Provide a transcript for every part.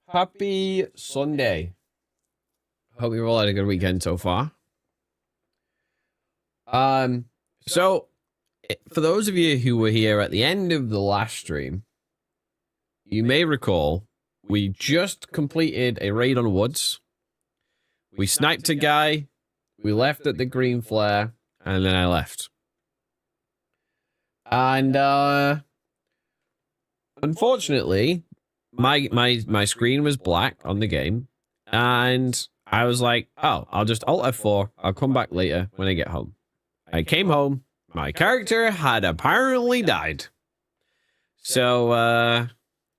Happy Sunday. Hope you've all had a good weekend so far. So for those of you who were here at the end of the last stream, you may recall we just completed a raid on woods. We sniped a guy, we left at the green flare, and then I left. And unfortunately, my screen was black on the game, and I was like, oh, I'll just Alt F4. I'll come back later when I get home. I came home. My character had apparently died. So,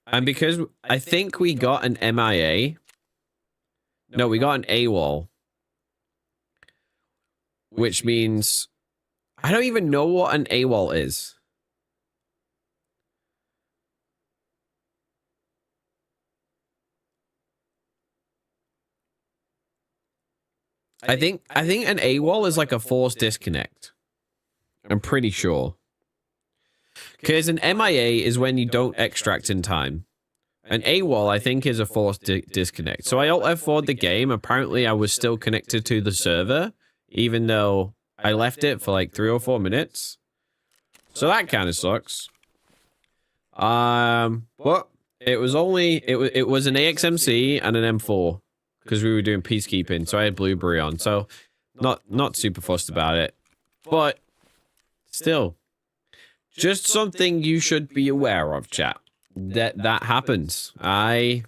and because I think we got an MIA. No, we got an AWOL. Which means I don't even know what an AWOL is. I think an AWOL is like a forced disconnect. I'm pretty sure. Because an MIA is when you don't extract in time. An AWOL, I think, is a forced disconnect. So I Alt F4'd the game. Apparently, I was still connected to the server, even though I left it for like 3 or 4 minutes. So that kind of sucks. But it was only it was an AXMC and an M4 because we were doing peacekeeping. So I had Blueberry on. So not super fussed about it, but still, just something you should be aware of, chat. That happens. I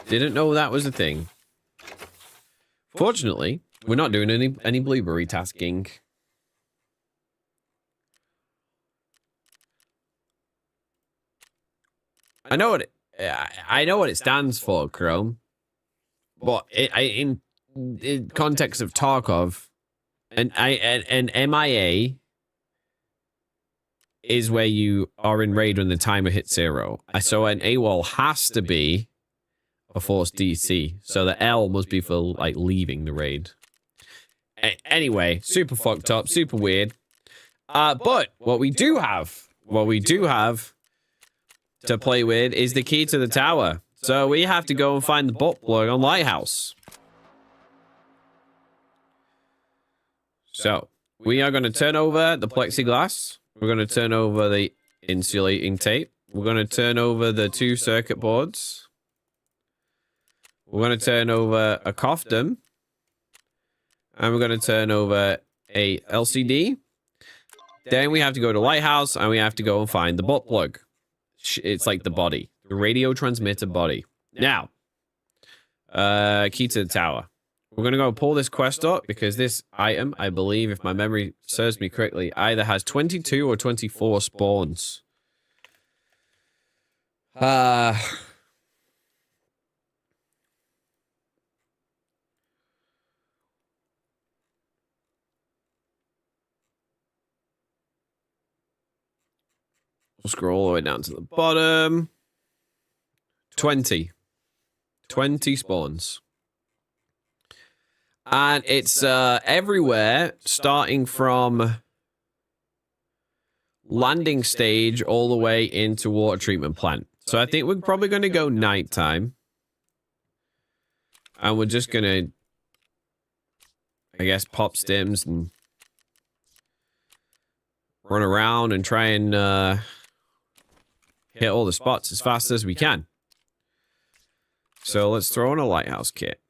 didn't know that was a thing. Fortunately, we're not doing any Blueberry tasking. I know what it stands for, Chrome. But in context of Tarkov, an MIA is where you are in raid when the timer hits 0. So an AWOL has to be a forced DC. So the L must be for like leaving the raid. Anyway, super fucked up, super weird. But what we do have to play with is the key to the tower. So we have to go and find the butt plug on Lighthouse. So we are going to turn over the plexiglass. We're going to turn over the insulating tape. We're going to turn over the 2 circuit boards. We're going to turn over a COFDM. And we're going to turn over a LCD. Then we have to go to Lighthouse and we have to go and find the butt plug. It's like the body. The radio transmitter body. Now, key to the tower. We're going to go pull this quest up because this item, I believe, if my memory serves me correctly, either has 22 or 24 spawns. We'll scroll all the way down to the bottom. 20 spawns. And it's everywhere, starting from landing stage all the way into water treatment plant. So I think we're probably going to go nighttime. And we're just going to, I guess, pop stims and run around and try and hit all the spots as fast as we can. So let's throw in a lighthouse kit.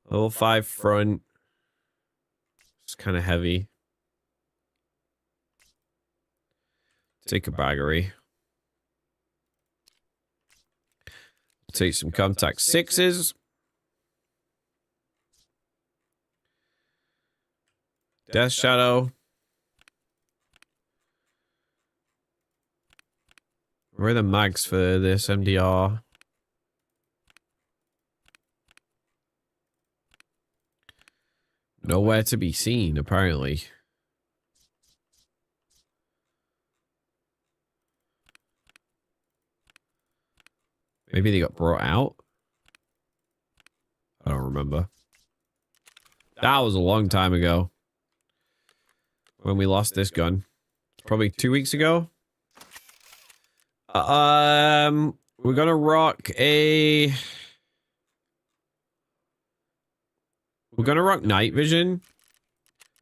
Level 5 front. It's kind of heavy. Take a baggery. Take some contact 6s. Death Shadow. Where are the mags for this MDR? Nowhere to be seen, apparently. Maybe they got brought out? I don't remember. That was a long time ago. When we lost this gun. Probably 2 weeks ago. We're gonna rock a. We're gonna rock night vision,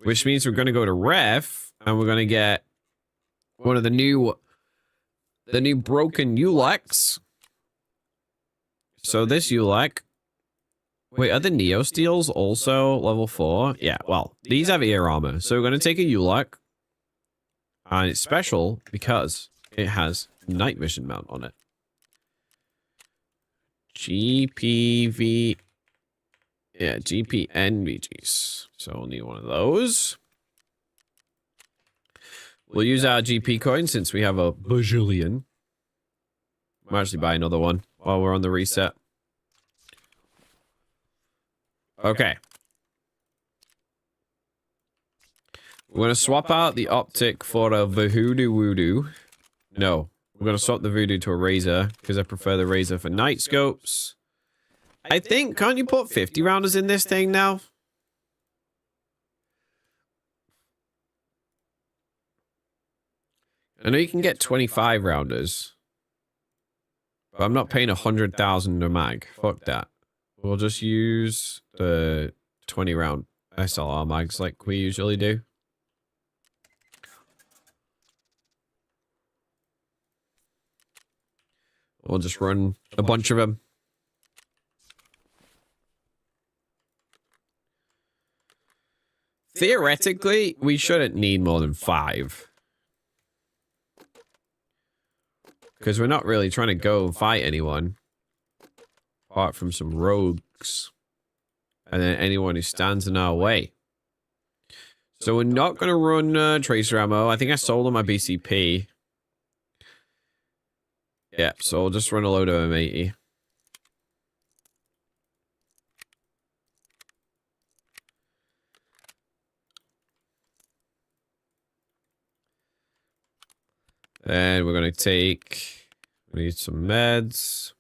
which means we're gonna go to ref, and we're gonna get one of the new broken ULEX. So this ULEX. Wait, are the Neo Steels also level 4? Yeah, well, these have ear armor. So we're gonna take a ULEX, and it's special because it has night vision mount on it. GPV. Yeah, GPNVGs. So we'll need one of those. We'll use our GP coin since we have a bajillion. Might actually buy another one while we're on the reset. Okay. We're going to swap out the optic for a Voodoo Voodoo. No, we're going to swap the Voodoo to a Razor because I prefer the Razor for night scopes. I think, can't you put 50 rounders in this thing now? I know you can get 25 rounders. But I'm not paying 100,000 a mag. Fuck that. We'll just use the 20 round SLR mags like we usually do. We'll just run a bunch of them. Theoretically, we shouldn't need more than 5. Because we're not really trying to go fight anyone. Apart from some rogues. And then anyone who stands in our way. So we're not going to run tracer ammo. I think I sold on my BCP. Yeah, so we'll just run a load of M80. And we're going to take... We need some meds.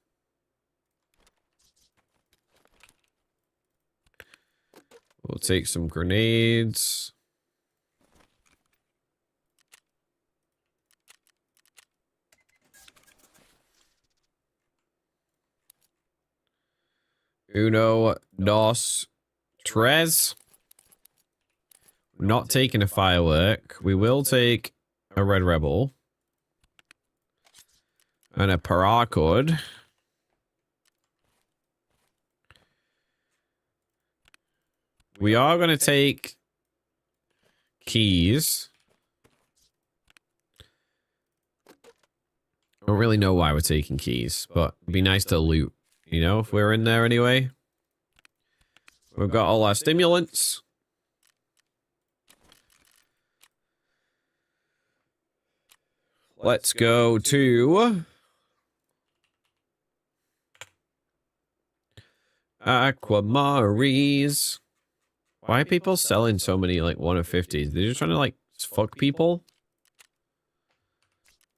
We'll take some grenades. Uno, dos, tres. We're not taking a firework. We will take a red rebel. And a paracord. We are going to take keys. I don't really know why we're taking keys, but it'd be nice to loot, you know, if we're in there anyway. We've got all our stimulants. Let's go to... Aquamaries. Why are people selling so many, like, 1 of 50s? They're just trying to, like, fuck people?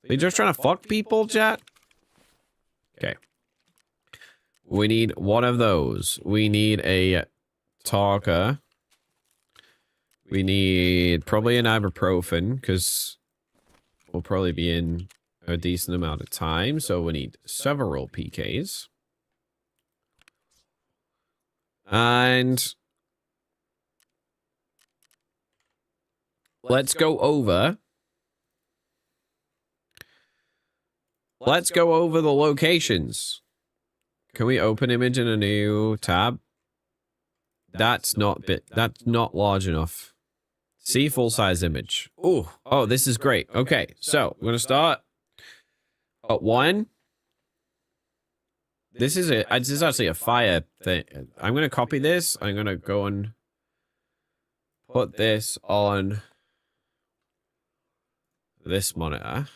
They're just trying to fuck people, chat? Okay. We need one of those. We need a talker. We need probably an ibuprofen, because we'll probably be in a decent amount of time, so we need several PKs. And let's go over. Let's go over the locations. Can we open image in a new tab? That's not large enough. See full size image. Ooh, oh, this is great. Okay, so we're gonna start at 1. This is actually a fire thing. I'm going to copy this. I'm going to go and put this on this monitor.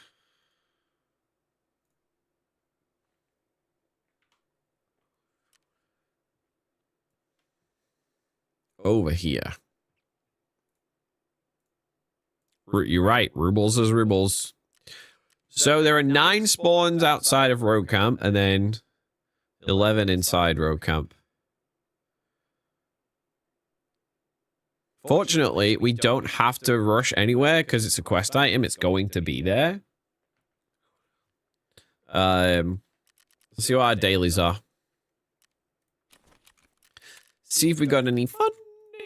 Over here. You're right. Rubles is rubles. So there are 9 spawns outside of road camp and then 11 inside road camp. Fortunately, we don't have to rush anywhere because it's a quest item. It's going to be there. Let's see what our dailies are. See if we got any fun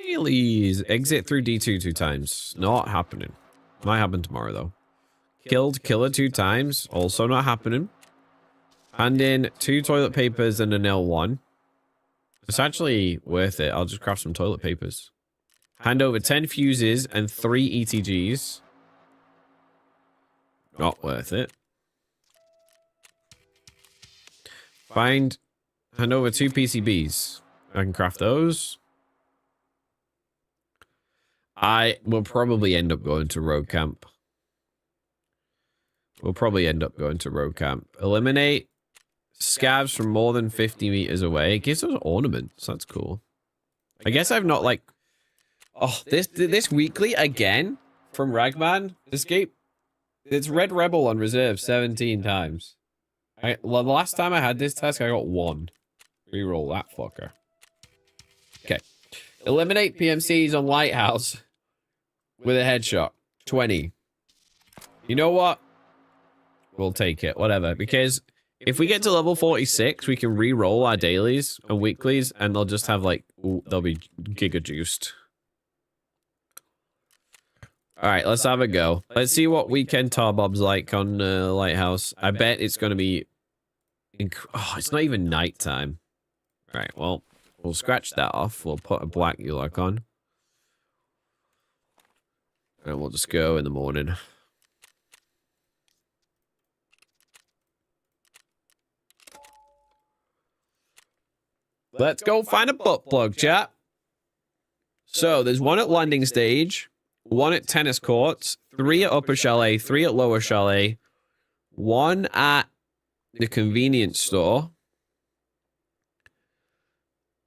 dailies. Exit through D2 2 times. Not happening. Might happen tomorrow, though. Killed killer 2 times. Also not happening. Hand in 2 toilet papers and an L1. It's actually worth it. I'll just craft some toilet papers. Hand over 10 fuses and 3 ETGs. Not worth it. Hand over 2 PCBs. I can craft those. I will probably end up going to road camp. Eliminate scabs from more than 50 meters away. It gives us ornaments. That's cool. I guess I've not like... Oh, this weekly again from Ragman. Escape. It's Red Rebel on reserve 17 times. The last time I had this task, I got 1. Reroll that fucker. Okay. Eliminate PMCs on Lighthouse with a headshot. 20. You know what? We'll take it. Whatever. Because if we get to level 46, we can re-roll our dailies and weeklies, and they'll just have like... Ooh, they'll be giga juiced. Alright, let's have a go. Let's see what weekend Tarbob's like on Lighthouse. I bet it's going to be... Oh, it's not even nighttime. Alright, well, we'll scratch that off. We'll put a black ULOC on. And we'll just go in the morning. Let's go find a butt plug, chat. So, there's 1 at landing stage, 1 at tennis courts, 3 at upper chalet, 3 at lower chalet, 1 at the convenience store,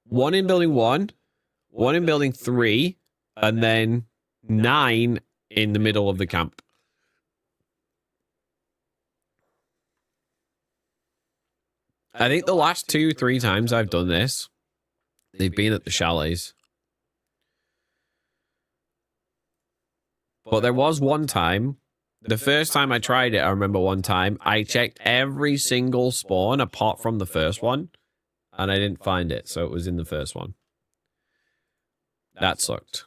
1 in building 1, 1 in building 3, and then 9 in the middle of the camp. I think the last 2-3 times I've done this, they've been at the chalets. But there was one time, the first time I tried it, I remember one time, I checked every single spawn apart from the first one, and I didn't find it, so it was in the first one. That sucked.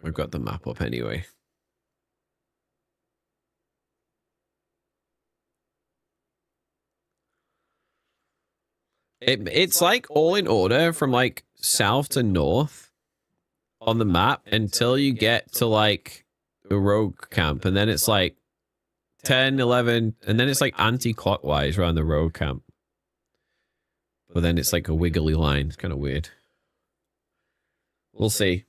I've got the map up anyway. It's like all in order from like south to north on the map until you get to like the rogue camp, and then it's like 10, 11, and then it's like anti-clockwise around the rogue camp. But then it's like a wiggly line. It's kind of weird. We'll see.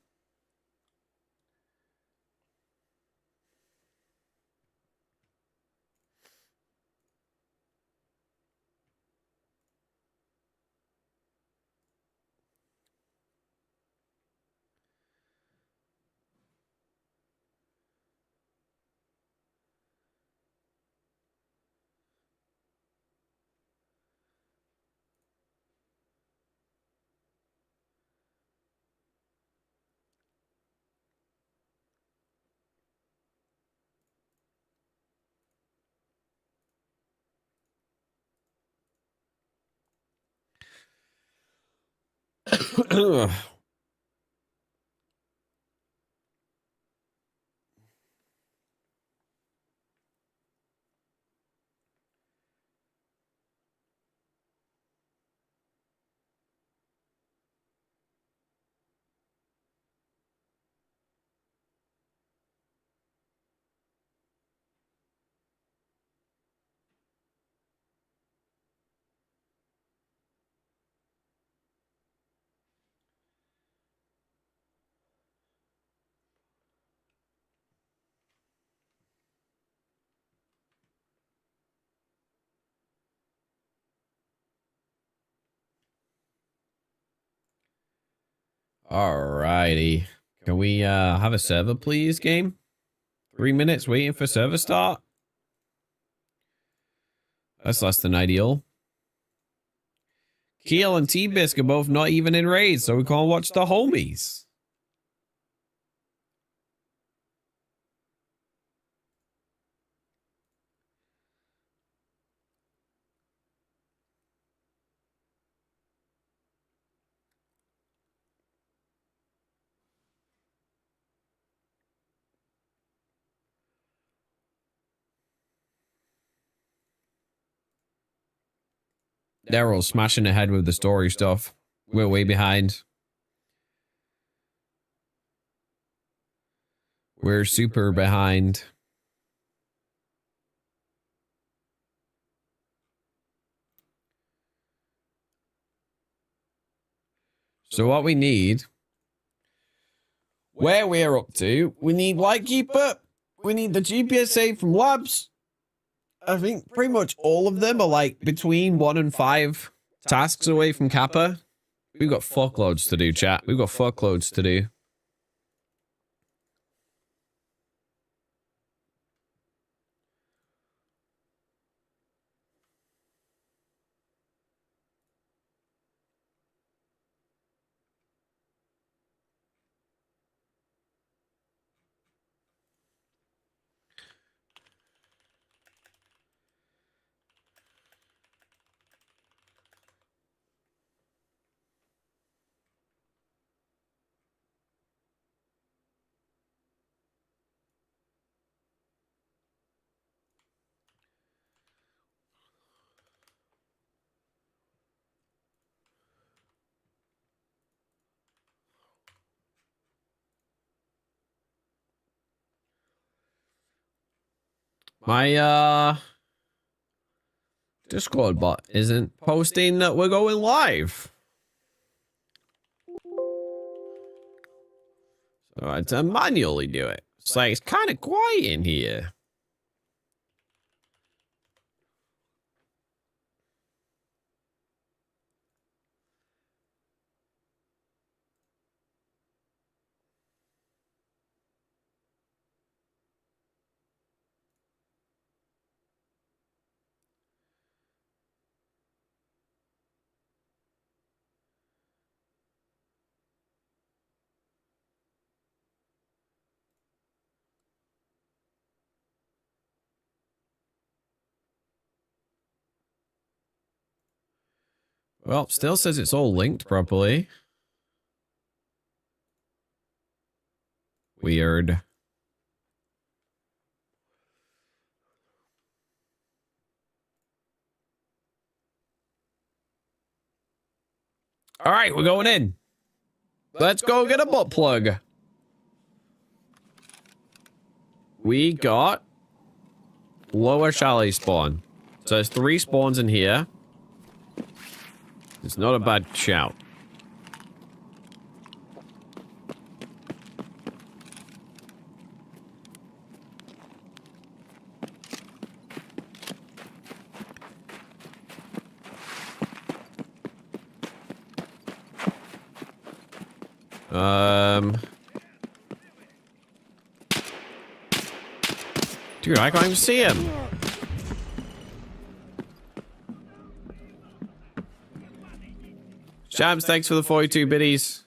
Alrighty. Can we have a server, please, game? 3 minutes waiting for server start? That's less than ideal. Keel and T-Bisc are both not even in raids, so we can't watch the homies. They're all smashing ahead with the story stuff. We're way behind. We're super behind. So what we need, where we're up to, we need Lightkeeper. We need the GPSA from Labs. I think pretty much all of them are like between 1 and 5 tasks away from Kappa. We've got fuckloads to do, chat. We've got fuckloads to do. My Discord bot isn't posting that we're going live. So I had to manually do it. It's like it's kind of quiet in here. Well, still says it's all linked properly. Weird. All right, we're going in. Let's go get a butt plug. We got lower chalet spawn. So there's 3 spawns in here. It's not a bad shout. Dude, I can't even see him. Shams, thanks for the 42 biddies.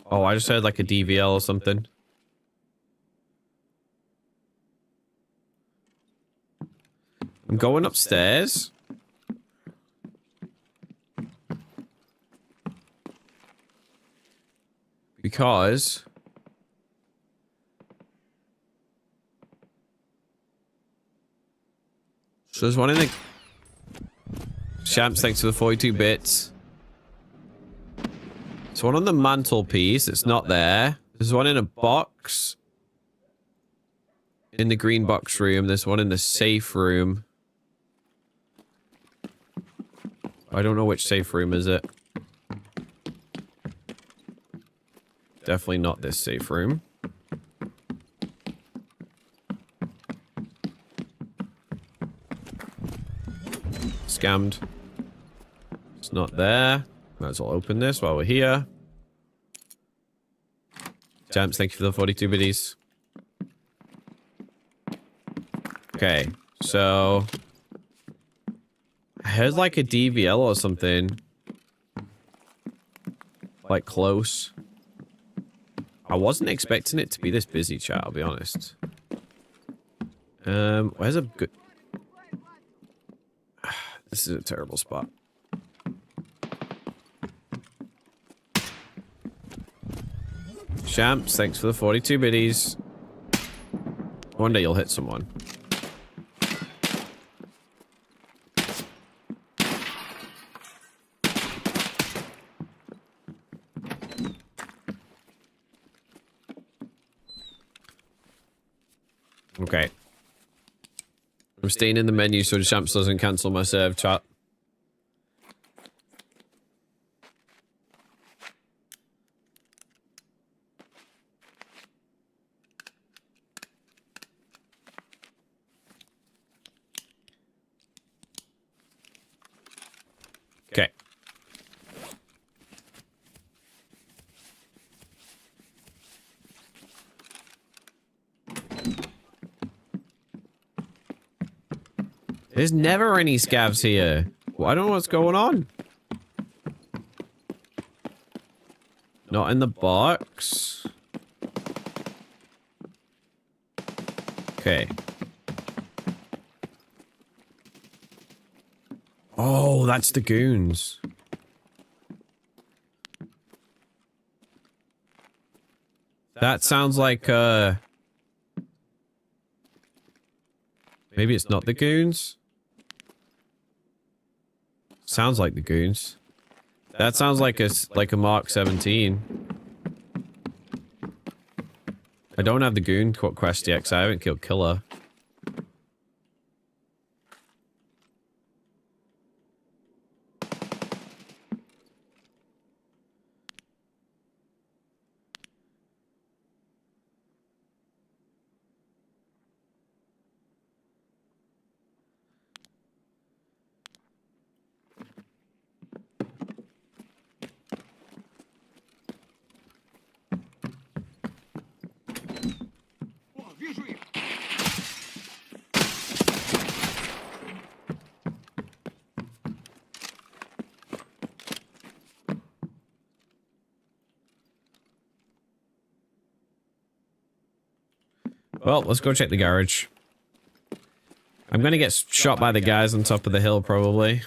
Oh, I just heard like a DVL or something. I'm going upstairs. Because... So there's one in the... Shams, thanks for the 42 bits. There's one on the mantelpiece. It's not there. There's one in a box. In the green box room. There's one in the safe room. I don't know which safe room is it. Definitely not this safe room. Scammed. It's not there. Might as well open this while we're here. Champs, thank you for the 42 biddies. Okay, so I heard like a DVL or something. Like close. I wasn't expecting it to be this busy, chat, I'll be honest. Where's a good... This is a terrible spot. Shamps, thanks for the 42 biddies. One day you'll hit someone. Okay. I'm staying in the menu so the Champs doesn't cancel my serve, chat. Okay. There's never any scavs here. Well, I don't know what's going on. Not in the box. Okay. Oh, that's the goons. That sounds like, maybe it's not the goons? Sounds like the goons. That sounds like a Mark 17. I don't have the goon quest yet because I haven't killed Killer. Well, let's go check the garage. I'm gonna get shot by the guys on top of the hill, probably.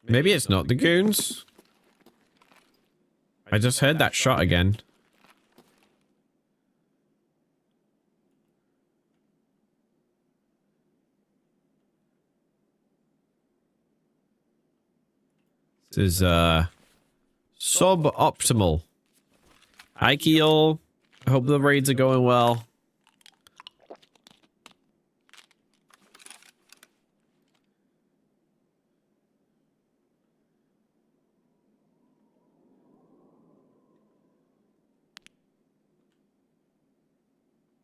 Maybe it's not the goons. I just heard that shot again. This is, suboptimal. Hi, Keel. I hope the raids are going well.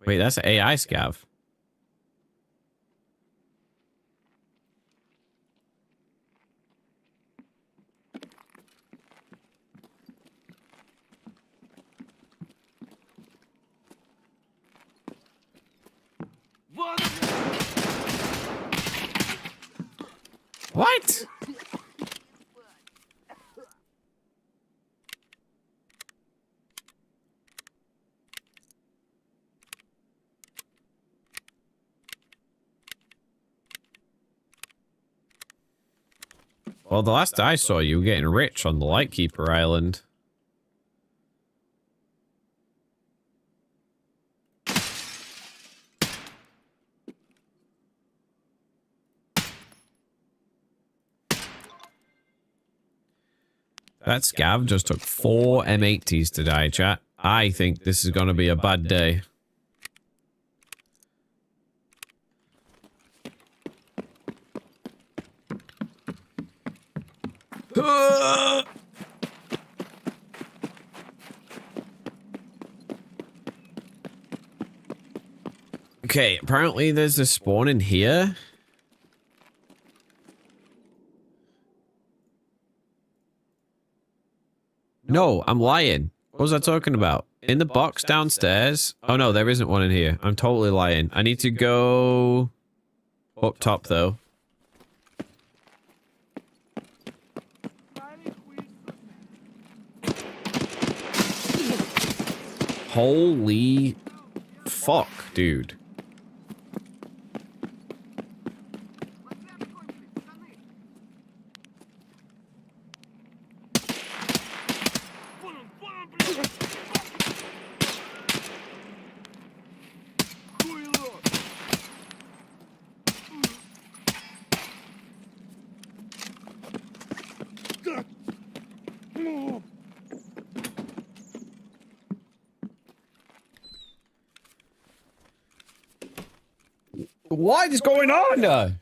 Wait, that's AI scav. What? Well, the last I saw you were getting rich on the Lightkeeper Island. That scav just took 4 M80s to die, chat. I think this is going to be a bad day. Okay, apparently there's a spawn in here. No, I'm lying. What was I talking about? In the box downstairs? Oh no, there isn't one in here. I'm totally lying. I need to go up top though. Holy fuck, dude. What is going on?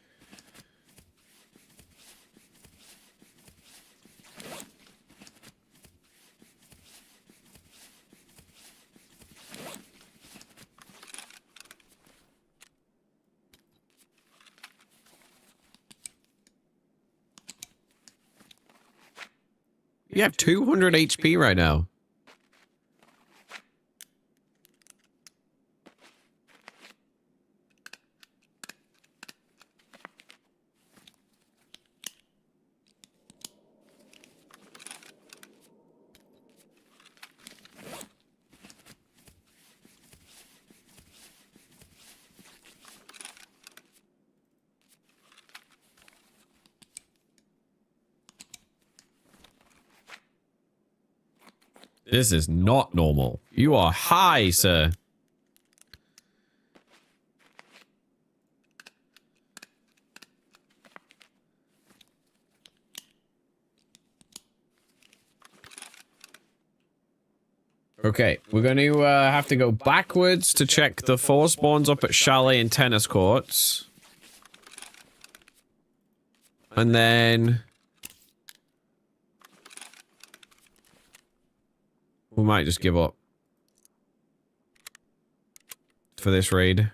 You have 200 HP right now. This is not normal. You are high, sir. Okay, we're going to have to go backwards to check the 4 spawns up at Chalet and Tennis Courts. And then we might just give up for this raid.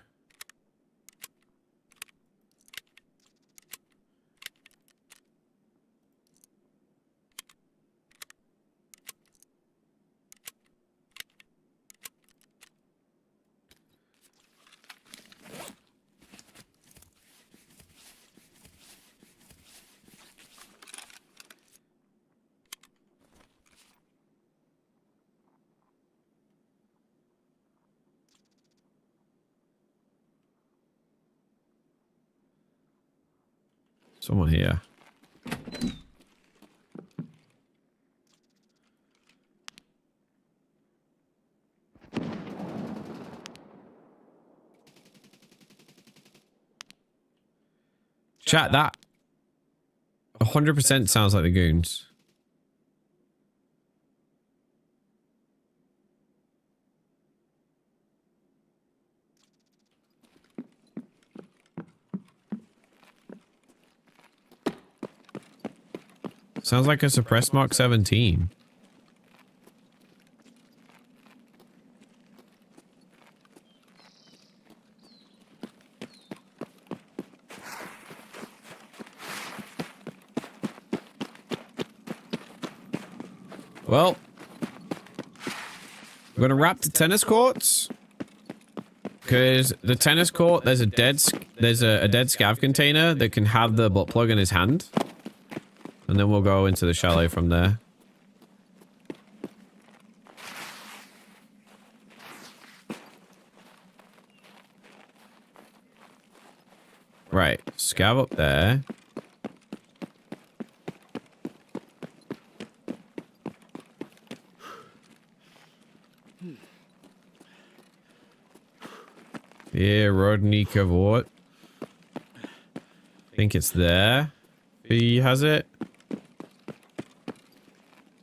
Someone here. Chat, that 100% sounds like the goons. Sounds like a suppressed Mark 17. Well, we're gonna wrap the tennis courts, because the tennis court there's a dead scav container that can have the butt plug in his hand, and then we'll go into the chalet from there. Right, scav up there. Yeah, Rodney Cavort. Think it's there. He has it.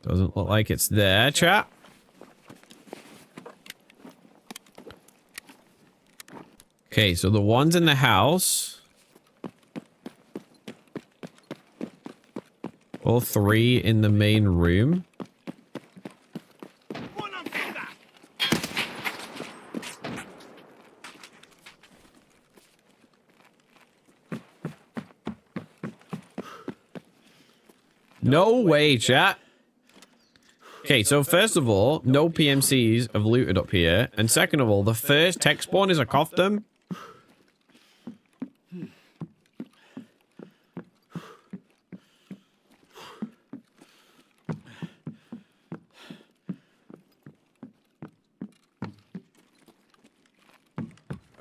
Doesn't look like it's there, chat. Okay, so the ones in the house. All 3 in the main room. No way, chat. Okay, so first of all, no PMCs have looted up here. And second of all, the first tech spawn is a Koftum.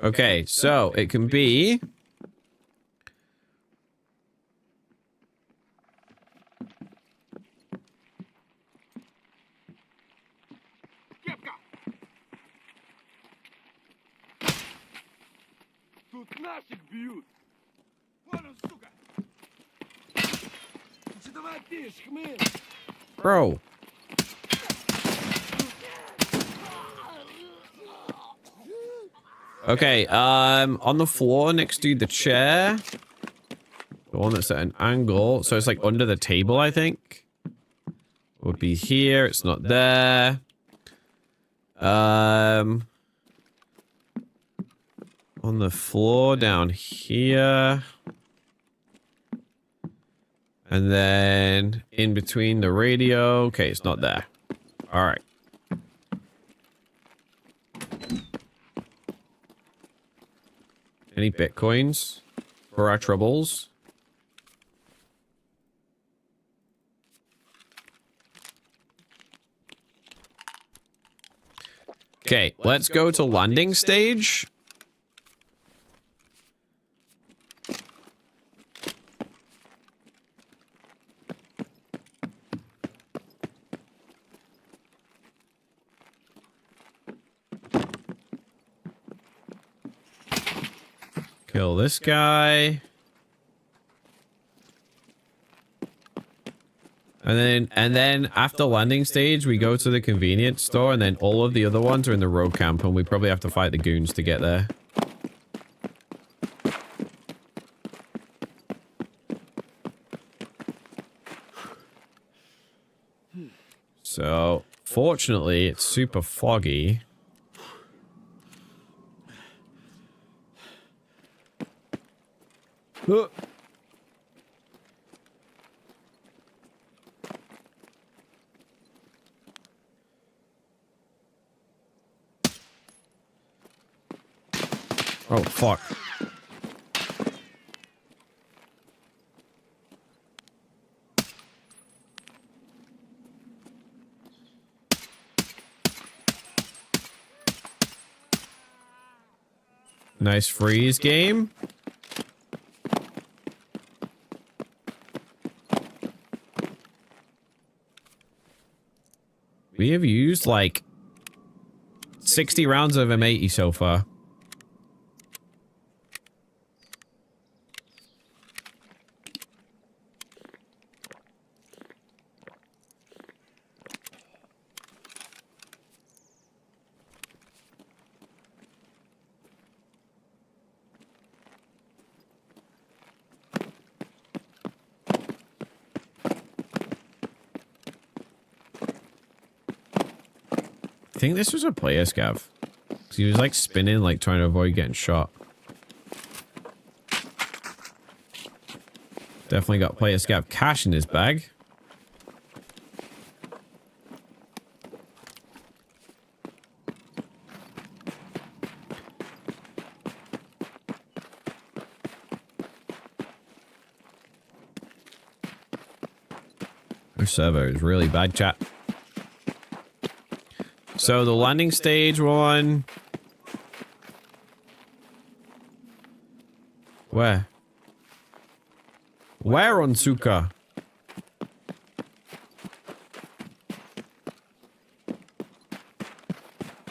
Okay, so it can be... Bro. Okay, on the floor next to the chair. The one that's at an angle. So it's like under the table, I think. Would be here. It's not there. On the floor down here. And then in between the radio. Okay, it's not there. All right. Any bitcoins for our troubles? Okay, let's go to landing stage. Kill this guy. And then after landing stage, we go to the convenience store, and then all of the other ones are in the road camp, and we probably have to fight the goons to get there. So, fortunately, it's super foggy. Oh, fuck. Nice freeze game. We have used like 60 rounds of M80 so far. I think this was a player scav. He was like spinning, like trying to avoid getting shot. Definitely got player scav cash in his bag. Our server is really bad, chat. So the landing stage one. Where? Where on Suka?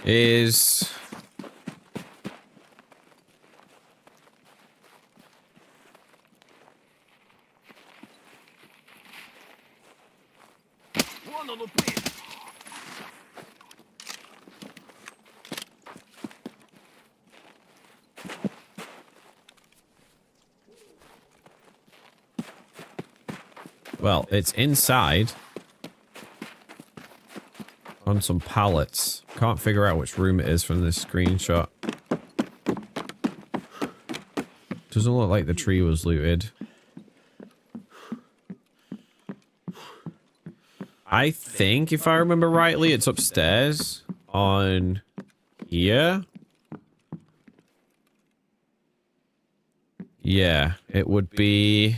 Is... Well, it's inside. On some pallets. Can't figure out which room it is from this screenshot. Doesn't look like the tree was looted. I think, if I remember rightly, it's upstairs on here. Yeah, it would be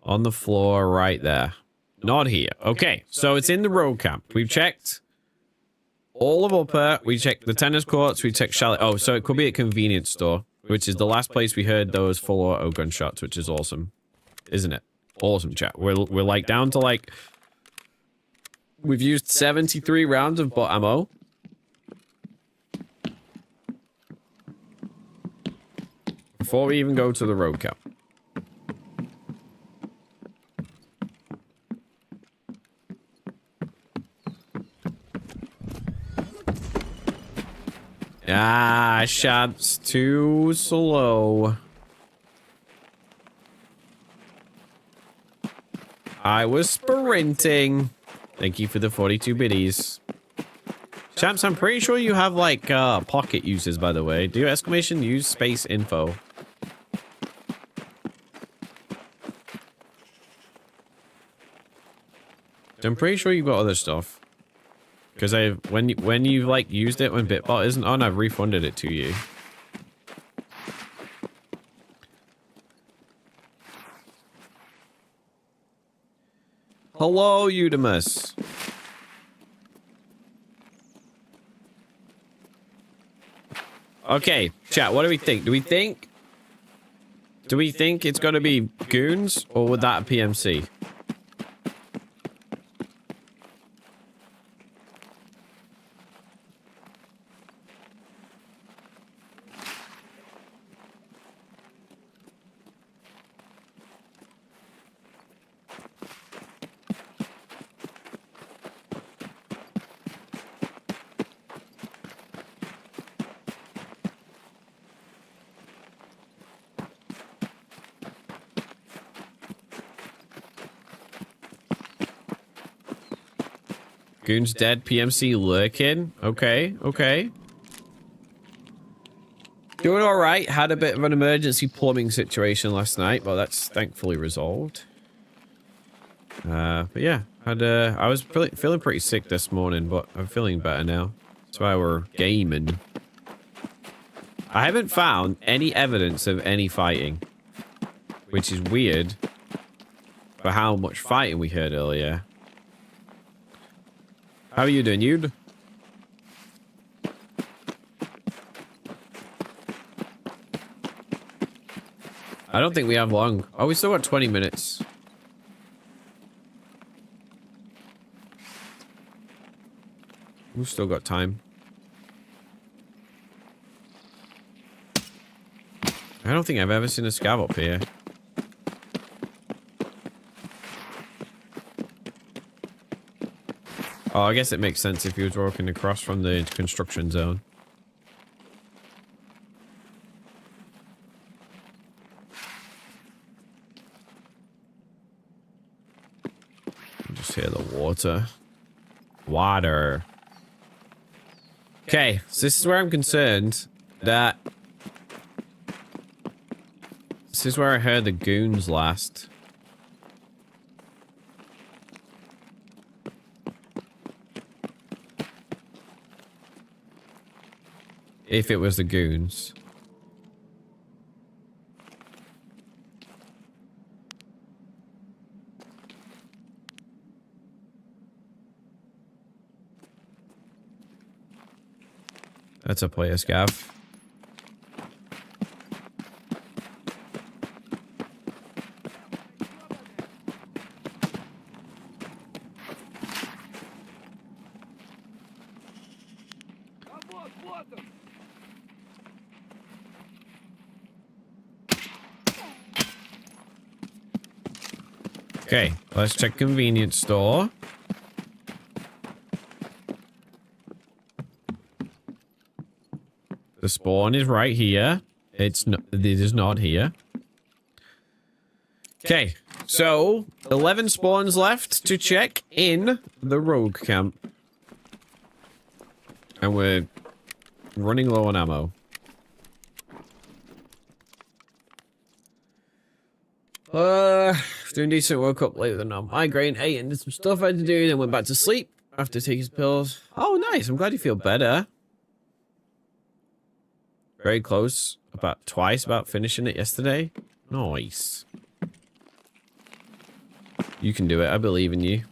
on the floor right there. Not here. Okay, so it's in the road camp. We've checked all of upper. We checked the tennis courts. We checked chalet. Oh, so it could be a convenience store, which is the last place we heard those full auto gunshots, which is awesome. Isn't it? Awesome, chat. We're like down to like... We've used 73 rounds of bot ammo. Before we even go to the road camp. Ah, shots too slow. I was sprinting. Thank you for the 42 biddies. Champs, I'm pretty sure you have like pocket uses, by the way. Do exclamation use space info. I'm pretty sure you've got other stuff. Because when you like used it when Bitbot isn't on, I've refunded it to you. Hello, Eudemus. Okay, chat, what do we think? Do we think it's gonna be goons, or would that a PMC? Goon's dead, PMC lurking. Okay, okay. Doing alright. Had a bit of an emergency plumbing situation last night, but that's thankfully resolved. But yeah, I was feeling pretty sick this morning, but I'm feeling better now. That's why we're gaming. I haven't found any evidence of any fighting, which is weird for how much fighting we heard earlier. How are you doing, Yude? I don't think we have long. Oh, we still got 20 minutes. We've still got time. I don't think I've ever seen a scav up here. Oh, I guess it makes sense if he was walking across from the construction zone. Just hear the water. Water. Okay, so this is where I'm concerned that... This is where I heard the goons last. If it was the goons. That's a player scav. Okay, let's check convenience store. The spawn is right here. It is not here. Okay, so 11 spawns left to check in the rogue camp. And we're running low on ammo. Doing decent. Woke up late with a migraine, ate and did some stuff I had to do, then went back to sleep after taking his pills. Oh, nice. I'm glad you feel better. Very close. About twice about finishing it yesterday. Nice. You can do it. I believe in you.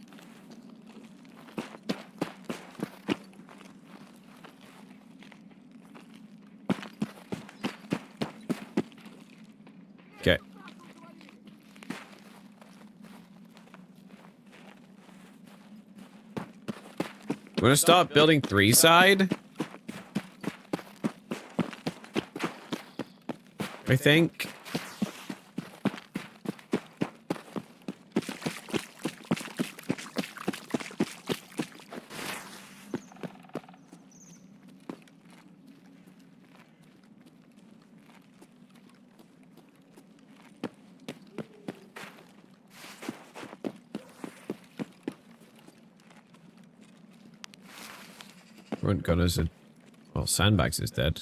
Okay. We're gonna start building 3-side. I think. Front gunners are... Well, sandbags is dead.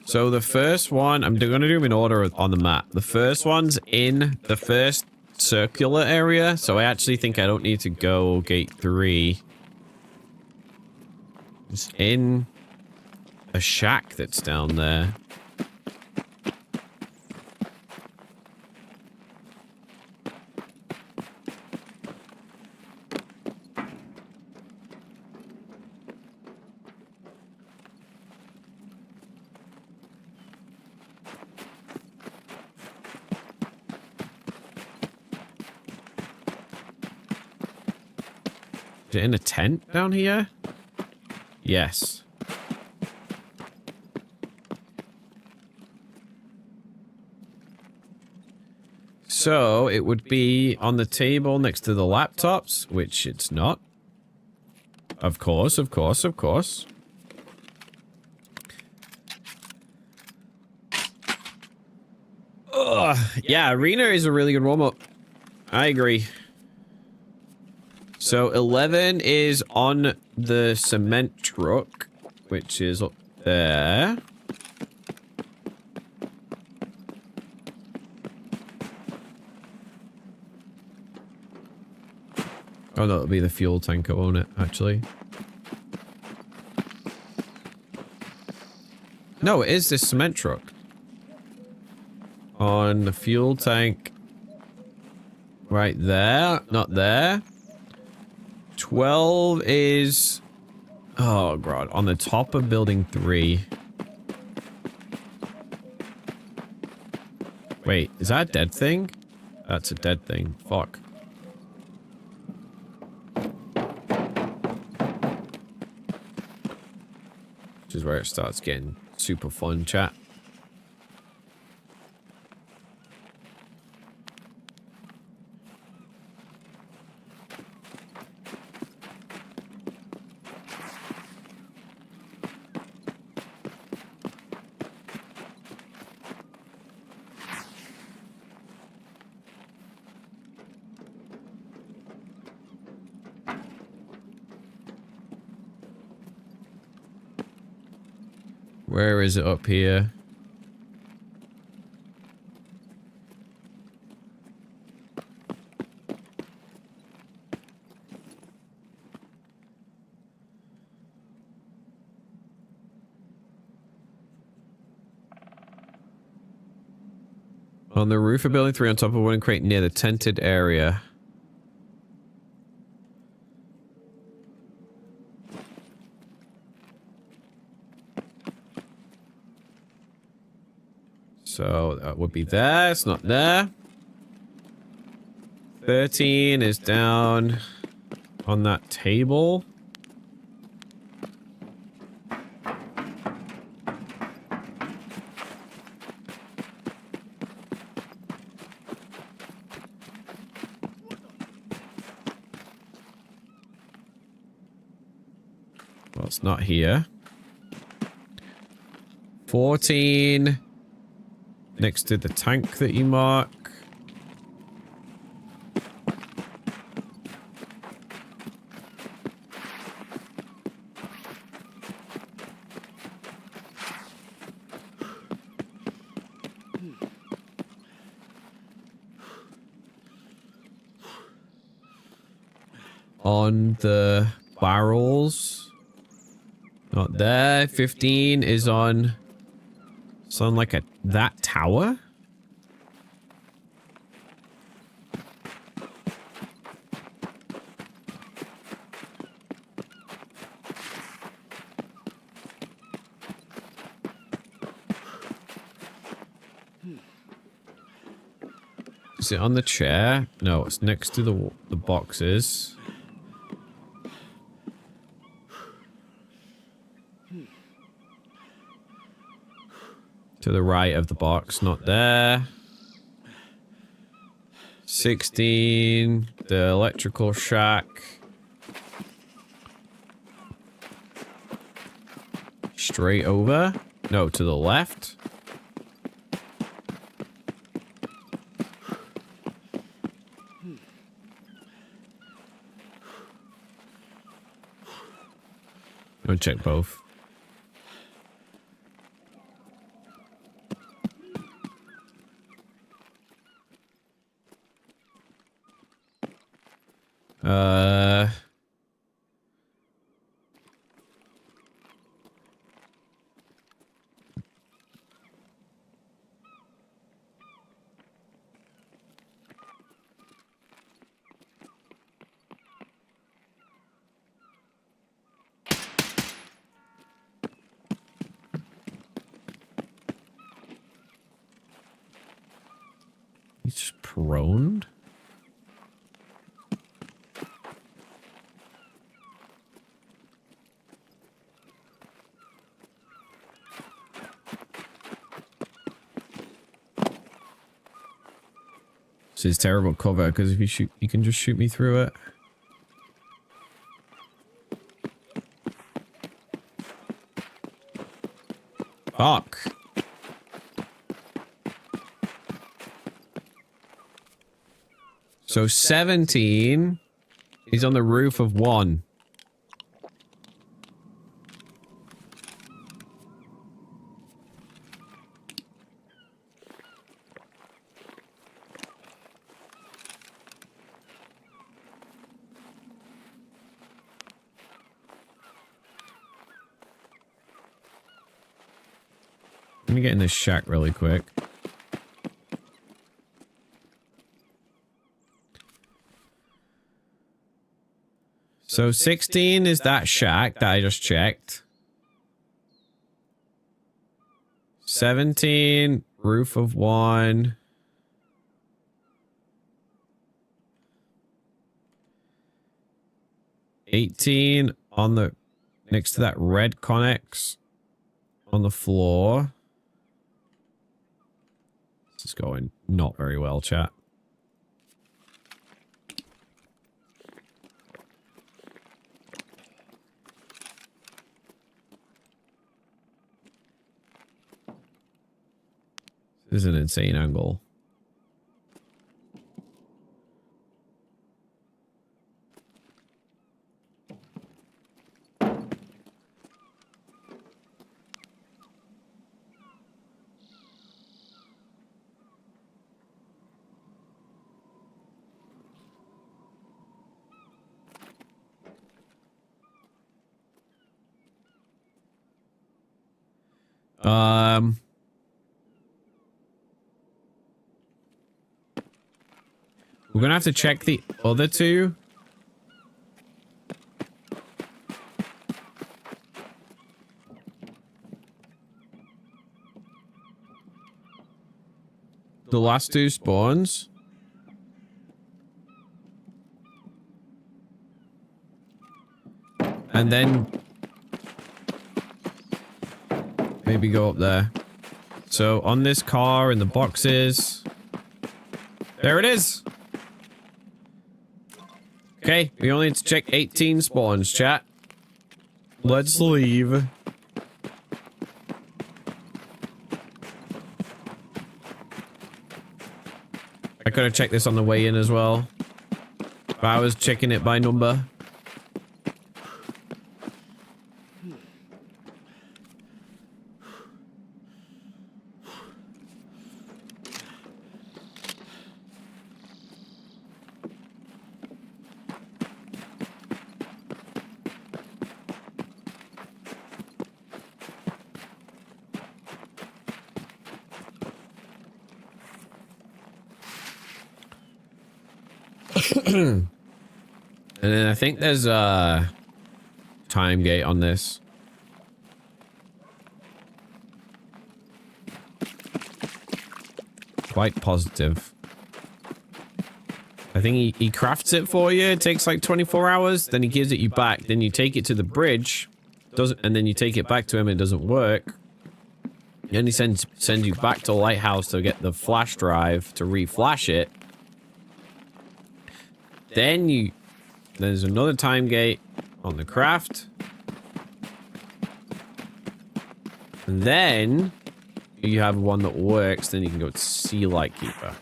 So the first one, I'm going to do them in order on the map. The first one's in the first circular area, so I actually think I don't need to go gate 3. It's in a shack that's down there. Is it in a tent down here? Yes. So it would be on the table next to the laptops, which it's not. Of course, of course, of course. Ugh. Yeah, arena is a really good warm-up. I agree. So 11 is on the cement truck, which is up there. Oh, no, it'll be the fuel tanker, won't it, actually? No, it is this cement truck. On the fuel tank. Right there. Not there. 12 is... Oh, God. On the top of building 3. Wait, is that a dead thing? That's a dead thing. Fuck. Which is where it starts getting super fun, chat. Where is it up here? On the roof of building 3 on top of a wooden crate near the tented area. So that would be there. It's not there. 13 is down on that table. Well, it's not here. 14. Next to the tank that you mark. on the barrels. Not there. 15 is on... It's on like that tower? Is it on the chair? No, it's next to the boxes. To the right of the box, not there. 16, the electrical shack. Straight over? No, to the left. I'm gonna check both. He's prone? This is terrible cover, because if you shoot, you can just shoot me through it. Fuck. So 17 is on the roof of 1. Let me get in this shack really quick. So 16 is that shack that I just checked. 17, roof of 1. $18 on the next to that red Connex on the floor. This is going not very well, chat. This is an insane angle. We're gonna have to check the other two. The last two spawns. And then maybe go up there. So on this car and the boxes. There it is. Okay, we only need to check 18 spawns, chat. Let's leave. I could have checked this on the way in as well. But I was checking it by number. And then I think there's a time gate on this. Quite positive. I think he crafts it for you. It takes like 24 hours. Then he gives it you back. Then you take it to the bridge. And then you take it back to him. It doesn't work. Then he sends you back to the lighthouse to get the flash drive to reflash it. Then there's another time gate on the craft. And then you have one that works. Then you can go to Sea Lightkeeper.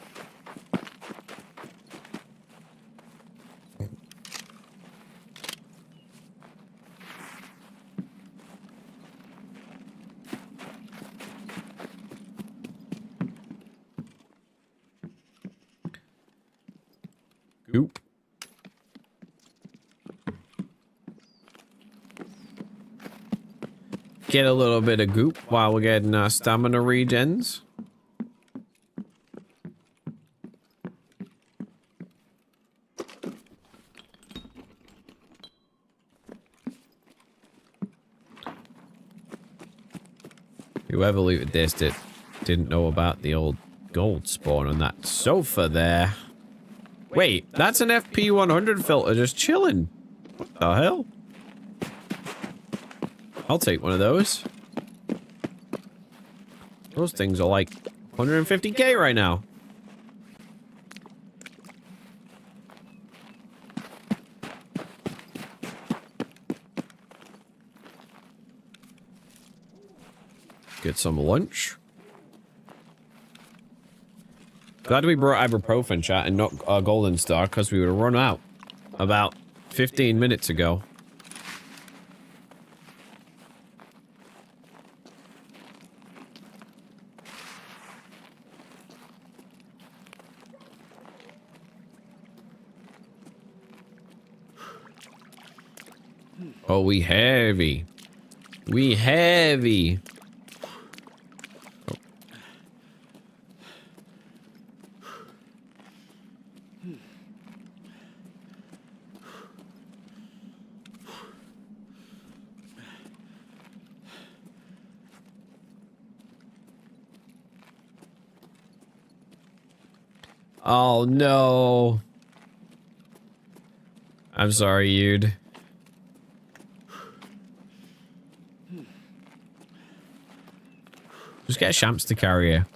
Goop. Get a little bit of goop while we're getting stamina regens. Whoever looted this didn't know about the old gold spawn on that sofa there. Wait, that's an FP100 filter just chilling. What the hell? I'll take one of those. Those things are like 150k right now. Get some lunch. Glad we brought ibuprofen, chat, and not a golden star, because we would have run out about 15 minutes ago. Oh, we heavy. We heavy. Oh no. I'm sorry, Yude. Just get Shamps to carry her.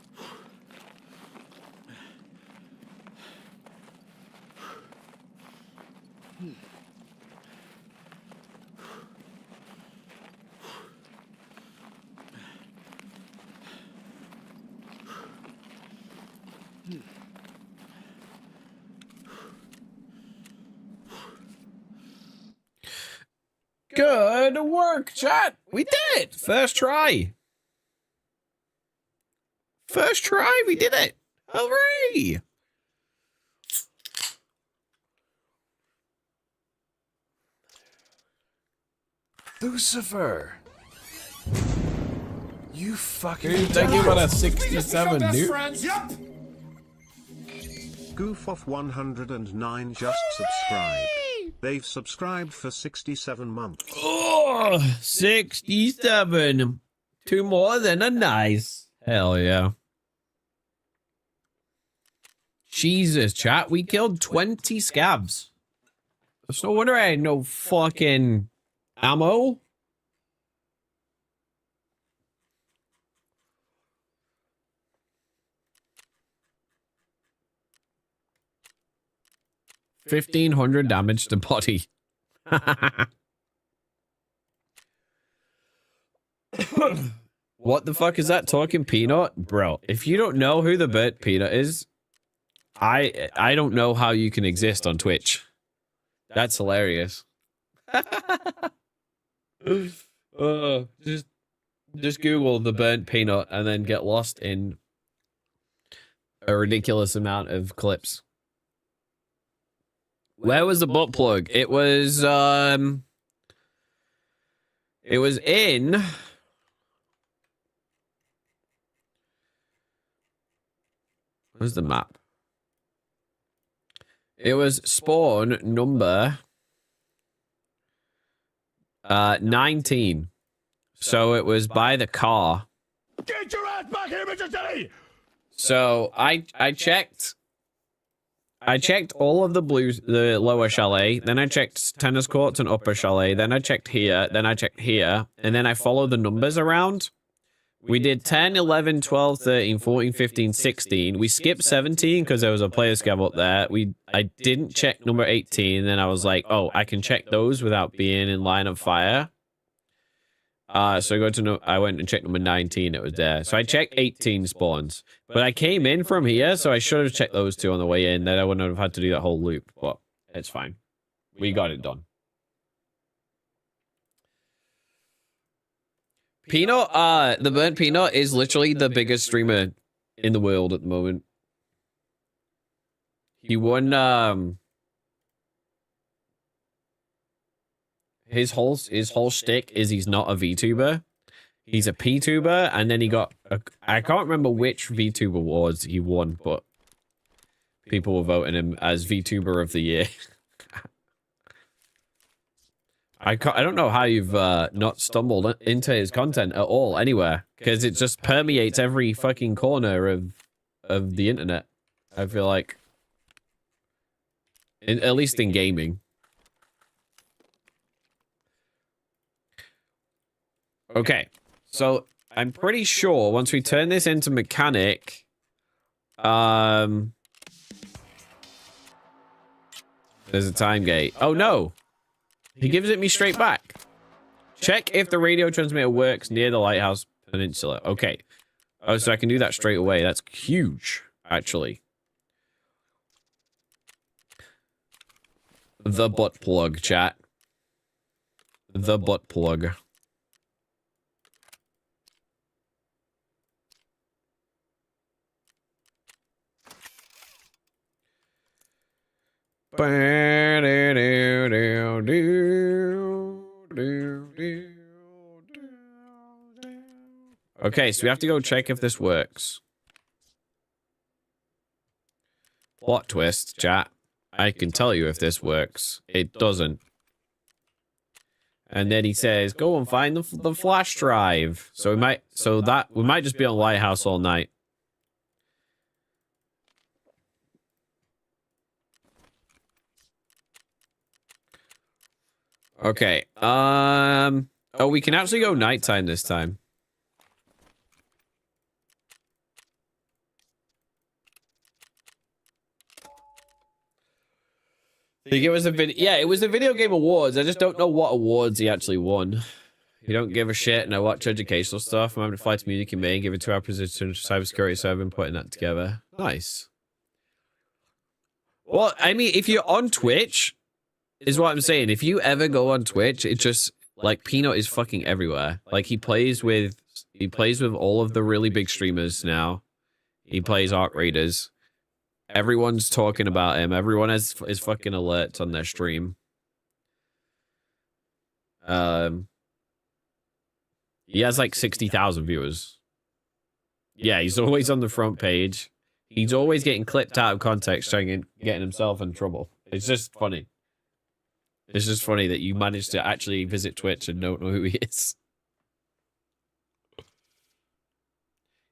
Good work, chat. We did it. First try. First try, we did it. Hooray! Lucifer. You fucking Dude, they give it a 67, dude. Yep. Goof off 109 just subscribed. They've subscribed for 67 months. Oh, 67. Two more than a nice. Hell yeah. Jesus, chat, we killed 20 scabs. It's no wonder I had no fucking ammo. $1,500 damage to body. What the fuck is that talking peanut? Bro, if you don't know who the burnt peanut is, I don't know how you can exist on Twitch. That's hilarious. Just Google the burnt peanut and then get lost in a ridiculous amount of clips. Where was the butt plug? It was in where's the map? It was spawn number 19. So it was by the car. Get your ass back here, Mr. City! So I checked all of the lower chalet, then I checked tennis courts and upper chalet, then I checked here, then I checked here, and then I followed the numbers around. We did 10, 11, 12, 13, 14, 15, 16. We skipped 17 because there was a player scab up there. I didn't check number 18, then I was like, oh, I can check those without being in line of fire. So I went and checked number 19, it was there. So I checked 18 spawns. But I came in from here, so I should have checked those two on the way in. Then I wouldn't have had to do that whole loop, but it's fine. We got it done. Peanut, the Burnt Peanut is literally the biggest streamer in the world at the moment. He won, his whole shtick is he's not a VTuber. He's a P-tuber, and then he got I can't remember which VTuber awards he won, but people were voting him as VTuber of the year. I don't know how you've not stumbled into his content at all anywhere, because it just permeates every fucking corner of the internet. I feel like, at least in gaming. Okay, so I'm pretty sure once we turn this into mechanic, there's a time gate. Oh no! He gives it me straight back. Check if the radio transmitter works near the Lighthouse Peninsula. Okay. Oh, so I can do that straight away. That's huge, actually. The butt plug, chat. The butt plug. Okay, so we have to go check if this works. Plot twist, chat. I can tell you if this works. It doesn't. And then he says, "Go and find the flash drive." So we might just be on Lighthouse all night. Okay. Oh, we can actually go nighttime this time. I think it was it was the Video Game Awards. I just don't know what awards he actually won. You don't give a shit, and I watch educational stuff. I'm having to fly to Munich in May, give a 2-hour position to cybersecurity, so I've been putting that together. Nice. Well, I mean, if you're on Twitch, is what I'm saying. If you ever go on Twitch, it's just, like, Peanut is fucking everywhere. Like, he plays with all of the really big streamers now. He plays Arc Raiders. Everyone's talking about him. Everyone is fucking alerts on their stream. He has like 60,000 viewers. Yeah, he's always on the front page. He's always getting clipped out of context, getting himself in trouble. It's just funny. It's just funny that you managed to actually visit Twitch and don't know who he is.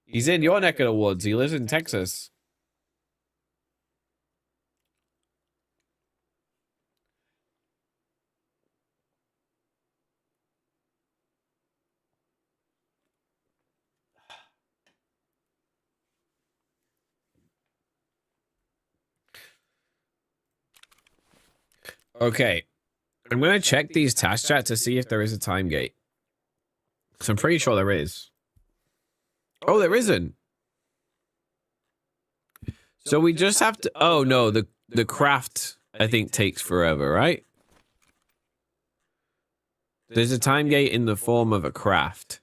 He's in your neck of the woods. He lives in Texas. Okay. I'm going to check these task chat to see if there is a time gate. So I'm pretty sure there is. Oh, there isn't. So we just have to... Oh, no. The craft, I think, takes forever, right? There's a time gate in the form of a craft.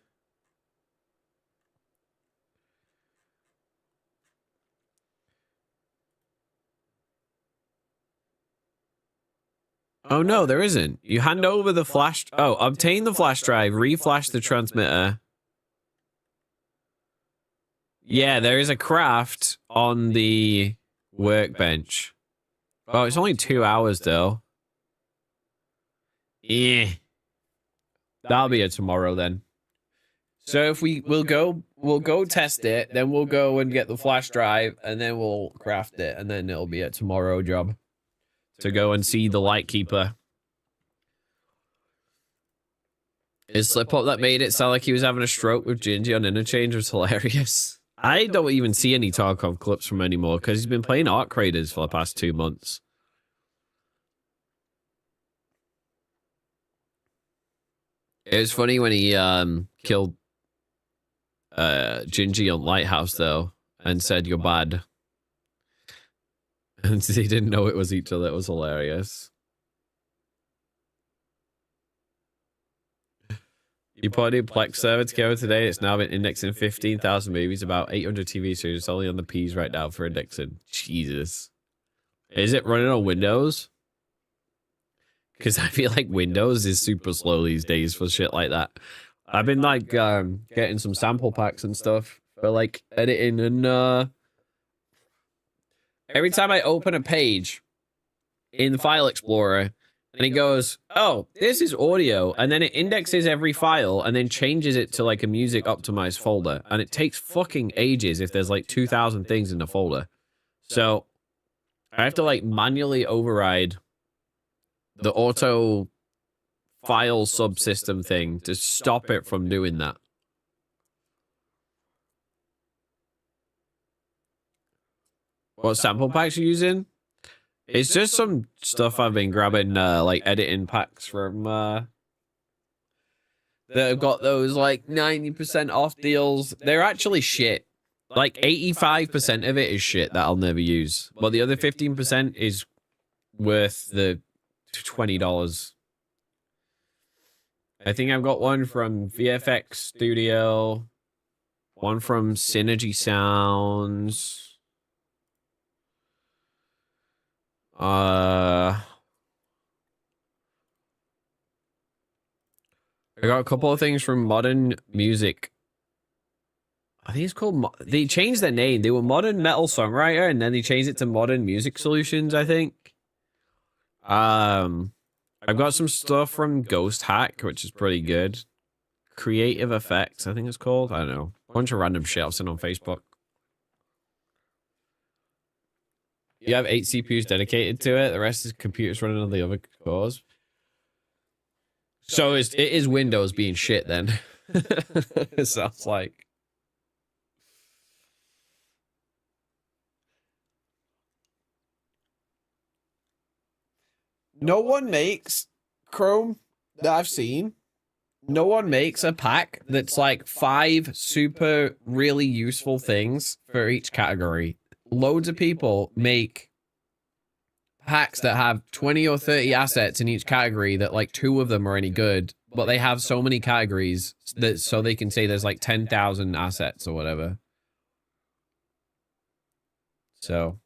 Oh, no, there isn't. You hand over the flash... Oh, obtain the flash drive, re-flash the transmitter. Yeah, there is a craft on the workbench. Oh, it's only 2 hours though. Yeah. That'll be a tomorrow then. So if we'll go test it, then we'll go and get the flash drive, and then we'll craft it, and then it'll be a tomorrow job to go and see the Lightkeeper. His slip up that made it sound like he was having a stroke with Gingy on interchange was hilarious. I don't even see any Tarkov clips from anymore because he's been playing Arc Raiders for the past 2 months. It was funny when he killed Gingy on Lighthouse though and said you're bad. And he didn't know it was each other. It was hilarious. You put a new Plex server together today. It's now been indexing 15,000 movies, about 800 TV series. It's only on the P's right now for indexing. Jesus. Is it running on Windows? Because I feel like Windows is super slow these days for shit like that. I've been like getting some sample packs and stuff for like editing, and every time I open a page in the File Explorer and it goes, oh, this is audio, and then it indexes every file and then changes it to like a music optimized folder, and it takes fucking ages if there's like 2,000 things in the folder. So I have to like manually override the auto file subsystem thing to stop it from doing that. What sample packs you using? It's just some stuff I've been grabbing, like editing packs from that have got those like 90% off deals. They're actually shit. Like 85% of it is shit that I'll never use, but the other 15% is worth the $20. I think I've got one from VFX Studio, one from Synergy Sounds. I got a couple of things from Modern Music. I think it's called... They changed their name. They were Modern Metal Songwriter, and then they changed it to Modern Music Solutions, I think. I've got some stuff from Ghost Hack, which is pretty good. Creative Effects, I think it's called. I don't know. A bunch of random shit I've seen on Facebook. You have 8 CPUs dedicated to it. The rest is computers running on the other cores. So it is Windows being shit then. It sounds like. No one makes Chrome that I've seen. No one makes a pack that's like 5 super really useful things for each category. Loads of people make packs that have 20 or 30 assets in each category that like 2 of them are any good, but they have so many categories that so they can say there's like 10,000 assets or whatever. So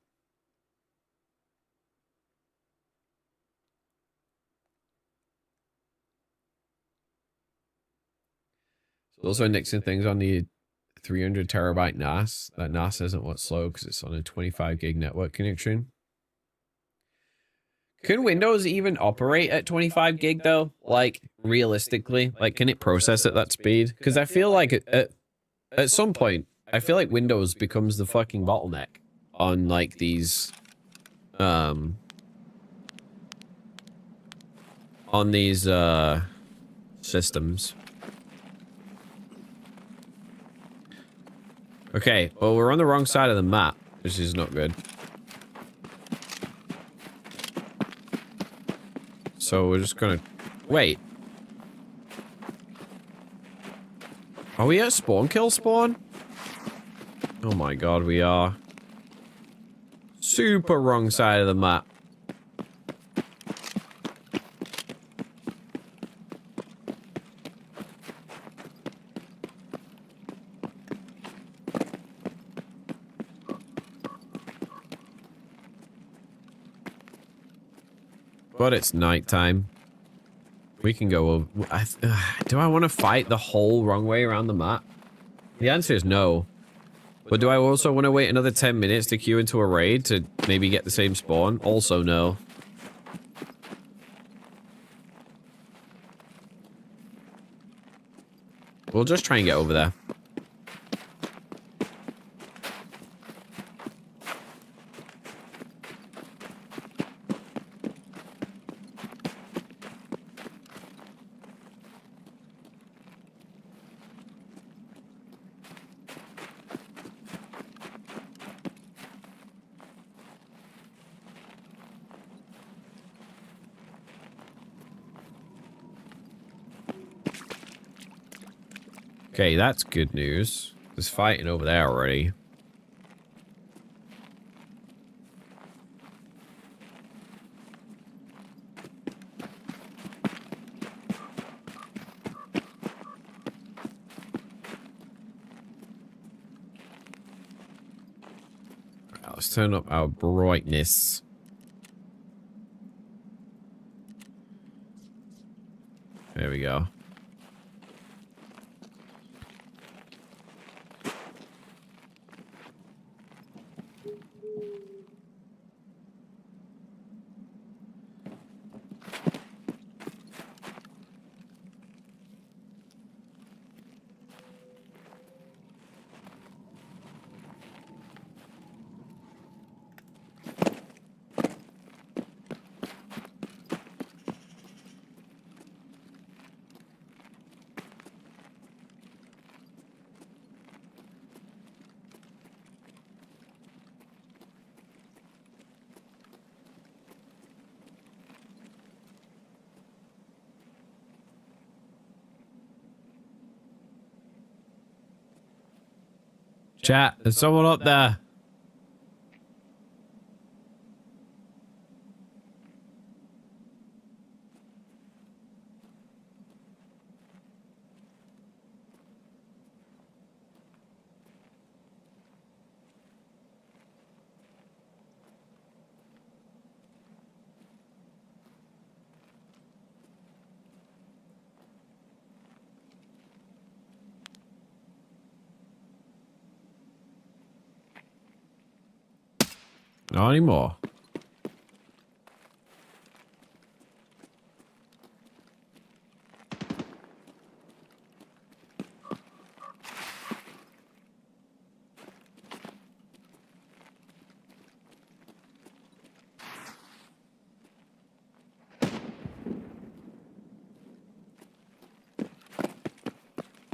also indexing things on the 300 terabyte NAS. That NAS isn't what's slow because it's on a 25 gig network connection. Can Windows even operate at 25 gig though? Like realistically, like can it process at that speed? Because I feel like at some point, I feel like Windows becomes the fucking bottleneck on like these, systems. Okay, well, we're on the wrong side of the map, which is not good. So we're just gonna... Wait. Are we at spawn kill spawn? Oh my god, we are. Super wrong side of the map. But it's nighttime. We can go over... do I want to fight the whole wrong way around the map? The answer is no. But do I also want to wait another 10 minutes to queue into a raid to maybe get the same spawn? Also, no. We'll just try and get over there. Okay, that's good news. There's fighting over there already. Right, let's turn up our brightness. There we go. Chat, there's someone up there. Not anymore.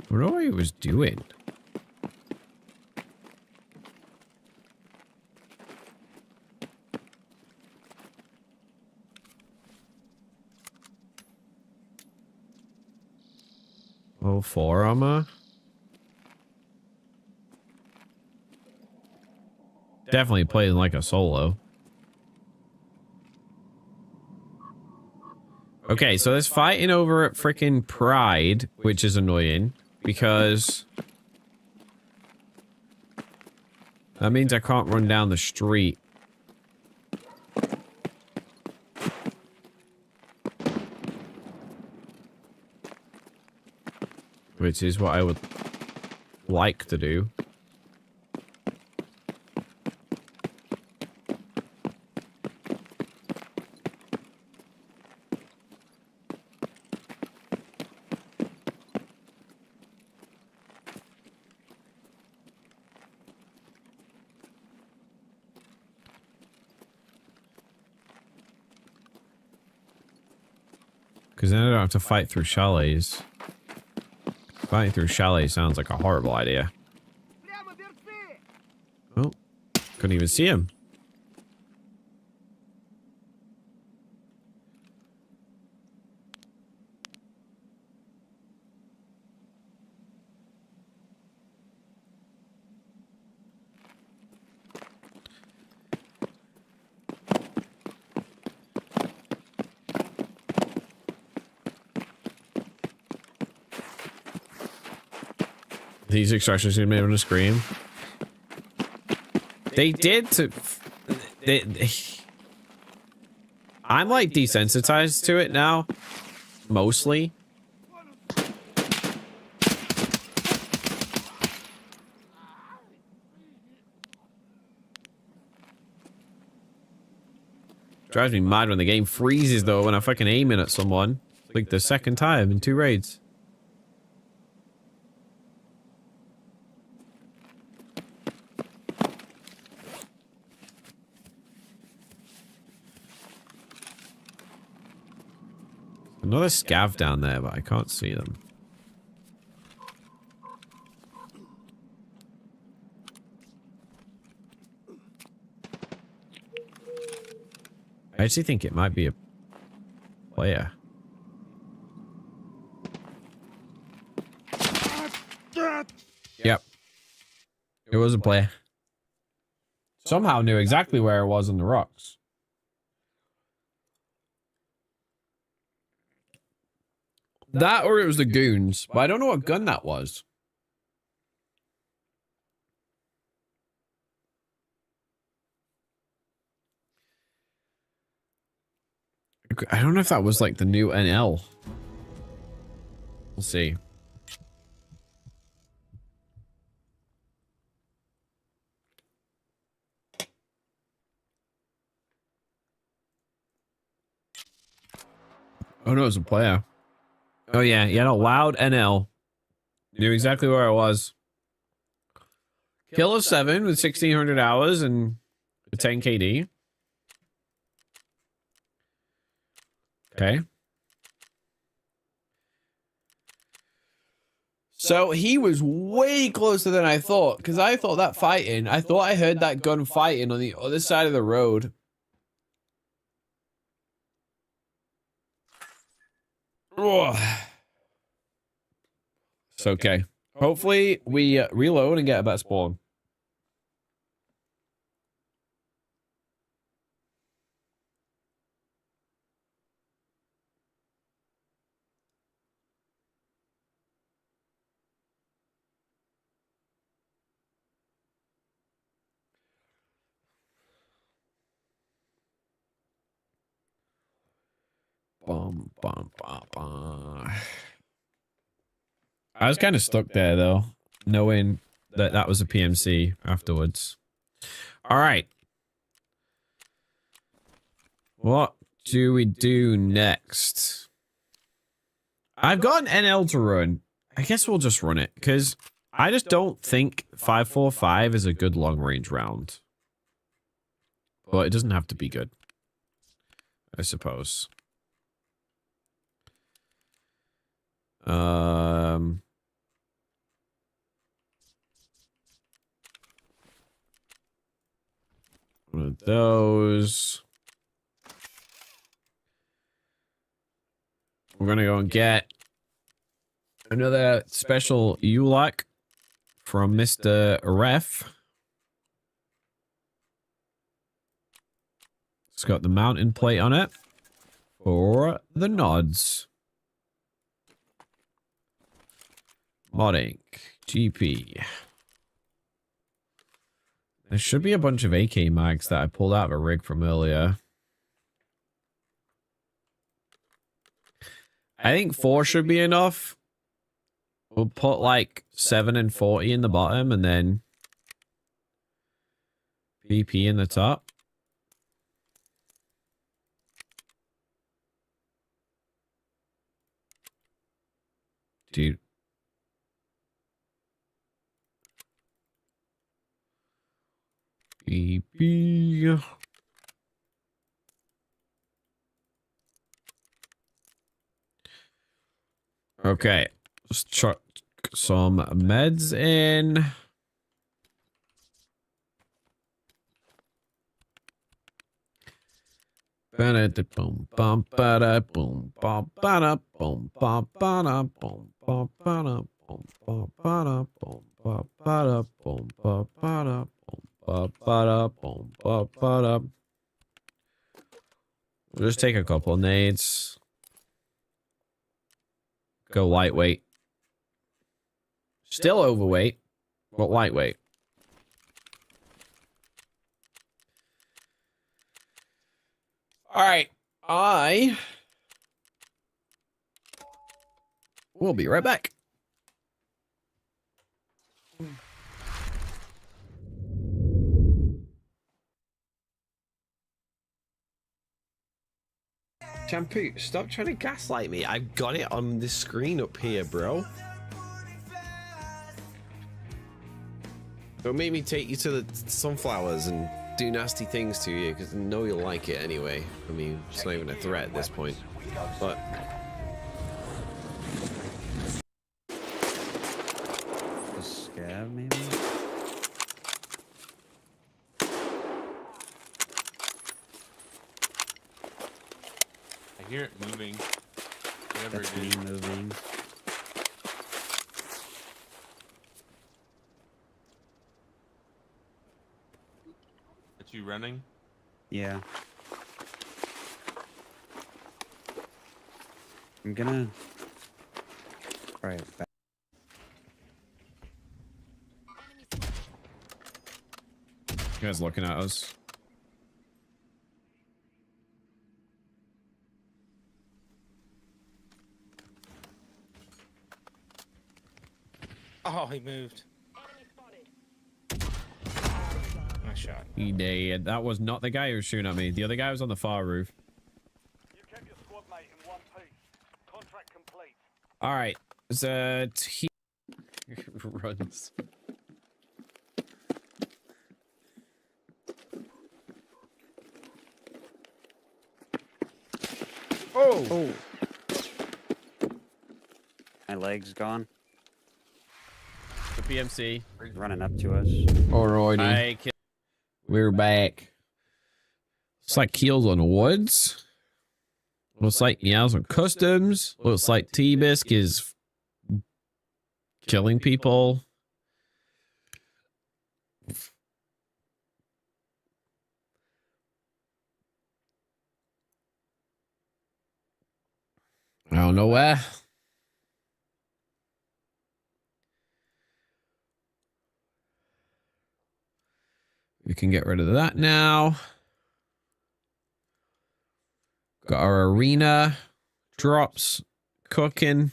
What do I was doing? Oh, 4 armor. Definitely playing like a solo. Okay, so there's fighting over at frickin' Pride, which is annoying because that means I can't run down the street. Which is what I would like to do. Because then I don't have to fight through chalets. Fighting through chalet sounds like a horrible idea. Oh, couldn't even see him. These extractions gonna be able to scream. They did to. I'm like desensitized to it now, mostly. Drives me mad when the game freezes, though, when I fucking aim in at someone. Like the second time in 2 raids. Another scav down there, but I can't see them. I actually think it might be a player. Yep. It was a player. Somehow knew exactly where it was on the rocks. That or it was the goons, but I don't know what gun that was. I don't know if that was like the new NL. We'll see. Oh no, it was a player. Oh yeah, he had a loud NL. Knew exactly where I was. Kill of 7 with 1600 hours and a 10 KD. Okay. So he was way closer than I thought, because I thought I heard that gun fighting on the other side of the road. Ugh. It's okay. Hopefully we reload and get a better spawn. Bum, bum, bum, bum. I was kind of stuck there, though, knowing that that was a PMC afterwards. All right. What do we do next? I've got an NL to run. I guess we'll just run it, because I just don't think 5.45 is a good long-range round. But it doesn't have to be good, I suppose. One of those. We're gonna go and get another special ULAC from Mr. Ref. It's got the mountain plate on it for the nods. Modding. GP. There should be a bunch of AK mags that I pulled out of a rig from earlier. I think 4 should be enough. We'll put like 7 and 40 in the bottom and then PP in the top. Dude. PP. Okay. Let's chuck some meds in. Boom, bum, bada, boom, bum, bada, boom, bum, bada, boom, bum, bada, boom, bum, bada, boom, bum, bada, boom, bum, bada, boom, bum, bada, boom, bum, bada. We'll just take a couple nades. Go lightweight. Still overweight, but lightweight. All right, I will be right back. Shampoo, stop trying to gaslight me. I've got it on the screen up here, bro. Don't make me take you to the sunflowers and do nasty things to you, because I know you'll like it anyway. I mean, it's not even a threat at this point. But... A scab, maybe? I hear it moving. Whatever That's it me is. moving. Are you running? Yeah. I'm gonna try it back. You guys looking at us? Oh, he moved. Nice shot. He did. That was not the guy who was shooting at me. The other guy was on the far roof. You kept your squad mate in one piece. Contract complete. All right. He runs. Oh! My leg's gone. The PMC. He's running up to us. Alrighty. We're back. Looks like Keel's on Woods. Looks like Meow's on Customs. Looks like T-Bisc is killing people. I don't know where. We can get rid of that now. Got our arena drops cooking.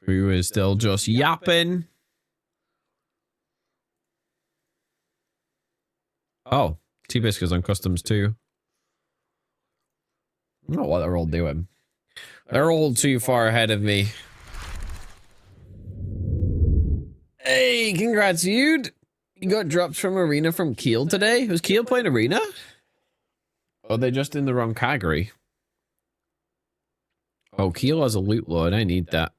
We were still just yapping. Oh, T-Bisc is on customs too. I don't know what they're all doing. They're all too far ahead of me. Hey, congrats, dude. You got drops from Arena from Keel today? Was Keel playing Arena? Or are they just in the wrong category? Oh, Keel has a loot lord. I need that.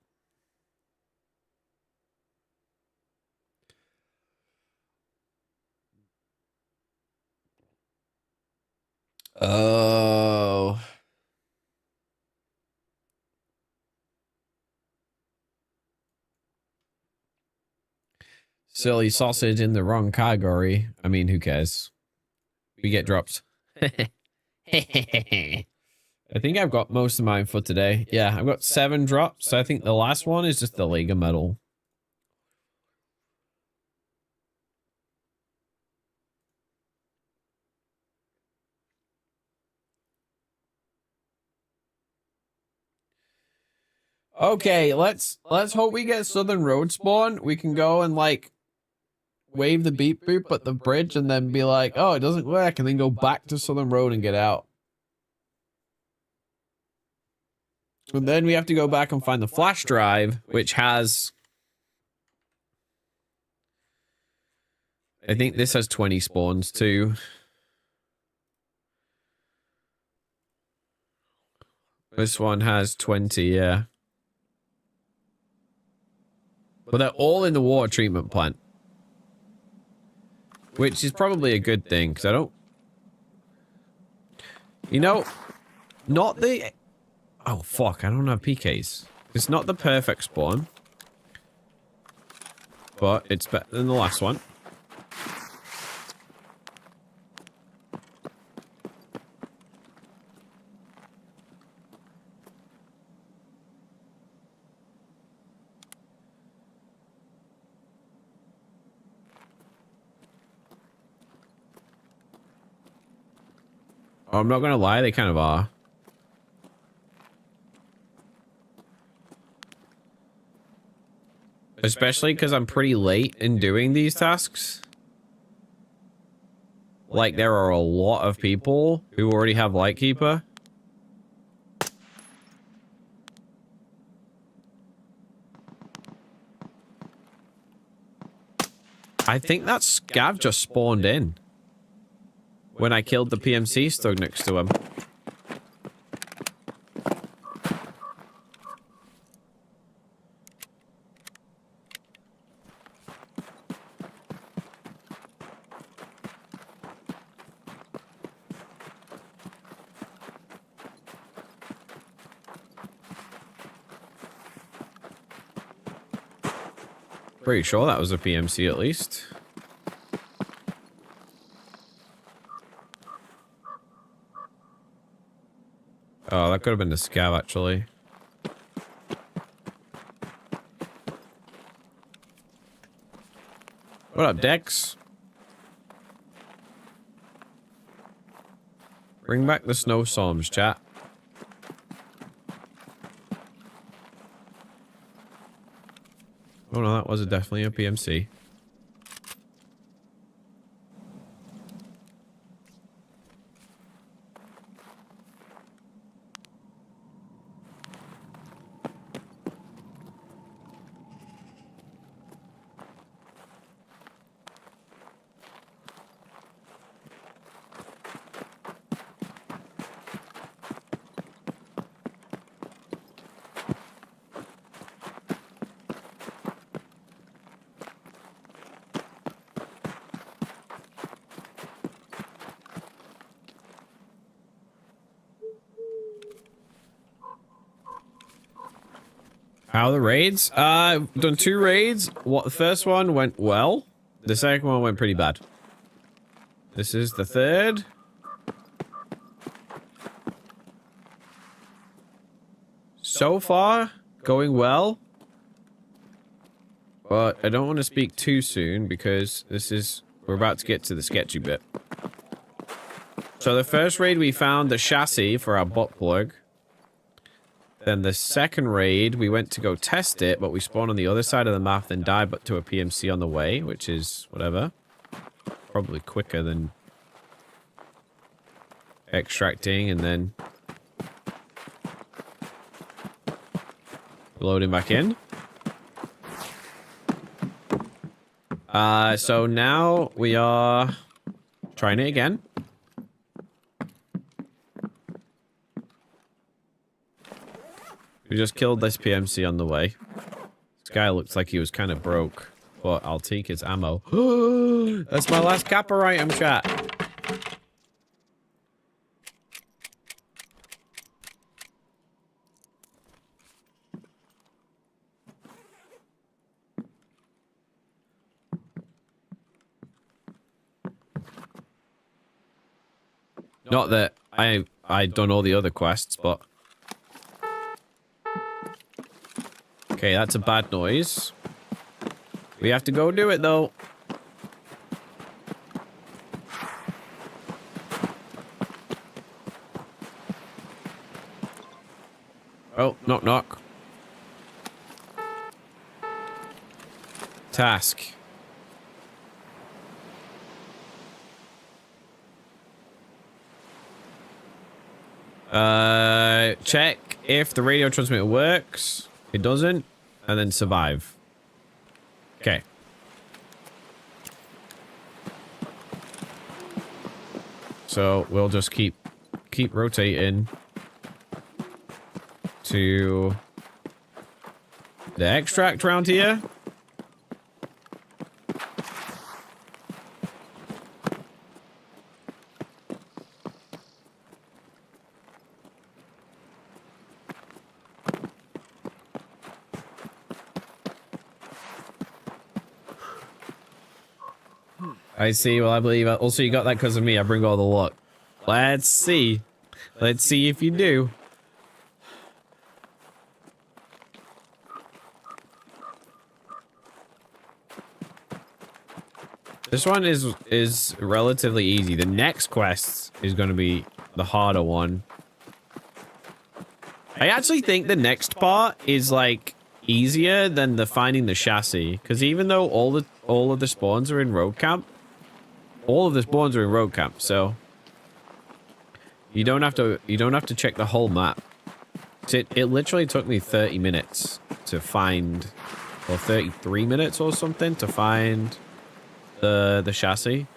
Oh. Silly sausage in the wrong category. I mean, who cares? We get drops. I think I've got most of mine for today. Yeah, I've got 7 drops. I think the last one is just the Liga medal. Okay, let's hope we get Southern Road spawn. We can go and like wave the beep boop at the bridge and then be like, oh, it doesn't work, and then go back to Southern Road and get out. And then we have to go back and find the flash drive, which has... I think this has 20 spawns too. This one has 20, yeah. But they're all in the water treatment plant. Which is probably a good thing, because I don't... You know, not the... Oh, fuck, I don't have PKs. It's not the perfect spawn. But it's better than the last one. Oh, I'm not gonna lie, they kind of are. Especially because I'm pretty late in doing these tasks. Like, there are a lot of people who already have Lightkeeper. I think that scav just spawned in when I killed the PMC stood next to him. Pretty sure that was a PMC at least. Oh, that could have been the scav actually. What up, Dex? Bring back the snowstorms, chat. Oh no, that was definitely a PMC. How are the raids? Done 2 raids. What, the first one went well. The second one went pretty bad. This is the third. So far, going well. But I don't want to speak too soon because we're about to get to the sketchy bit. So the first raid we found the chassis for our butt plug. Then the second raid, we went to go test it, but we spawned on the other side of the map, then died but to a PMC on the way, which is whatever. Probably quicker than extracting and then loading back in. So now we are trying it again. We just killed this PMC on the way. This guy looks like he was kind of broke, but I'll take his ammo. That's my last Kappa item, chat. Not that I've done all the other quests, but... Okay, that's a bad noise. We have to go do it, though. Oh, knock, knock. Task. Check if the radio transmitter works. It doesn't. And then survive. Okay. So we'll just keep rotating to the extract round here. I see. Well, I believe. Also, you got that because of me. I bring all the luck. Let's see. Let's see if you do. This one is relatively easy. The next quest is going to be the harder one. I actually think the next part is like easier than the finding the chassis, because even though all of the spawns are in road camp, all of the spawns are in road camp, so you don't have to check the whole map. It literally took me 30 minutes to find, or 33 minutes or something to find the chassis.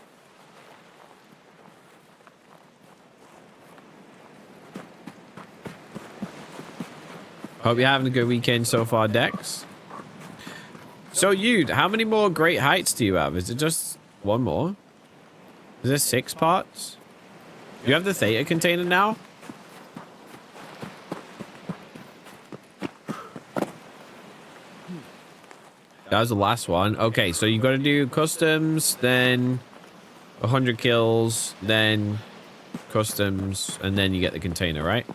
Hope you're having a good weekend so far, Dex. So, you, how many more Great Heights do you have? Is it just one more? Is there 6 parts? Do you have the Theta container now? That was the last one. Okay, so you got to do customs, then 100 kills, then customs, and then you get the container, right?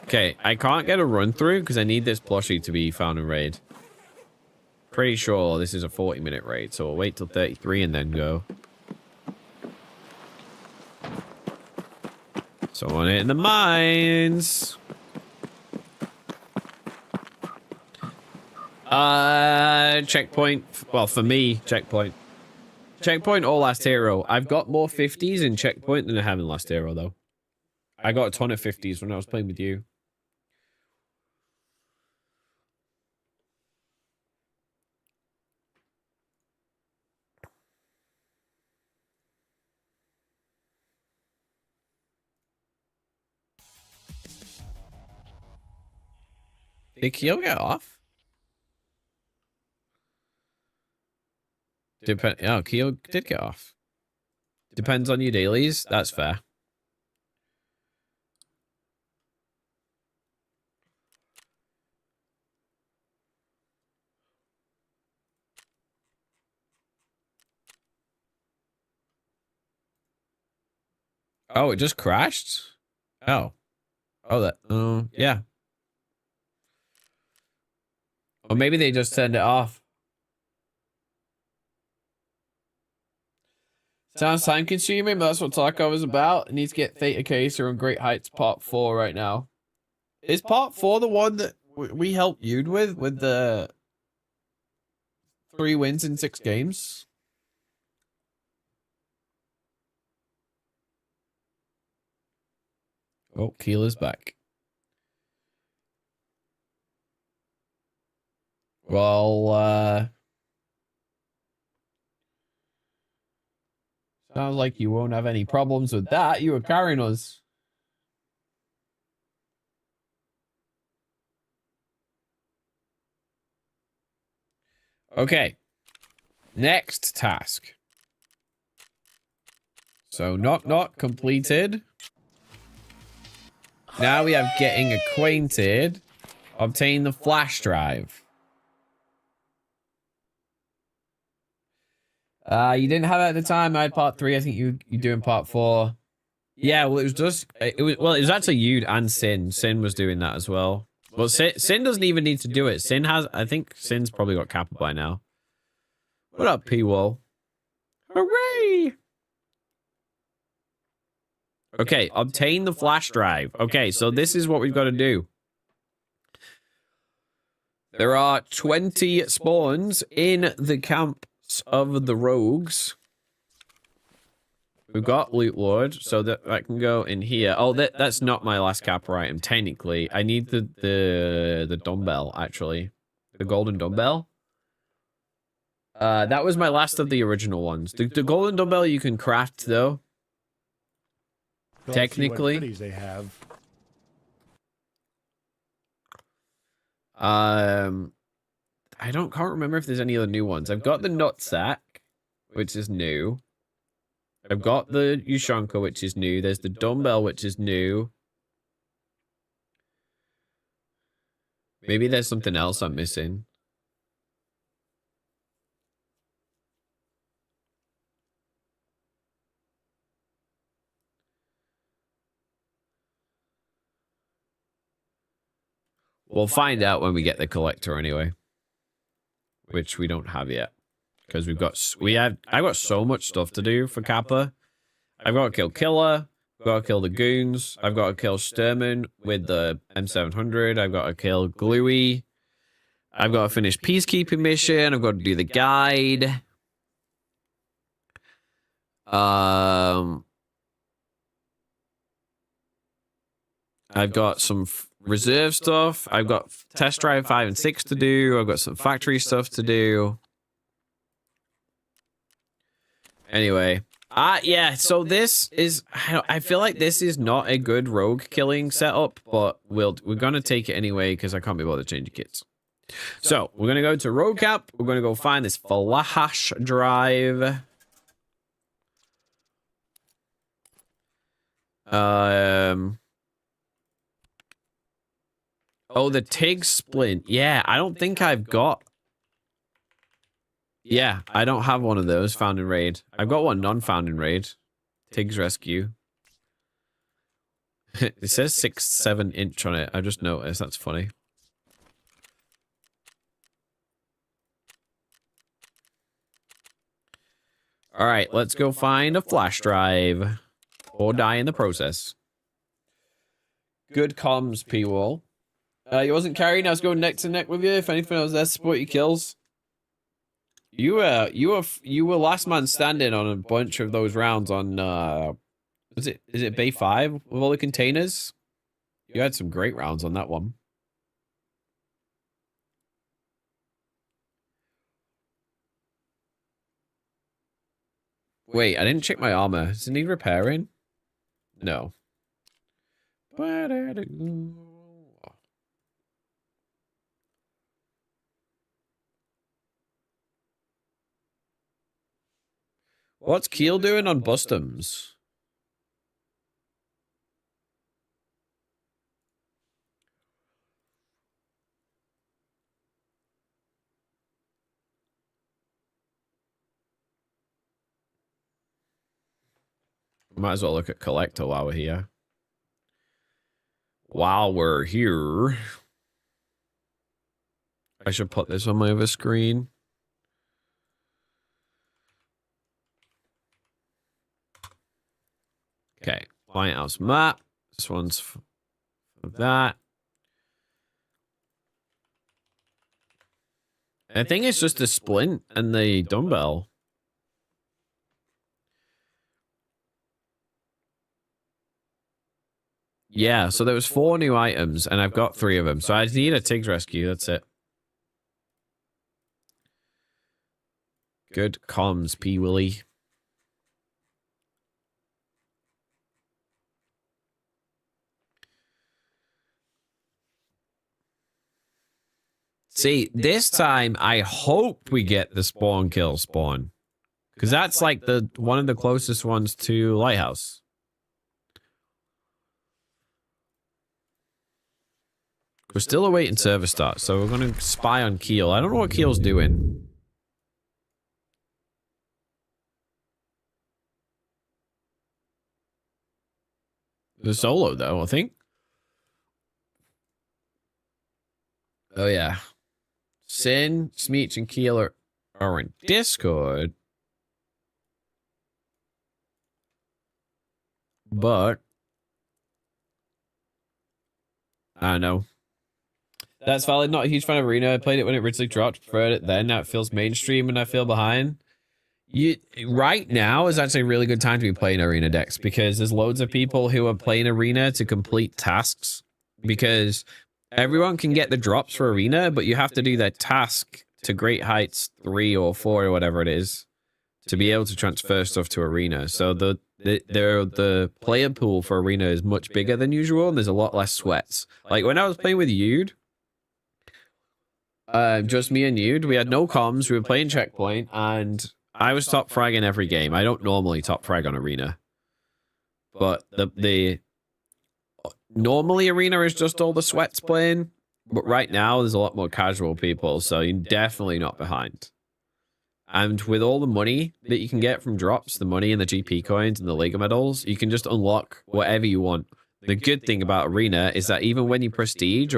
Okay, I can't get a run through because I need this plushie to be found and raid. Pretty sure this is a 40-minute raid, so we'll wait till 33 and then go. Someone in the mines. Checkpoint. Well, for me, checkpoint. Checkpoint or last hero. I've got more 50s in checkpoint than I have in last hero, though. I got a ton of 50s when I was playing with you. Did Keel get off? Oh, Keel did get off. Depends on your dailies. That's fair. Oh, it just crashed? Oh. Oh, that. Yeah. Or maybe they just turned it off. Sounds time consuming, but that's what Tarkov is about. It needs to get Theta Case or on Great Heights Part 4 right now. Is Part 4 the one that we helped you with the 3 wins in 6 games? Oh, Keel is back. Well, sounds like you won't have any problems with that. You were carrying us. Okay. Next task. So, knock completed. Now we have getting acquainted. Obtain the flash drive. You didn't have it at the time. I had part 3. I think you doing part 4. Yeah, well, it was actually you and Sin. Sin was doing that as well. Well, Sin doesn't even need to do it. I think Sin's probably got Kappa by now. What up, P-Wall? Hooray! Okay, obtain the flash drive. Okay, so this is what we've got to do. There are 20 spawns in the camps of the rogues. We've got Loot Lord, so that I can go in here. Oh, that's not my last Kappa item, technically. I need the dumbbell, actually. The golden dumbbell. That was my last of the original ones. The golden dumbbell you can craft, though. Technically. They have. I can't remember if there's any other new ones. I've got the nutsack, which is new. I've got the Ushanka, which is new. There's the dumbbell, which is new. Maybe there's something else I'm missing. We'll find out when we get the collector anyway. Which we don't have yet. because I've got so much stuff to do for Kappa. I've got to kill Killer. I've got to kill the goons. I've got to kill Sturman with the M700. I've got to kill Gluey. I've got to finish peacekeeping mission. I've got to do the guide. I've got some reserve stuff. I've got test drive 5 and 6 to do. I've got some factory stuff to do. Anyway, yeah, so this is, I feel like this is not a good rogue killing setup, but we're going to take it anyway because I can't be bothered changing kits. So, we're going to go to rogue cap. We're going to go find this flash drive. Oh, the TIG splint. Yeah, I don't think I've got... Yeah, I don't have one of those found in raid. I've got one non-found in raid. TIG's rescue. It says 6-7 inch on it. I just noticed. That's funny. All right, let's go find a flash drive. Or die in the process. Good comms, P-Wall. You wasn't carrying. I was going neck to neck with you. If anything, I was there to support your kills. You were last man standing on a bunch of those rounds on. Is it Bay 5 with all the containers? You had some great rounds on that one. Wait, I didn't check my armor. Does it need repairing? No. What's Keel doing on Bustums? Might as well look at Collector while we're here. I should put this on my other screen. Okay, client house map. This one's for that. I think it's just the splint and the dumbbell. Yeah, so there was 4 new items, and I've got 3 of them. So I just need a TIG's rescue. That's it. Good comms, P. Willie. See, this time, I hope we get the spawn kill spawn. Because that's like one of the closest ones to Lighthouse. We're still awaiting server start, so we're going to spy on Keel. I don't know what Keel's doing. The solo, though, I think. Oh, yeah. Sin, Smeech, and Keel are in Discord. But I don't know. That's valid. Not a huge fan of Arena. I played it when it originally dropped. Preferred it then. Now it feels mainstream and I feel behind. Right now is actually a really good time to be playing Arena decks because there's loads of people who are playing Arena to complete tasks because everyone can get the drops for Arena, but you have to do that task to Great Heights 3 or 4 or whatever it is to be able to transfer stuff to Arena. So the player pool for Arena is much bigger than usual and there's a lot less sweats. Like when I was playing with Yude, just me and Yude, we had no comms, we were playing Checkpoint, and I was top fragging every game. I don't normally top frag on Arena. But normally Arena is just all the sweats playing, but right now there's a lot more casual people, so you're definitely not behind. And with all the money that you can get from drops, the money and the GP coins and the Liga medals, you can just unlock whatever you want. The good thing about Arena is that even when you prestige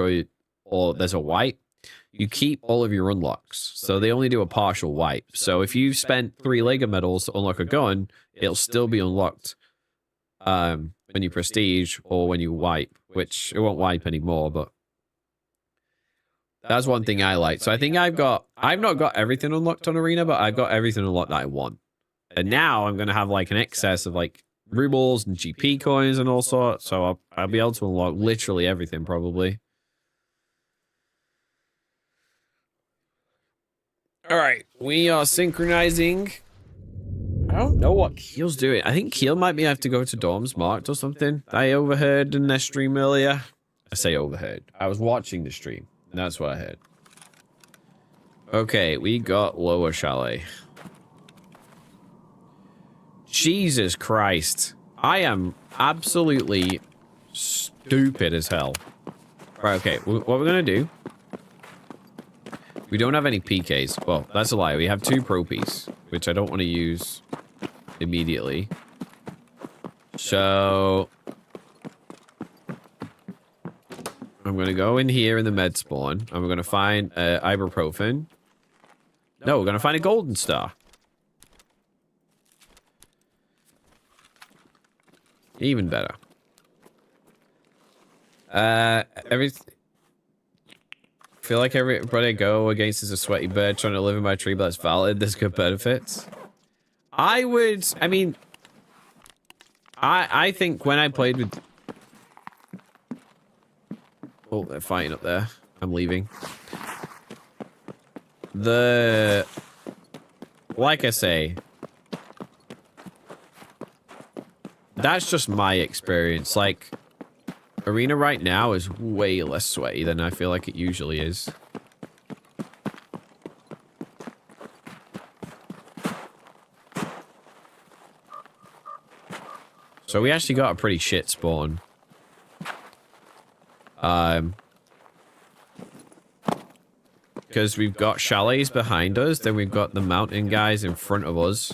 or there's a white, you keep all of your unlocks. So they only do a partial wipe. So if you've spent 3 Lego medals to unlock a gun, it'll still be unlocked when you prestige or when you wipe, which it won't wipe anymore, but that's one thing I like. So I think I've not got everything unlocked on Arena, but I've got everything unlocked that I want. And now I'm going to have like an excess of like rubles and GP coins and all sorts. So I'll be able to unlock literally everything probably. All right, we are synchronizing. I don't know what Keel's doing. I think Keel might be have to go to dorms marked or something. I overheard in their stream earlier. I say overheard. I was watching the stream. And that's what I heard. Okay, we got Lower Chalet. Jesus Christ. I am absolutely stupid as hell. Right, okay, what we're going to do... We don't have any PKs. Well, that's a lie. We have 2 Propies, which I don't want to use immediately. So... I'm going to go in here in the med spawn, and we're going to find ibuprofen. No, we're going to find a golden star. Even better. Feel like everybody I go against is a sweaty bird trying to live in my tree, but that's valid. There's good benefits. I think when I played with... Oh, they're fighting up there. I'm leaving. Like I say... That's just my experience. Like... Arena right now is way less sweaty than I feel like it usually is. So we actually got a pretty shit spawn. Because we've got chalets behind us, then we've got the mountain guys in front of us.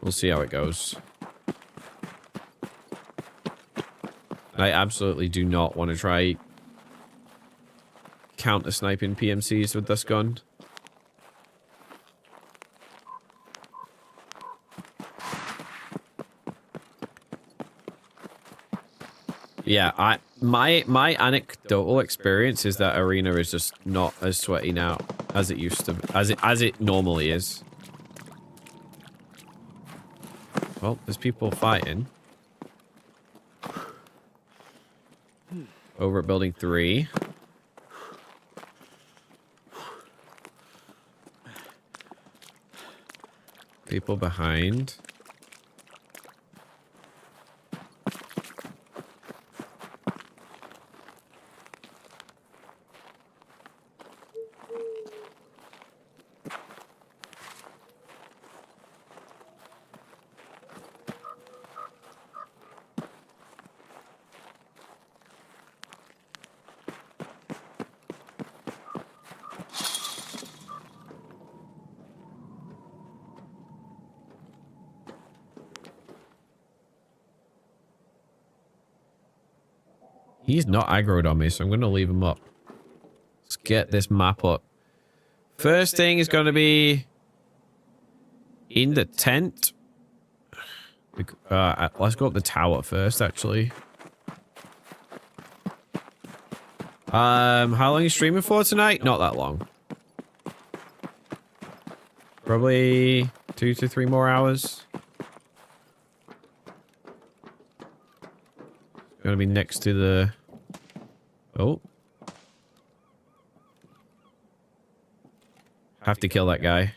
We'll see how it goes. I absolutely do not want to try counter-sniping PMCs with this gun. Yeah, my anecdotal experience is that Arena is just not as sweaty now as it used to, as it normally is. Well, there's people fighting. Over at building 3. People behind. He's not aggroed on me, so I'm going to leave him up. Let's get this map up. First thing is going to be in the tent. Let's go up the tower first, actually. How long are you streaming for tonight? Not that long. Probably 2 to 3 more hours. Gonna be next to the... Oh. Have to kill that guy.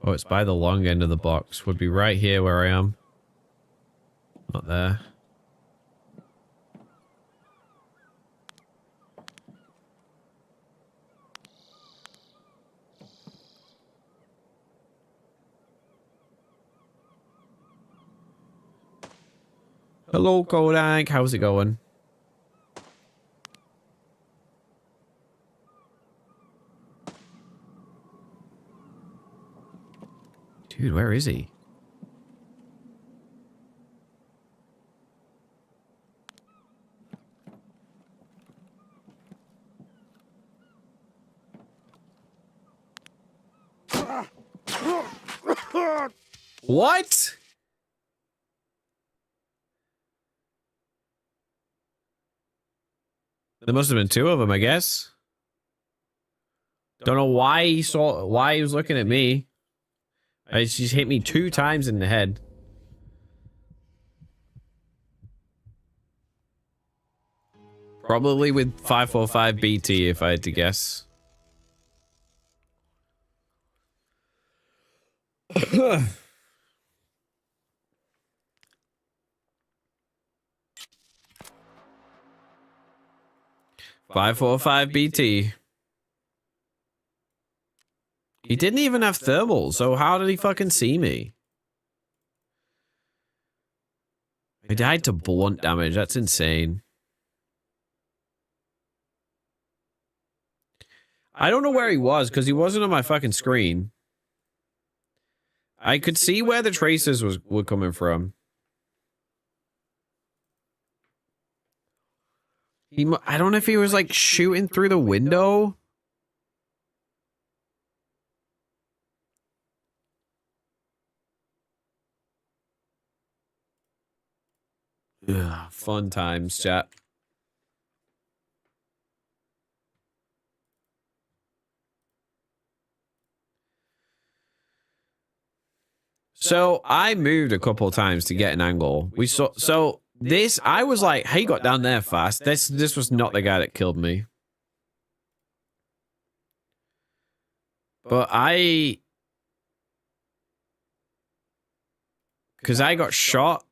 Oh, it's by the long end of the box. Would be right here where I am. Not there. Hello, Kodak. How's it going? Dude, where is he? What? There must have been two of them, I guess. Don't know why he was looking at me. She's hit me 2 times in the head. Probably with 545 BT if I had to guess. 545 BT. He didn't even have thermal, so how did he fucking see me? He died to blunt damage. That's insane. I don't know where he was because he wasn't on my fucking screen. I could see where the tracers were coming from. I don't know if he was like shooting through the window. Ugh, fun times, chat. So I moved a couple of times to get an angle. I was like, he got down there fast. This was not the guy that killed me. But because I got shot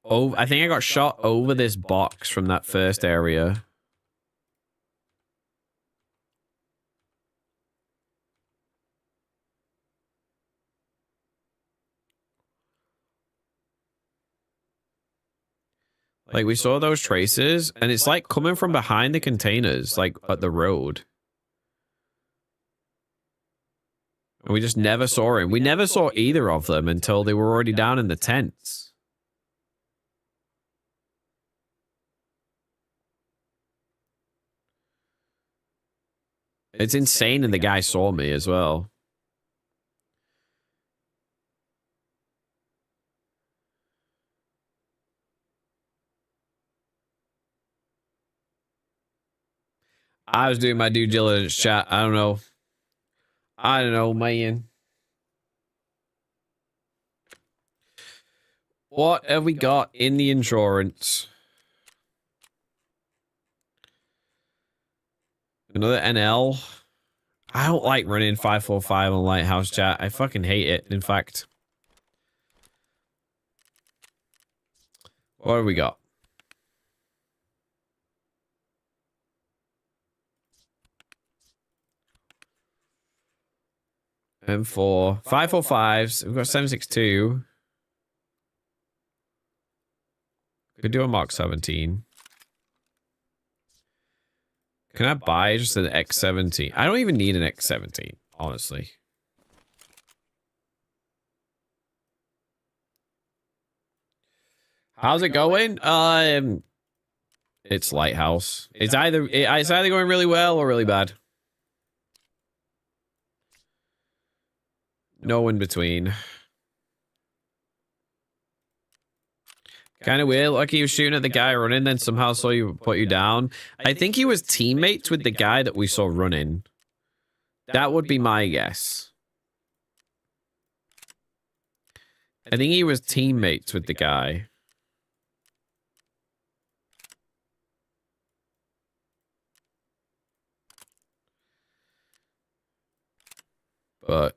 over, I think I got shot over this box from that first area. Like, we saw those traces, and it's like coming from behind the containers, like at the road. And we just never saw him. We never saw either of them until they were already down in the tents. It's insane, and the guy saw me as well. I was doing my due diligence, chat. I don't know. I don't know, man. What have we got in the insurance? Another NL. I don't like running 545 on Lighthouse, chat. I fucking hate it, in fact. What have we got? M4. 545s. We've got 762. Could do a Mark 17. Can I buy just an X17? I don't even need an X17, honestly. How's it going? It's Lighthouse. It's either going really well or really bad. No in between. Kind of weird. Like he was shooting at the guy running, then somehow saw you put you down. I think he was teammates with the guy that we saw running. That would be my guess. I think he was teammates with the guy. But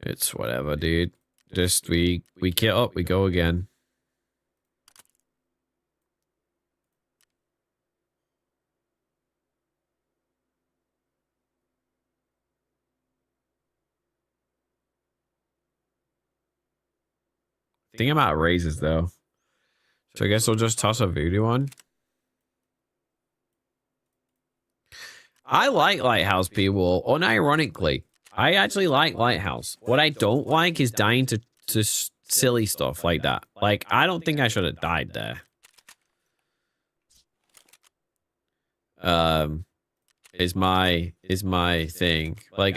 it's whatever, dude. Just we kit up, we go again. think I'm out of raises though. So I guess I'll just toss a voodoo on. I like Lighthouse, people. Unironically, I actually like Lighthouse. What I don't like is dying to silly stuff like that. Like, I don't think I should have died there. Is my thing. Like,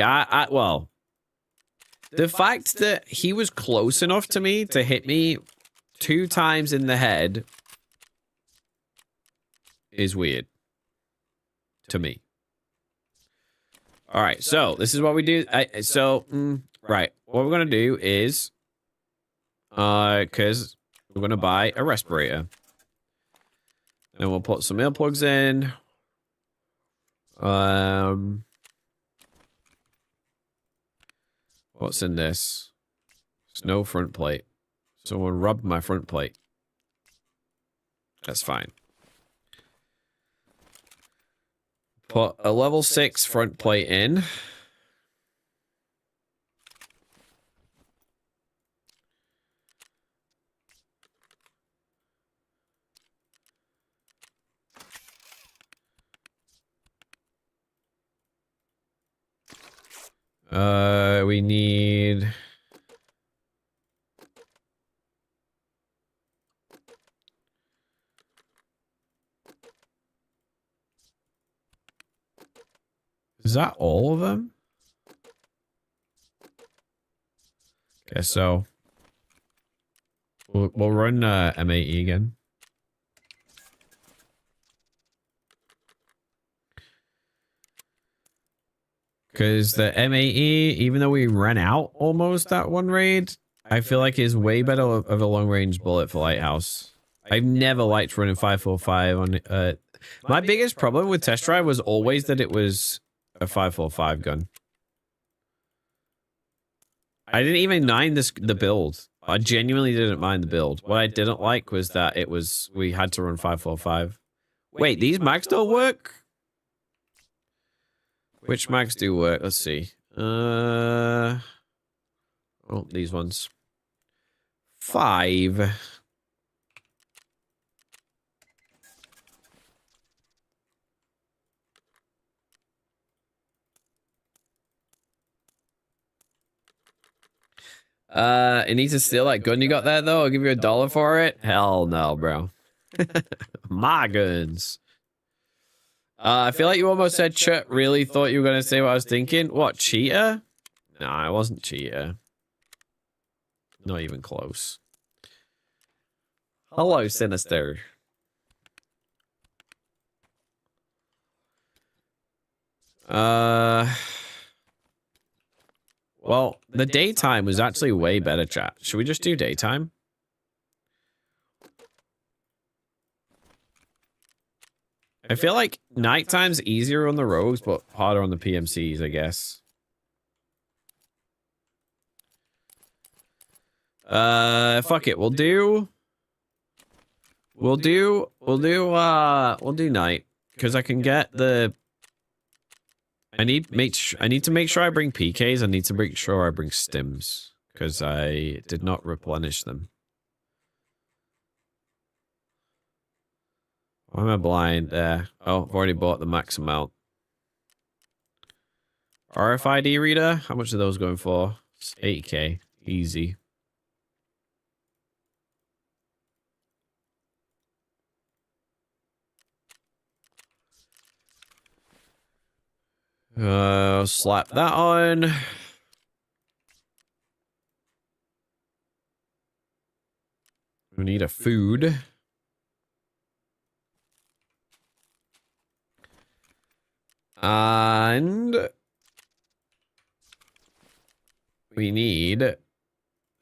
well, the fact that he was close enough to me to hit me 2 times in the head is weird to me. All right, so this is what we do. Right, what we're gonna do is, because we're gonna buy a respirator, and we'll put some earplugs in. What's in this? There's no front plate, so we'll rub my front plate. That's fine. Put a level 6 front plate in. We need... Is that all of them? Guess so. We'll run M8E again. Because the M8E, even though we ran out almost that one raid, I feel like is way better of a long range bullet for Lighthouse. I've never liked running 5.45 on my biggest problem with Test Drive was always that it was a 5.45 gun. I didn't even mind the build. I genuinely didn't mind the build. What I didn't like was that we had to run 5.45. Wait, these mags don't work? Which mags do work? Let's see. Oh, these ones. 5. It needs to steal that gun you got there, though. I'll give you $1 for it. Hell no, bro. My guns. I feel like you almost said Chet really thought you were going to say what I was thinking. What, cheater? No, it wasn't cheater. Not even close. Hello, Sinister. Well, the daytime was actually way better, chat. Should we just do daytime? I feel like nighttime's easier on the rogues, but harder on the PMCs, I guess. Fuck it. We'll do night. Because I can get the... I need to make sure I bring PKs. I need to make sure I bring stims. Because I did not replenish them. Why am I blind there? Oh, I've already bought the max amount. RFID reader? How much are those going for? It's 8k. Easy. Slap that on. We need a food. And we need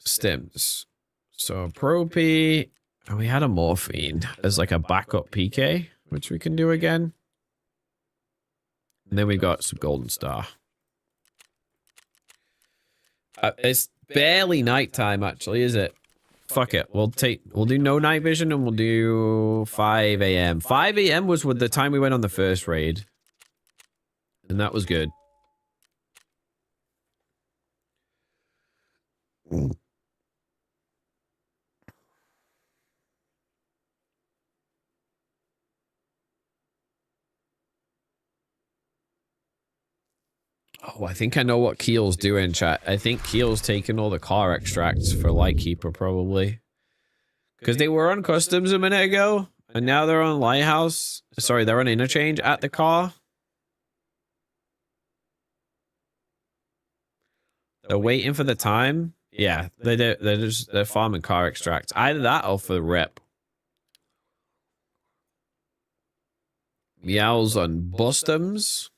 stims. So propy, and we had a morphine as like a backup PK, which we can do again. And then we got some golden star. It's barely nighttime, actually, is it? Fuck it. We'll do no night vision and we'll do 5 a.m. 5 a.m. was with the time we went on the first raid. And that was good. Oh, I think I know what Keel's doing, chat. I think Keel's taking all the car extracts for Lightkeeper, probably. Because they were on customs a minute ago, and now they're on Lighthouse. Sorry, they're on interchange at the car. They're waiting for the time. Yeah, they're farming car extracts. Either that or for the rep. Meows on Bustums.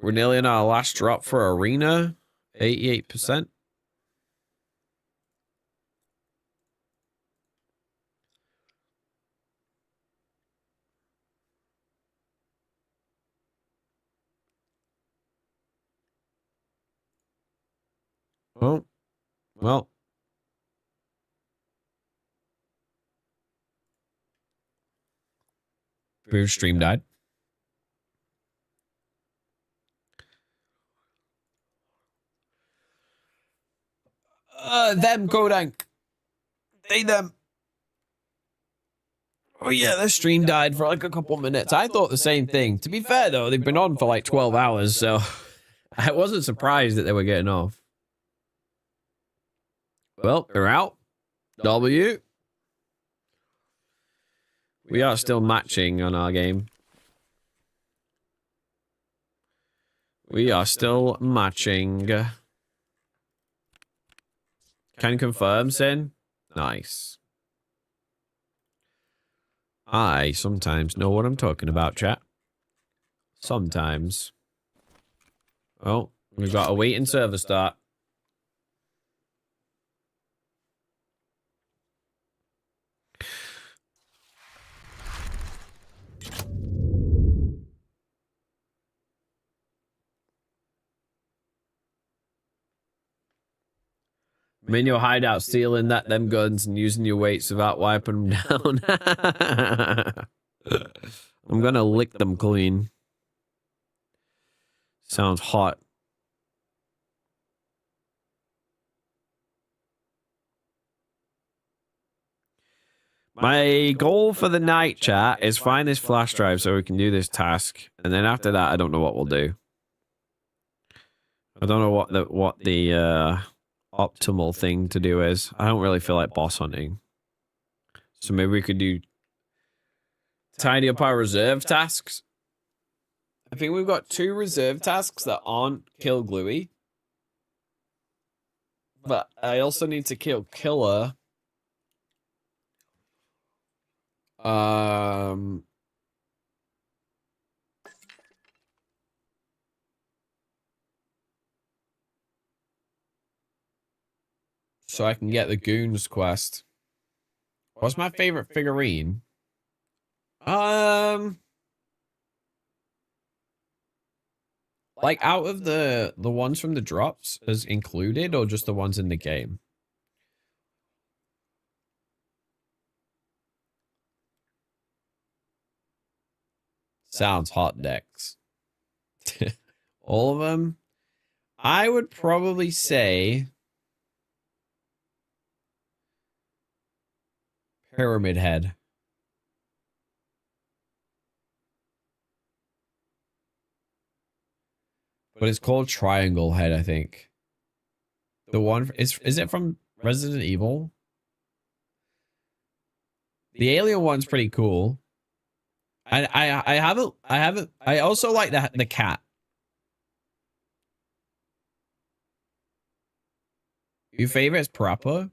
We're nearly in our last drop for Arena. 88%. Oh, well. Your stream died. Them, Kodank. They, them. Oh, yeah, their stream died for like a couple minutes. I thought the same thing. To be fair, though, they've been on for like 12 hours, so I wasn't surprised that they were getting off. Well, they're out. W. We are still matching on our game. We are still matching. Can confirm, Sin. Nice. I sometimes know what I'm talking about, chat. Sometimes. Oh, we've got a waiting server start. I'm in your hideout stealing them guns and using your weights without wiping them down. I'm gonna lick them clean. Sounds hot. My goal for the night, chat, is find this flash drive so we can do this task. And then after that, I don't know what we'll do. I don't know what the optimal thing to do is. I don't really feel like boss hunting. So maybe we could do tidy up our reserve tasks. I think we've got 2 reserve tasks that aren't kill Gluey. But I also need to kill Killer. So I can get the Goons quest. What's my favorite figurine? Like out of the ones from the drops as included or just the ones in the game? Sounds hot, Dex. All of them? I would probably say Pyramid Head. But it's called Triangle Head, I think. The one is it from Resident Evil? The alien one's pretty cool. I also like the cat. Your favorite is Parappa?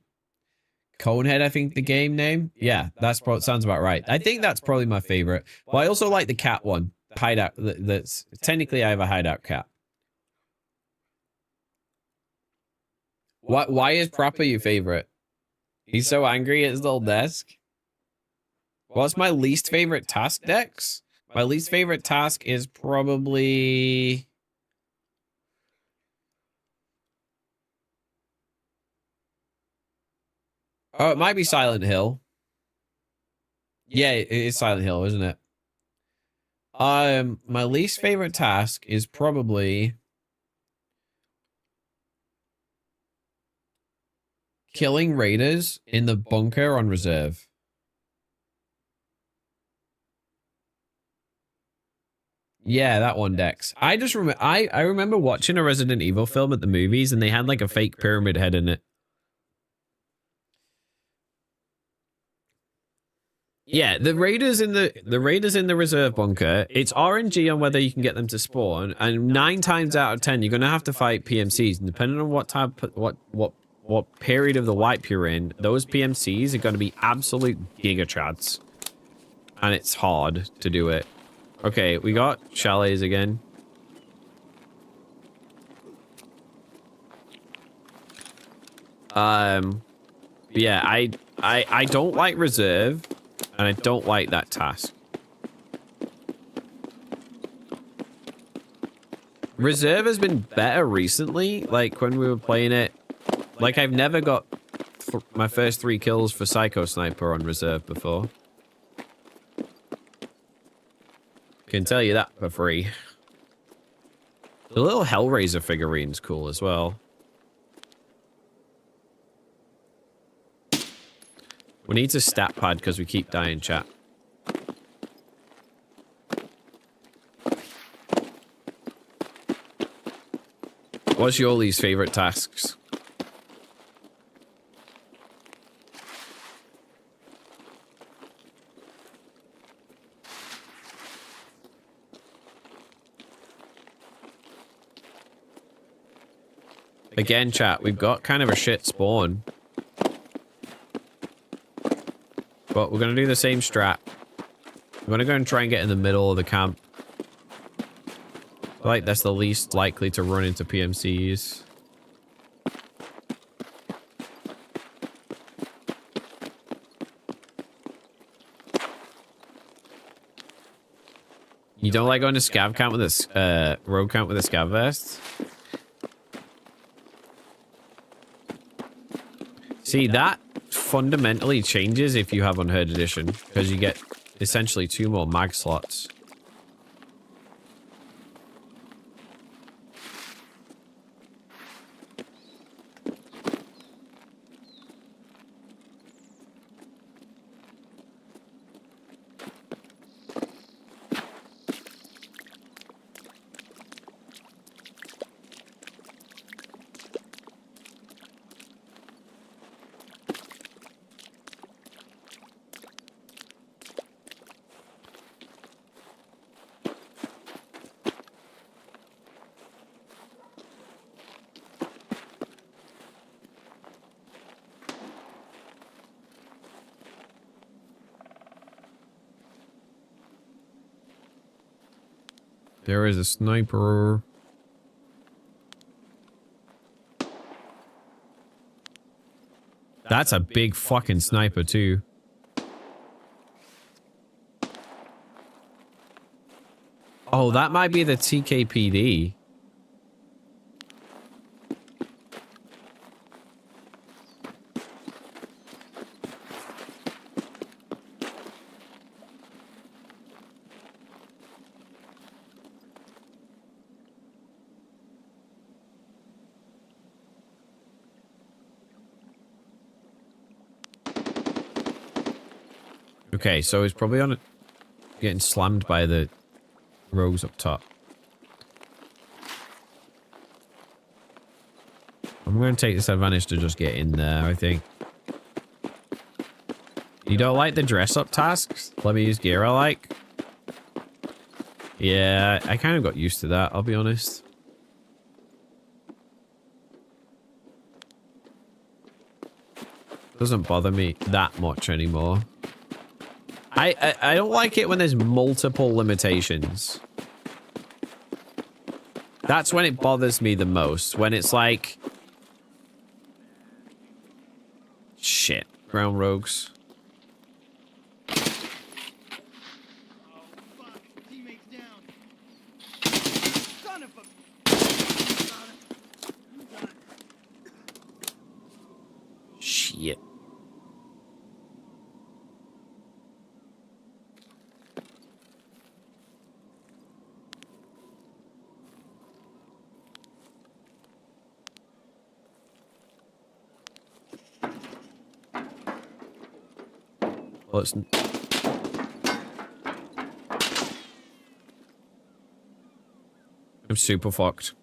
Conehead, I think the game name. Yeah, sounds about right. I think that's probably my favorite. But I also like the cat one. Hideout. That's technically I have a hideout cat. Why is Parappa your favorite? He's so angry at his little desk. What's my least favorite task, Dex? My least favorite task is probably... Oh, it might be Silent Hill. Yeah, it is Silent Hill, isn't it? My least favorite task is probably killing raiders in the bunker on reserve. Yeah, that one, Dex. I just remember. I remember watching a Resident Evil film at the movies, and they had like a fake pyramid head in it. Yeah, the raiders in the reserve bunker. It's RNG on whether you can get them to spawn, and 9 times out of 10, you're gonna have to fight PMCs. And depending on what type, what period of the wipe you're in, those PMCs are gonna be absolute gigachads, and it's hard to do it. Okay, we got chalets again. Yeah, I don't like reserve, and I don't like that task. Reserve has been better recently, like when we were playing it. Like I've never got my first 3 kills for Psycho Sniper on reserve before. Can tell you that for free. The little Hellraiser figurine's cool as well. We need a stat pad because we keep dying, chat. What's your least favorite tasks? Again, chat, we've got kind of a shit spawn. But we're going to do the same strat. I'm going to go and try and get in the middle of the camp. I feel like that's the least likely to run into PMCs. You don't like going to scav camp with a rogue camp with a scav vest? See, that fundamentally changes if you have Unheard Edition, because you get essentially 2 more mag slots. There is a sniper. That's a big fucking sniper too. Oh, that might be the TKPD. Okay, so he's probably on it, getting slammed by the rogues up top. I'm going to take this advantage to just get in there, I think. You don't like the dress-up tasks? Let me use gear I like? Yeah, I kind of got used to that, I'll be honest. Doesn't bother me that much anymore. I don't like it when there's multiple limitations. That's when it bothers me the most. When it's like... Shit. Ground rogues. Shit. Well, it's... I'm super fucked.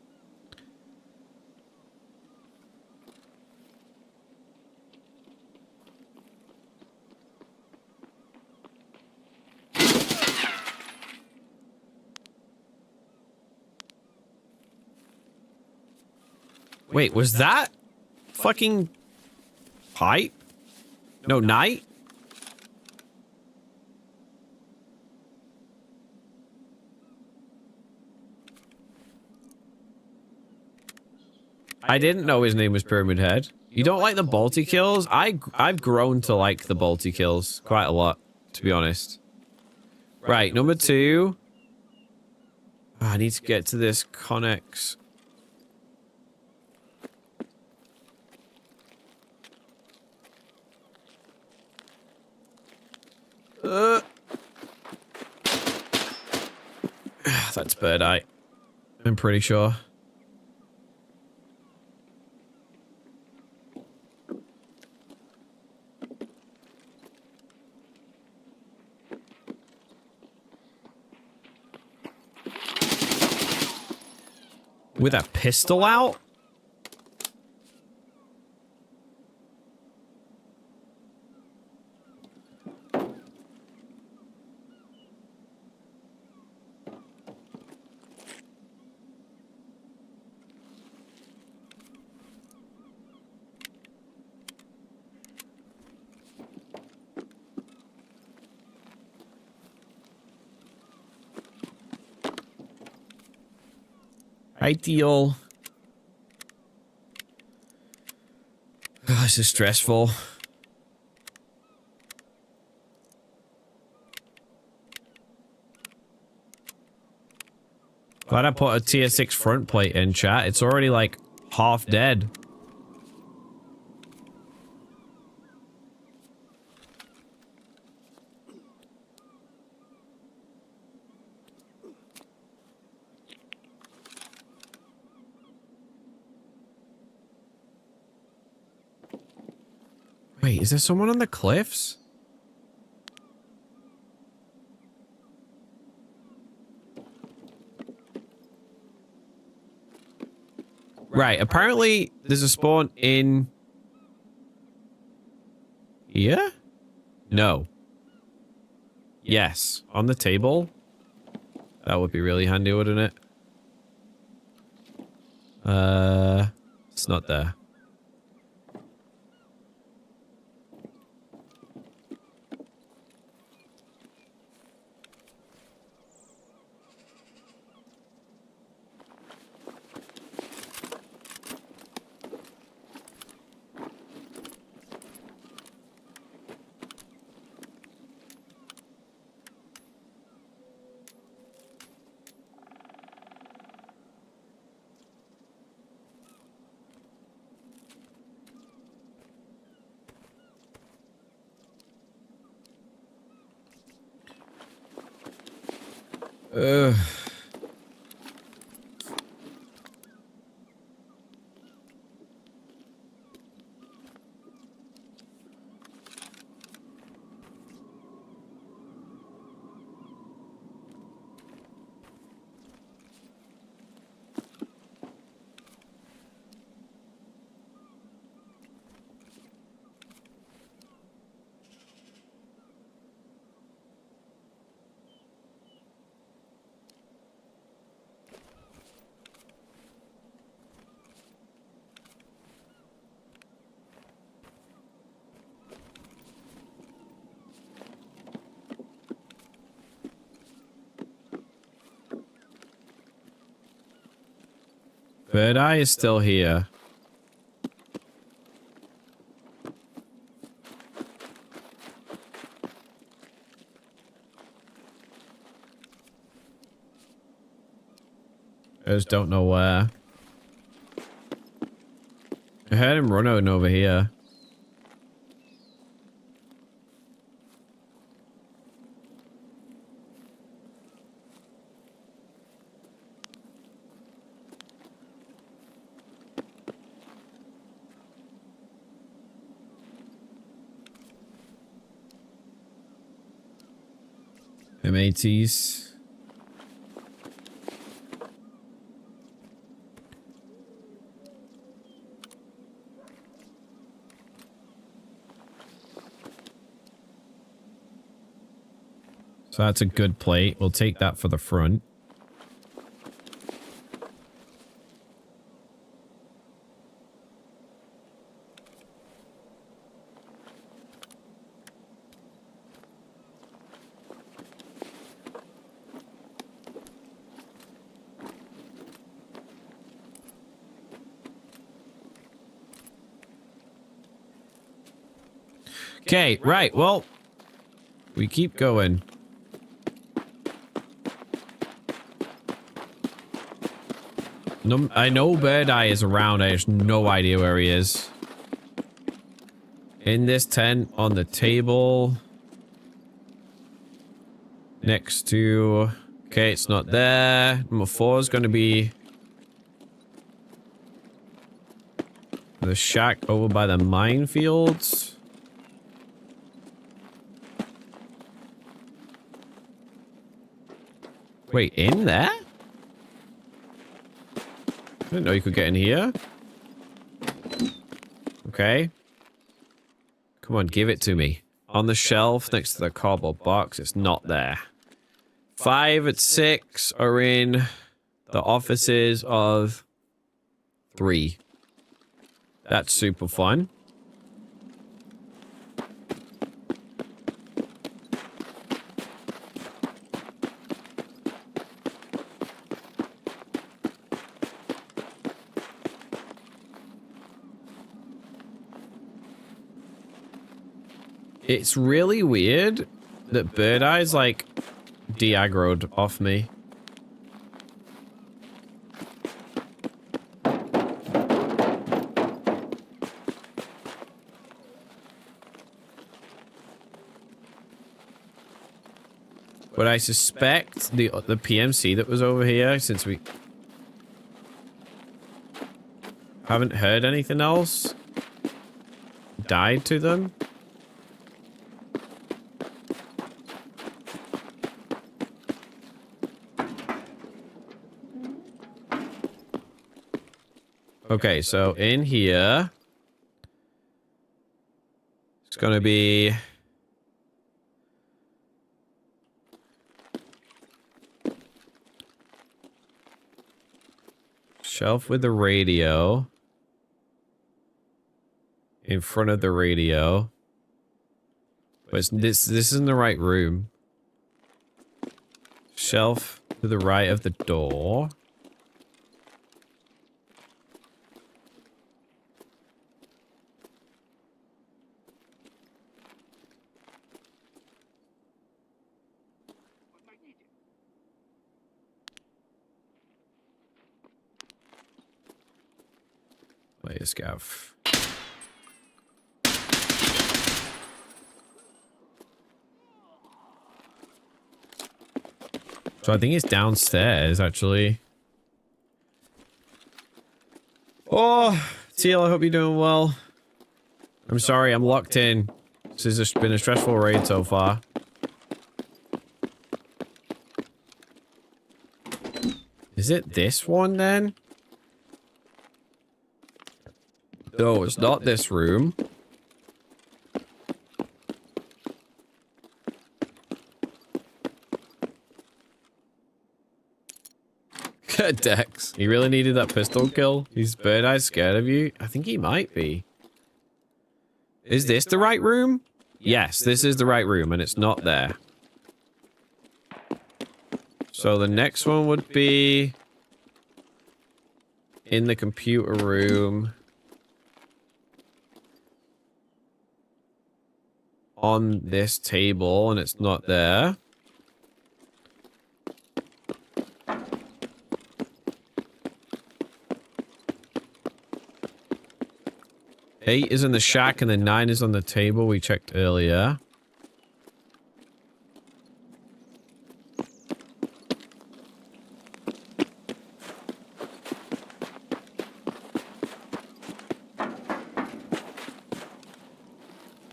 Wait, was that fucking pipe? No, night? I didn't know his name was Pyramid Head. You don't like the Balti kills? I've grown to like the Balti kills quite a lot, to be honest. Right, number 2. Oh, I need to get to this Connex. That's bird eye. I'm pretty sure. With a pistol out? Ideal. Oh, this is stressful. Glad I put a tier 6 front plate in, chat. It's already like half dead. Wait, is there someone on the cliffs? Right, apparently there's a spawn in... here? No. Yes, on the table. That would be really handy, wouldn't it? It's not there. Ugh. Bird Eye is still here. I just don't know where. I heard him run over here. M80s. So that's a good plate. We'll take that for the front. Okay, right, well, we keep going. No, I know Bird Eye is around, I have no idea where he is. In this tent, on the table. Next to... Okay, it's not there. Number 4 is going to be... the shack over by the minefields. Wait, in there? I didn't know you could get in here. Okay. Come on, give it to me. On the shelf next to the cardboard box, it's not there. 5 and 6 are in the offices of 3. That's super fun. It's really weird that Bird Eye's like de-aggroed off me. But I suspect the PMC that was over here, since we haven't heard anything else, died to them. Okay, so in here, it's gonna be shelf with the radio in front of the radio, but this isn't the right room. Shelf to the right of the door. Wait, Scav. So I think it's downstairs, actually. Oh, Teal, I hope you're doing well. I'm sorry, I'm locked in. This has just been a stressful raid so far. Is it this one, then? No, it's not this room. Dex. He really needed that pistol kill? He's Bird Eye scared of you? I think he might be. Is this the right room? Yes, this is the right room, and it's not there. So the next one would be in the computer room. On this table, and it's not there. Eight is in the shack, and then 9 is on the table we checked earlier.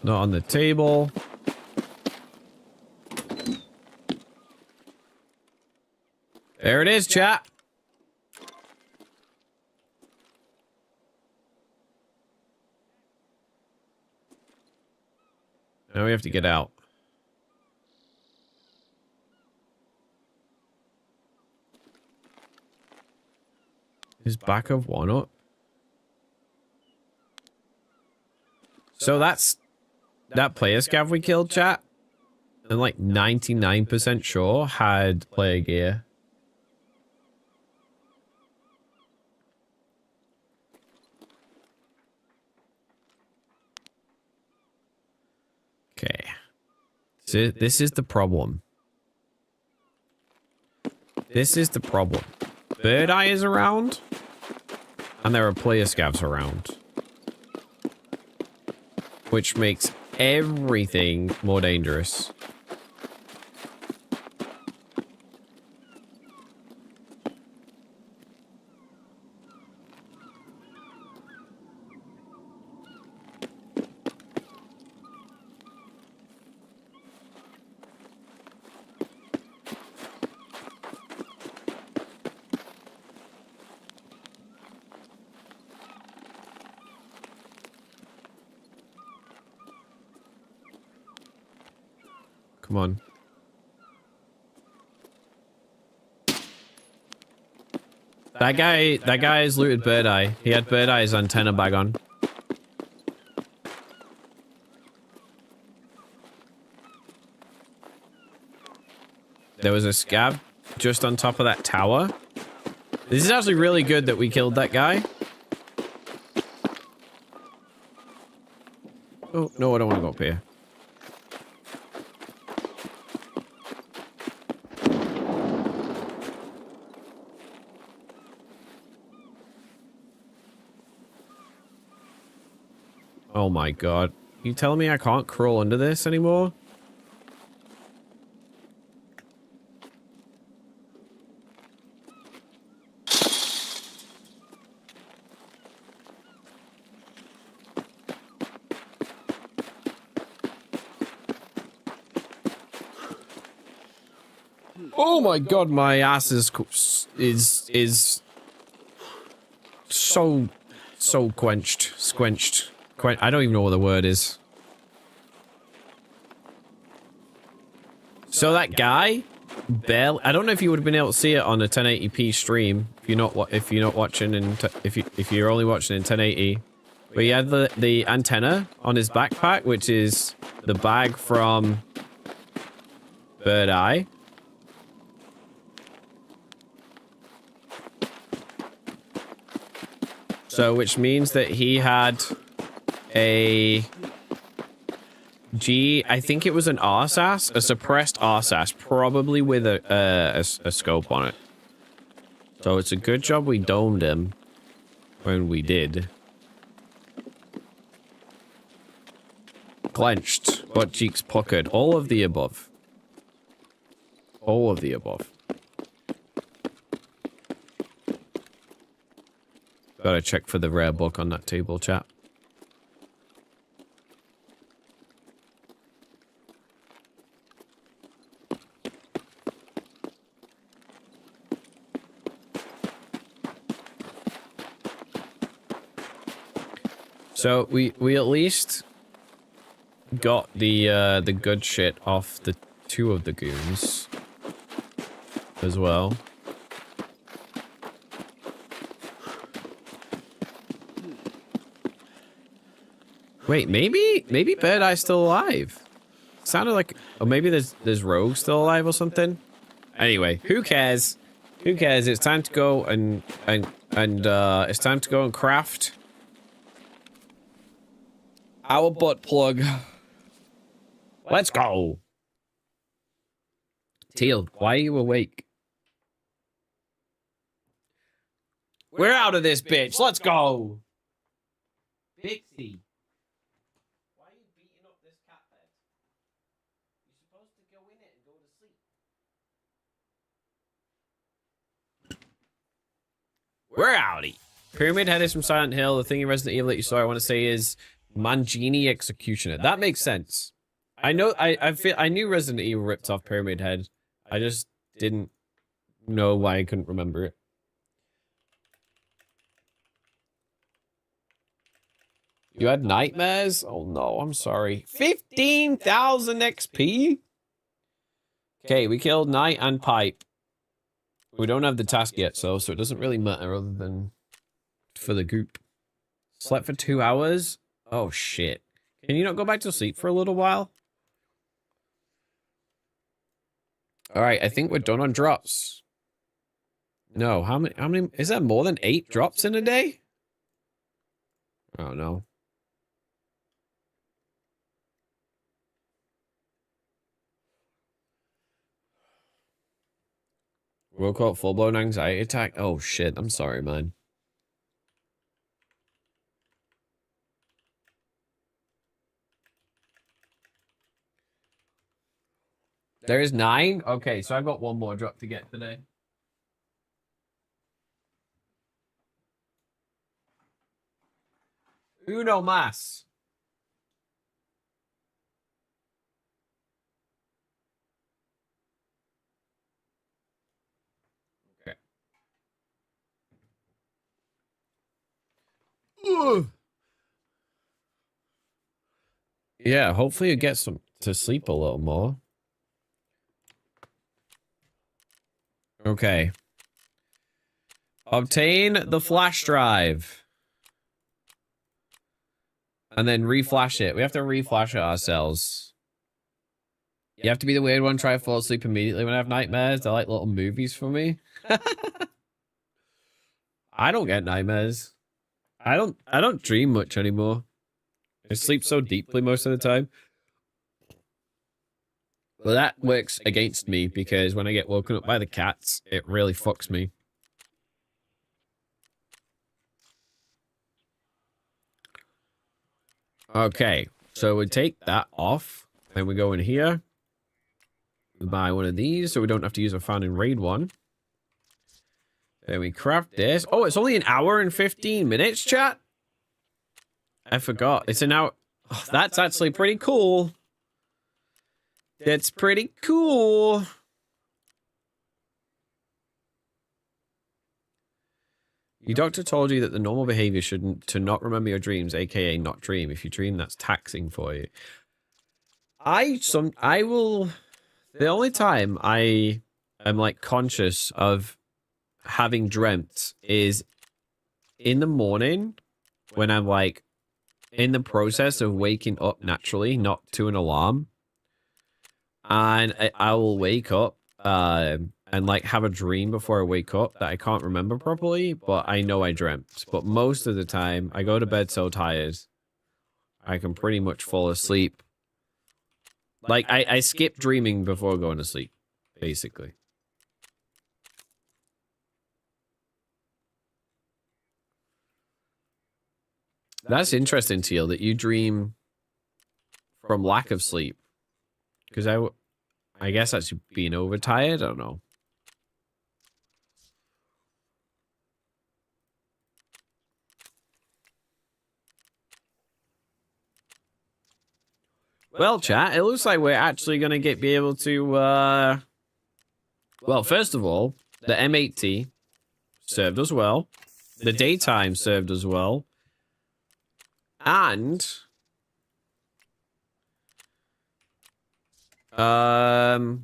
Not on the table. There it is, chat. Now we have to get out. His back of one up. So that's that player scav we killed, chat. I'm like 99% sure had player gear. Okay. So this is the problem. This is the problem. Bird Eye is around, and there are player scavs around, which makes everything more dangerous. Come on. That guy has looted Bird Eye. He had Bird Eye's antenna bag on. There was a scav just on top of that tower. This is actually really good that we killed that guy. Oh, no, I don't want to go up here. Oh my god. You telling me I can't crawl under this anymore? Oh my god, my ass is so quenched, squenched. I don't even know what the word is. So that guy, I don't know if you would have been able to see it on a 1080p stream if you're not watching in if you're only watching in 1080. But he had the antenna on his backpack, which is the bag from Bird Eye. So, which means that he had a I think it was an RSAS, a suppressed RSAS, probably with a scope on it. So it's a good job we domed him when we did. Clenched, butt cheeks puckered, all of the above. All of the above. Gotta check for the rare book on that table, chat. So we at least got the good shit off the two of the goons as well. Wait, maybe Bird Eye's still alive. Sounded like, or maybe there's Rogue still alive or something. Anyway, who cares? Who cares? It's time to go and it's time to go and craft our butt plug. Let's go. Teal, why are you awake? We're out of this bitch. Let's go. Bixie. Why are you beating up this cat bed? You're supposed to go in it and go to sleep. We're outie. Pyramid Head is from Silent Hill. The thing in Resident Evil that you saw, I want to say, is Mangini Executioner. That makes sense. I know. I knew Resident Evil ripped off Pyramid Head. I just didn't know why I couldn't remember it. You had nightmares? Oh no, I'm sorry. 15,000 XP? Okay, we killed Knight and Pipe. We don't have the task yet, so it doesn't really matter other than for the group. Slept for 2 hours? Oh, shit. Can you not go back to sleep for a little while? All right, I think we're done on drops. No, how many, is that more than 8 drops in a day? Oh, no. Woke up full-blown anxiety attack? Oh, shit, I'm sorry, man. There is 9? Okay, so I've got one more drop to get today. Uno mas. Okay. Ugh. Yeah, hopefully you get some to sleep a little more. Okay. Obtain the flash drive. And then reflash it. We have to reflash it ourselves. You have to be the weird one, try to fall asleep immediately when I have nightmares. They're like little movies for me. I don't get nightmares. I don't dream much anymore. I sleep so deeply most of the time. Well, that works against me because when I get woken up by the cats, it really fucks me. Okay, so we take that off, and we go in here. We buy one of these so we don't have to use a fan in raid 1. Then we craft this. Oh, it's only an hour and 15 minutes, chat? I forgot. It's an hour. Oh, that's actually pretty cool. That's pretty cool. Your doctor told you that the normal behavior shouldn't to not remember your dreams, aka not dream. If you dream, that's taxing for you. I will. The only time I am like conscious of having dreamt is in the morning when I'm like in the process of waking up naturally, not to an alarm. And I will wake up and like have a dream before I wake up that I can't remember properly, but I know I dreamt. But most of the time, I go to bed so tired, I can pretty much fall asleep. Like, I skip dreaming before going to sleep, basically. That's interesting, Teal, that you dream from lack of sleep. Because I guess that's being overtired, I don't know. Well, chat, it looks like we're actually going to be able to, well, first of all, the M80 served us well. The daytime served us well. And, we're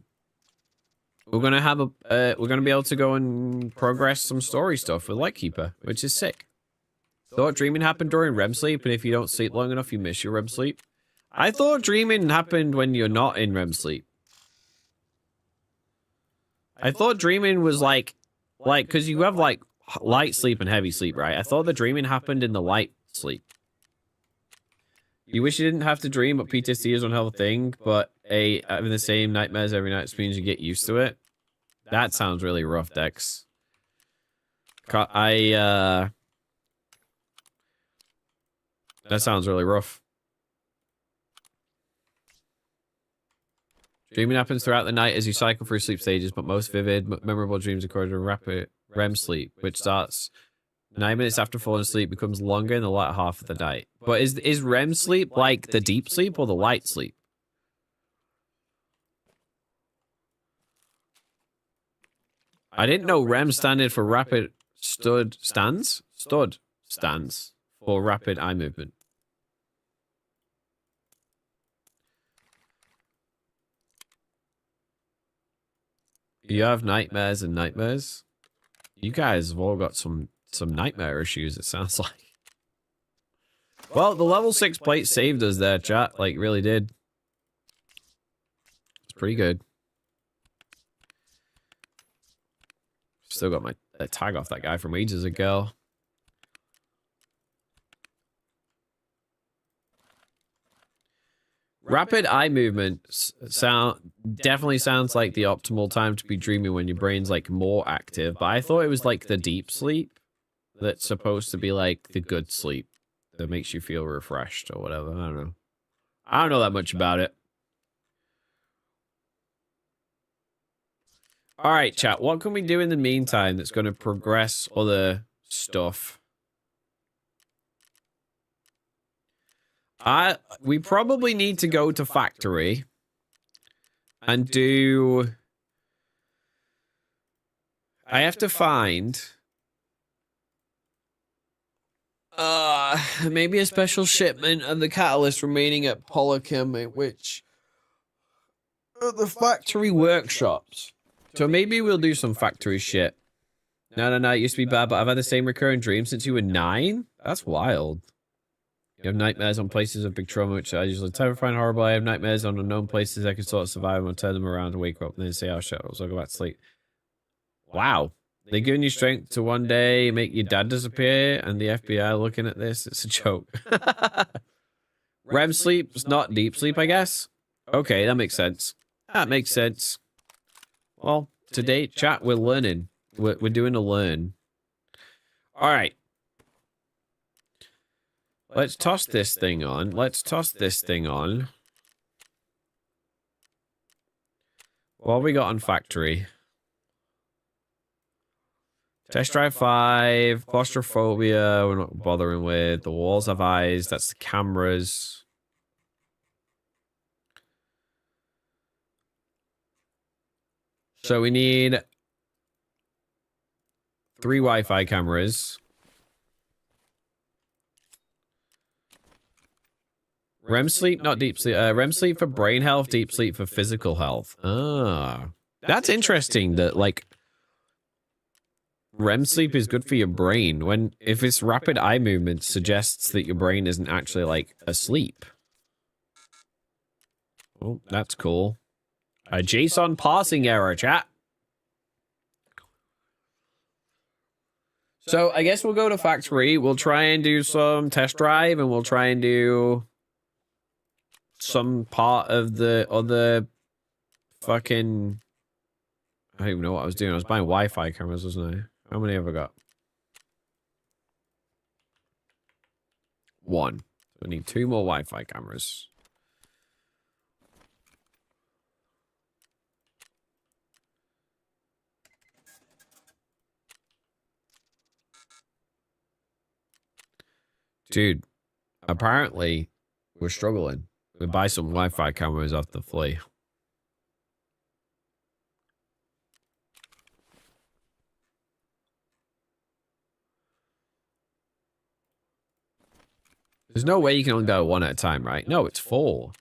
going to have we're going to be able to go and progress some story stuff with Lightkeeper, which is sick. Thought dreaming happened during REM sleep, and if you don't sleep long enough, you miss your REM sleep. I thought dreaming happened when you're not in REM sleep. I thought dreaming was like, because you have like light sleep and heavy sleep, right? I thought the dreaming happened in the light sleep. You wish you didn't have to dream, but PTSD is one hell of a thing, but having the same nightmares every night means you get used to it. That sounds really rough, Dex. That sounds really rough. Dreaming happens throughout the night as you cycle through sleep stages, but most vivid, memorable dreams occur during rapid REM sleep, which starts 9 minutes after falling asleep, becomes longer in the latter half of the night. But is REM sleep like the deep sleep or the light sleep? I didn't know REM standard for rapid stands for rapid eye movement. You have nightmares and nightmares? You guys have all got some nightmare issues, it sounds like. Well, the level 6 plate saved us there, chat. Like, really did. It's pretty good. Still got my tag off that guy from ages ago. Rapid eye movements definitely sounds like the optimal time to be dreaming when your brain's like more active, but I thought it was like the deep sleep that's supposed to be like the good sleep that makes you feel refreshed or whatever. I don't know. I don't know that much about it. All right, chat. What can we do in the meantime that's going to progress other stuff? We probably need to go to factory and do... I have to find... maybe a special shipment of the catalyst remaining at Polychem, which... at the factory workshops. So maybe we'll do some factory shit. No, it used to be bad, but I've had the same recurring dream since you were 9? That's wild. You have nightmares on places of big trauma, which are usually terrifying and horrible. I have nightmares on unknown places I can sort of survive and turn them around and wake up and then say, oh shit, I'll go back to sleep. Wow. They're giving you strength to one day make your dad disappear, and the FBI looking at this, it's a joke. REM sleep is not deep sleep, I guess. Okay, that makes sense. That makes sense. Well, today, chat, we're learning. We're doing a learn. All right. Let's toss this thing on. Let's toss this thing on. What have we got on factory? Test drive 5. Claustrophobia, we're not bothering with. The walls have eyes. That's the cameras. So we need 3 Wi-Fi cameras. REM sleep, not deep sleep. REM sleep for brain health, deep sleep for physical health. Ah, that's interesting that, like, REM sleep is good for your brain when, if it's rapid eye movement, suggests that your brain isn't actually, like, asleep. Oh, that's cool. A JSON parsing error, chat. So I guess we'll go to factory. We'll try and do some test drive, and we'll try and do some part of the other fucking... I don't even know what I was doing. I was buying Wi-Fi cameras, wasn't I? How many have I got? 1. So I need 2 more Wi-Fi cameras. Dude, apparently we're struggling. We buy some Wi-Fi cameras off the flea. There's no way you can only buy 1 at a time, right? No, it's 4.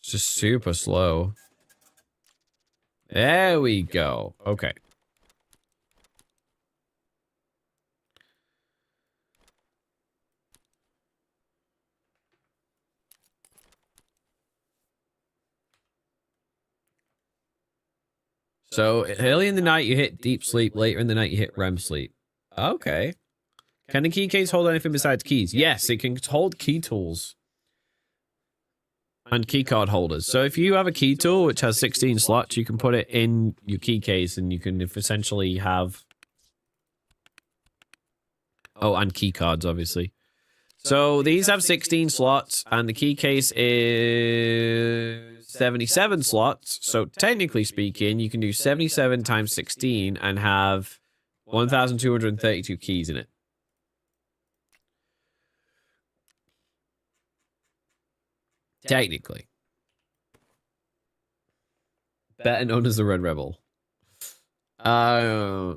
It's just super slow. There we go. Okay. So early in the night you hit deep sleep, later in the night you hit REM sleep. Okay. Can the key case hold anything besides keys? Yes, it can hold key tools. And key card holders. So if you have a key tool which has 16 slots, you can put it in your key case and you can essentially have... Oh, and key cards, obviously. So these have 16 slots and the key case is 77 slots. So technically speaking, you can do 77 times 16 and have 1,232 keys in it. Technically. Better known as the Red Rebel. I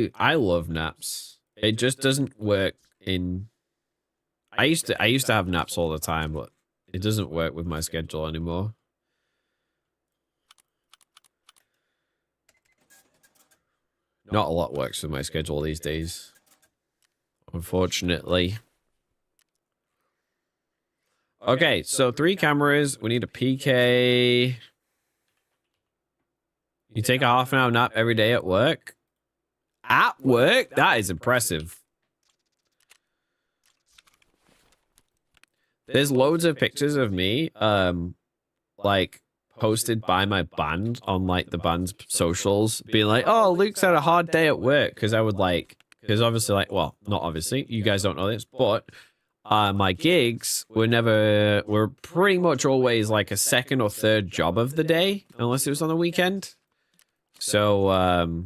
love naps. It just doesn't work in... I used to have naps all the time, but it doesn't work with my schedule anymore. Not a lot works with my schedule these days, unfortunately. Okay, so 3 cameras. We need a PK. You take a half-an-hour nap every day at work? At work? That is impressive. There's loads of pictures of me, like, posted by my band on, like, the band's socials, being like, oh, Luke's had a hard day at work, because I would, like, because obviously, like, well, not obviously, you guys don't know this, but my gigs were pretty much always, like, a second or third job of the day, unless it was on the weekend. So, well,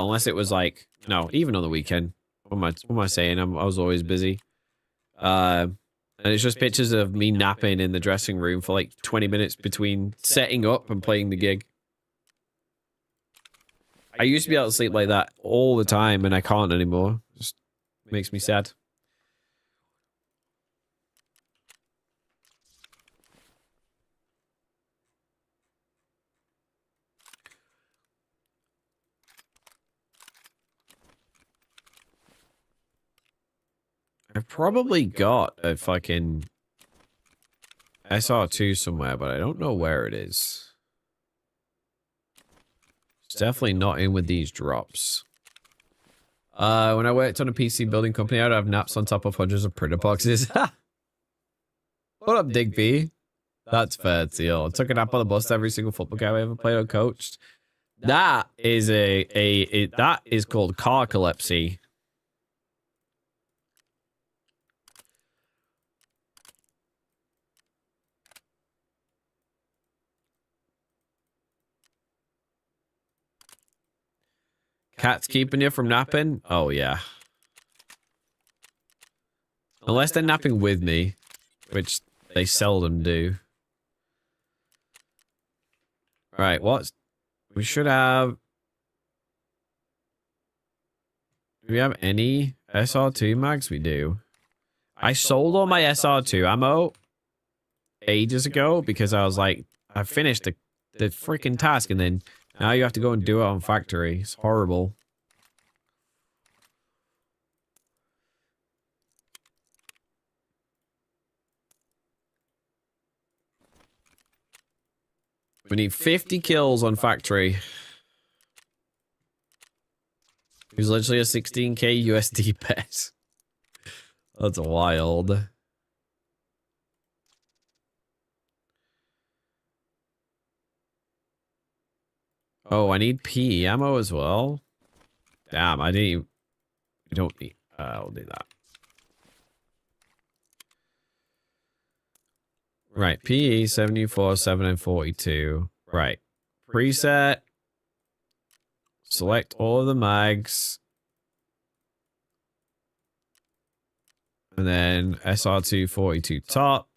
unless it was, like, no, even on the weekend. What am I saying? I was always busy. And it's just pictures of me napping in the dressing room for like 20 minutes between setting up and playing the gig. I used to be able to sleep like that all the time, and I can't anymore. Just makes me sad. I've probably got a fucking SR2 somewhere, but I don't know where it is. It's definitely not in with these drops. When I worked on a PC building company, I'd have naps on top of hundreds of printer boxes. What up, Digby? That's fair, Teal. I took a nap on the bus to every single football game I ever played or coached. That is that is called carcolepsy. Cat's keeping you from napping? Oh, yeah. Unless they're napping with me, which they seldom do. Right, we should have... Do we have any SR2 mags? We do. I sold all my SR2 ammo ages ago because I was like, I finished the freaking task, and then now you have to go and do it on factory. It's horrible. We need 50 kills on factory. It was literally a 16k USD bet. That's wild. Oh, I need PE ammo as well. Damn, we don't need, I'll do that. Right, PE 74, 7, and 42. Right. Preset. Select all of the mags. And then SR2 42 top.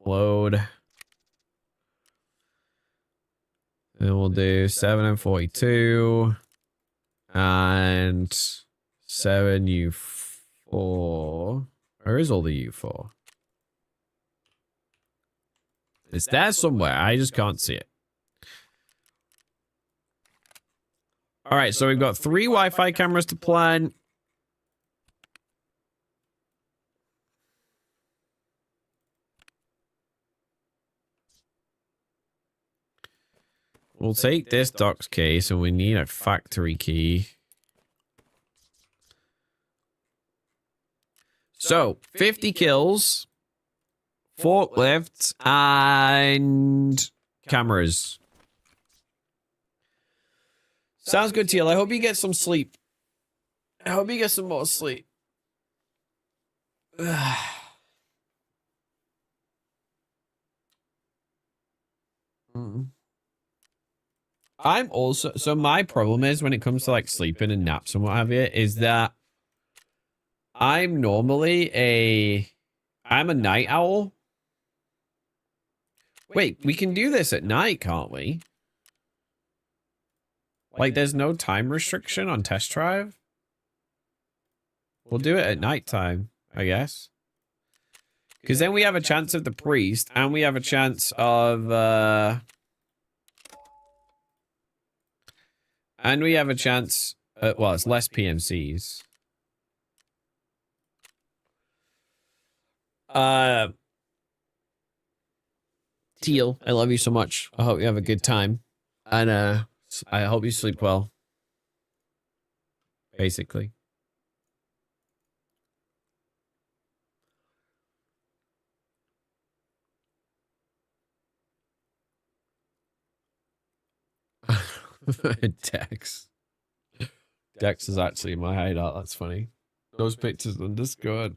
Load. And we'll do 7 and 42. And 7 U4. Where is all the U4? It's there somewhere. I just can't see it. All right, so we've got 3 Wi-Fi cameras to plan. We'll take this docs case, and we need a factory key. So, 50 kills, forklifts, and cameras. Sounds good, Teal. I hope you get some sleep. I hope you get some more sleep. I'm also, so my problem is when it comes to like sleeping and naps and what have you, is that I'm normally I'm a night owl. Wait, we can do this at night, can't we? Like, there's no time restriction on test drive? We'll do it at nighttime. I guess. Because then we have a chance of the priest, and we have a chance of, and we have a chance, well, it's less PMCs. Teal, I love you so much. I hope you have a good time. And, I hope you sleep well. Basically. Dex. Dex is actually my hideout. That's funny. Those pictures on Discord.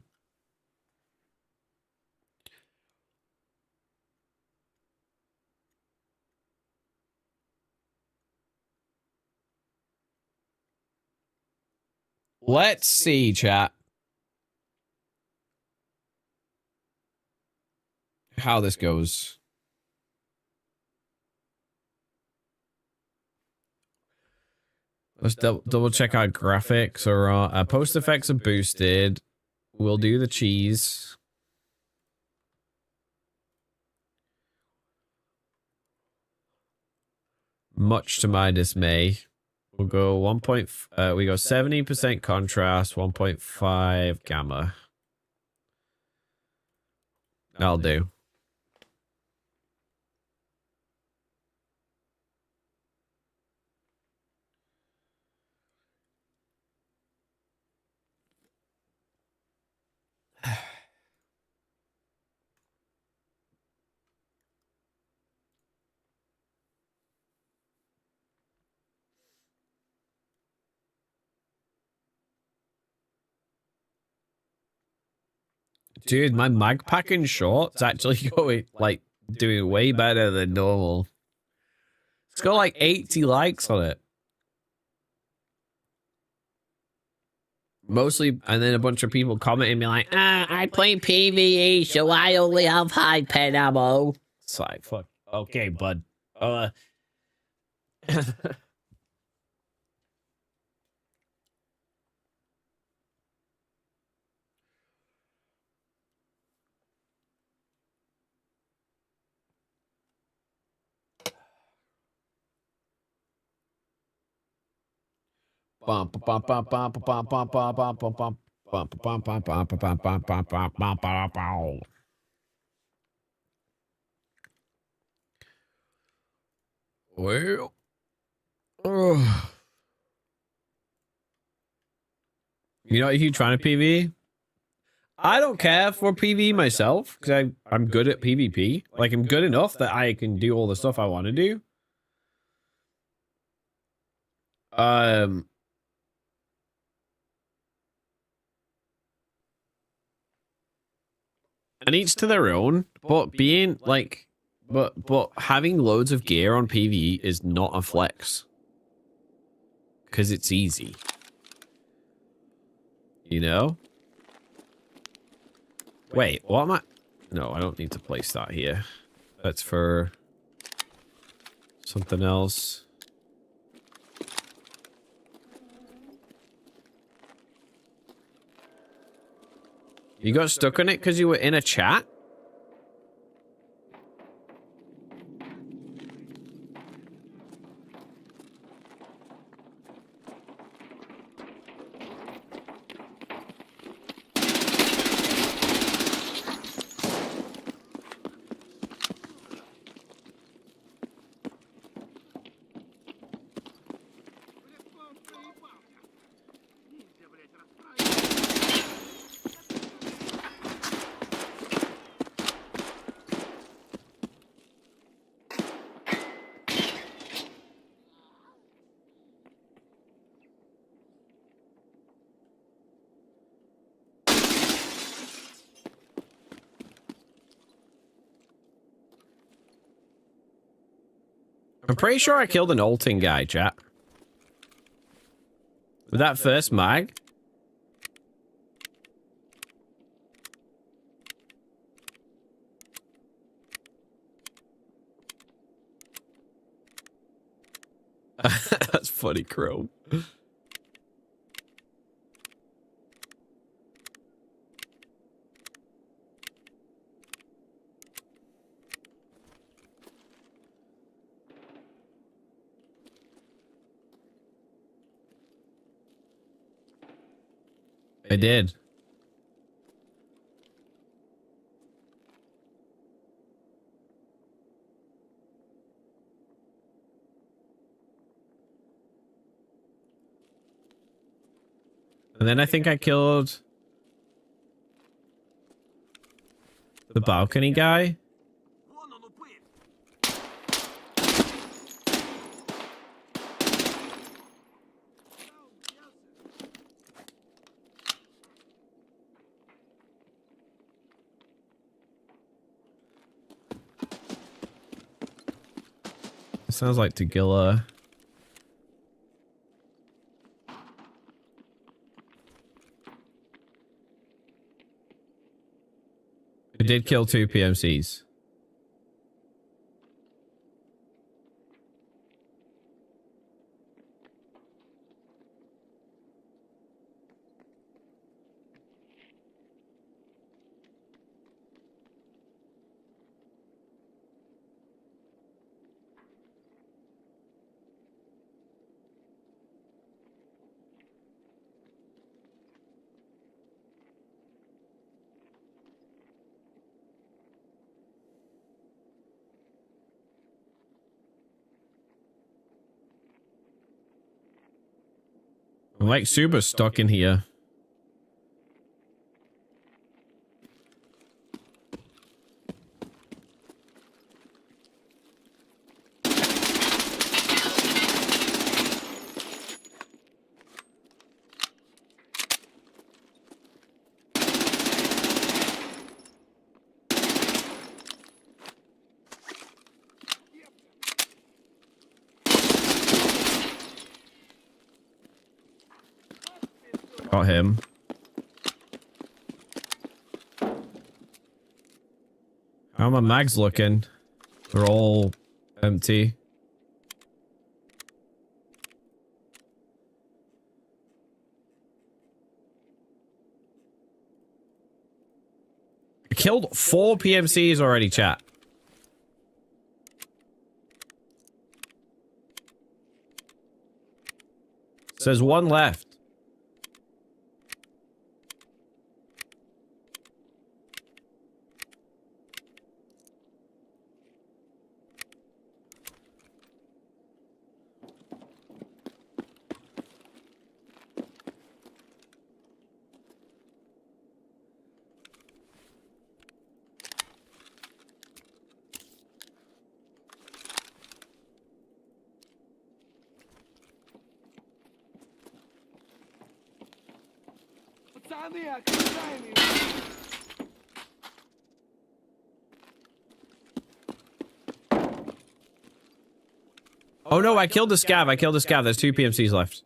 Let's see, chat. How this goes. Let's double check our graphics. Or our post effects are boosted. We'll do the cheese. Much to my dismay. We'll go 1. We go 70% contrast, 1.5 gamma. I'll do. Dude, my mag packing short's actually going, like, doing way better than normal. It's got like 80 likes on it. Mostly, and then a bunch of people commenting me like, I play PvE, so I only have high pen ammo. It's like, fuck. Okay, bud. Well, you know, if you're trying to PvE, I don't care for PvE myself because I'm good at PvP. Like, I'm good enough that I can do all the stuff I want to do. And each to their own, but being like, but having loads of gear on PvE is not a flex. Because it's easy. You know? Wait, what am I? No, I don't need to place that here. That's for something else. You got stuck on it because you were in a chat? I'm pretty sure I killed an ulting guy, chat. With that first mag. That's funny, Chrome. I did. And then I think I killed the balcony guy. It sounds like Tagilla. I did kill 2 PMCs. I'm like super stuck in here. Got him. How are my mags looking? They're all empty. I killed 4 PMCs already, chat. Says 1 left. Oh no, I killed the scav. I killed the scav. There's 2 PMCs left.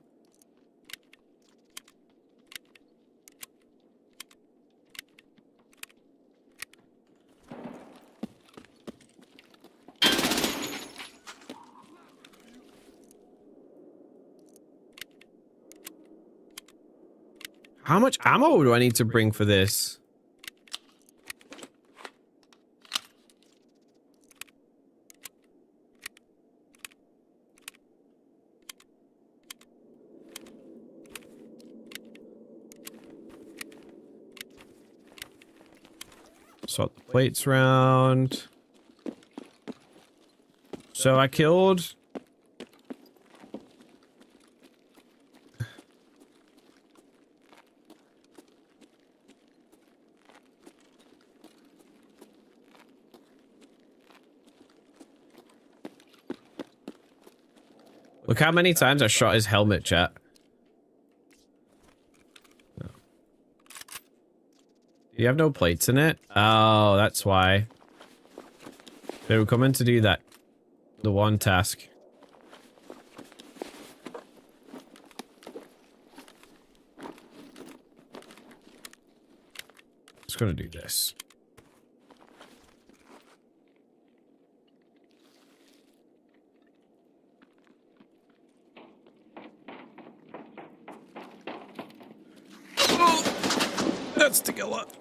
How much ammo do I need to bring for this? Swap the plates round. So I killed... Look how many times I shot his helmet, chat. No. Do you have no plates in it? Oh, that's why. They were coming to do that. The one task. Just gonna do this. That's to kill up.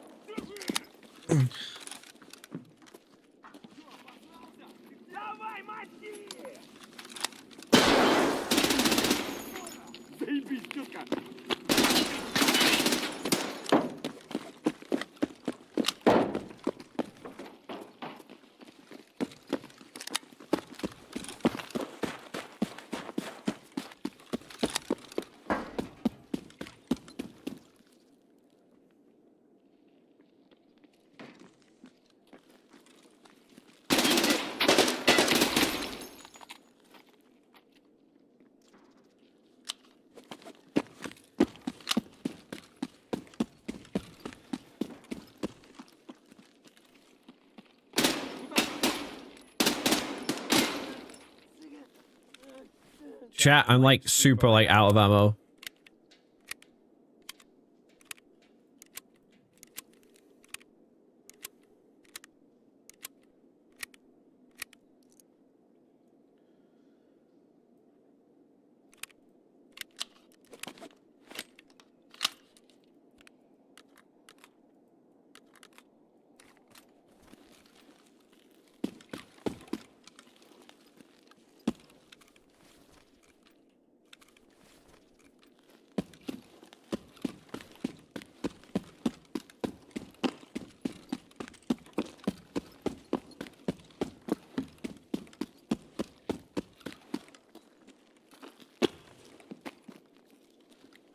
Chat, I'm like super like out of ammo.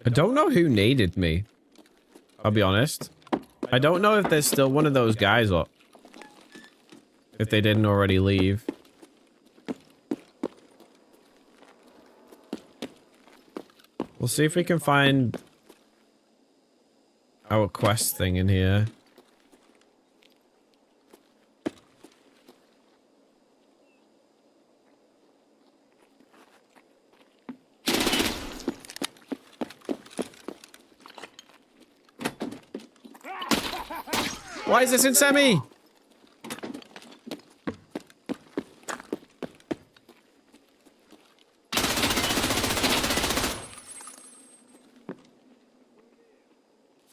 I don't know who naded me. I'll be honest. I don't know if there's still one of those guys up. If they didn't already leave. We'll see if we can find our quest thing in here. Why is this in semi?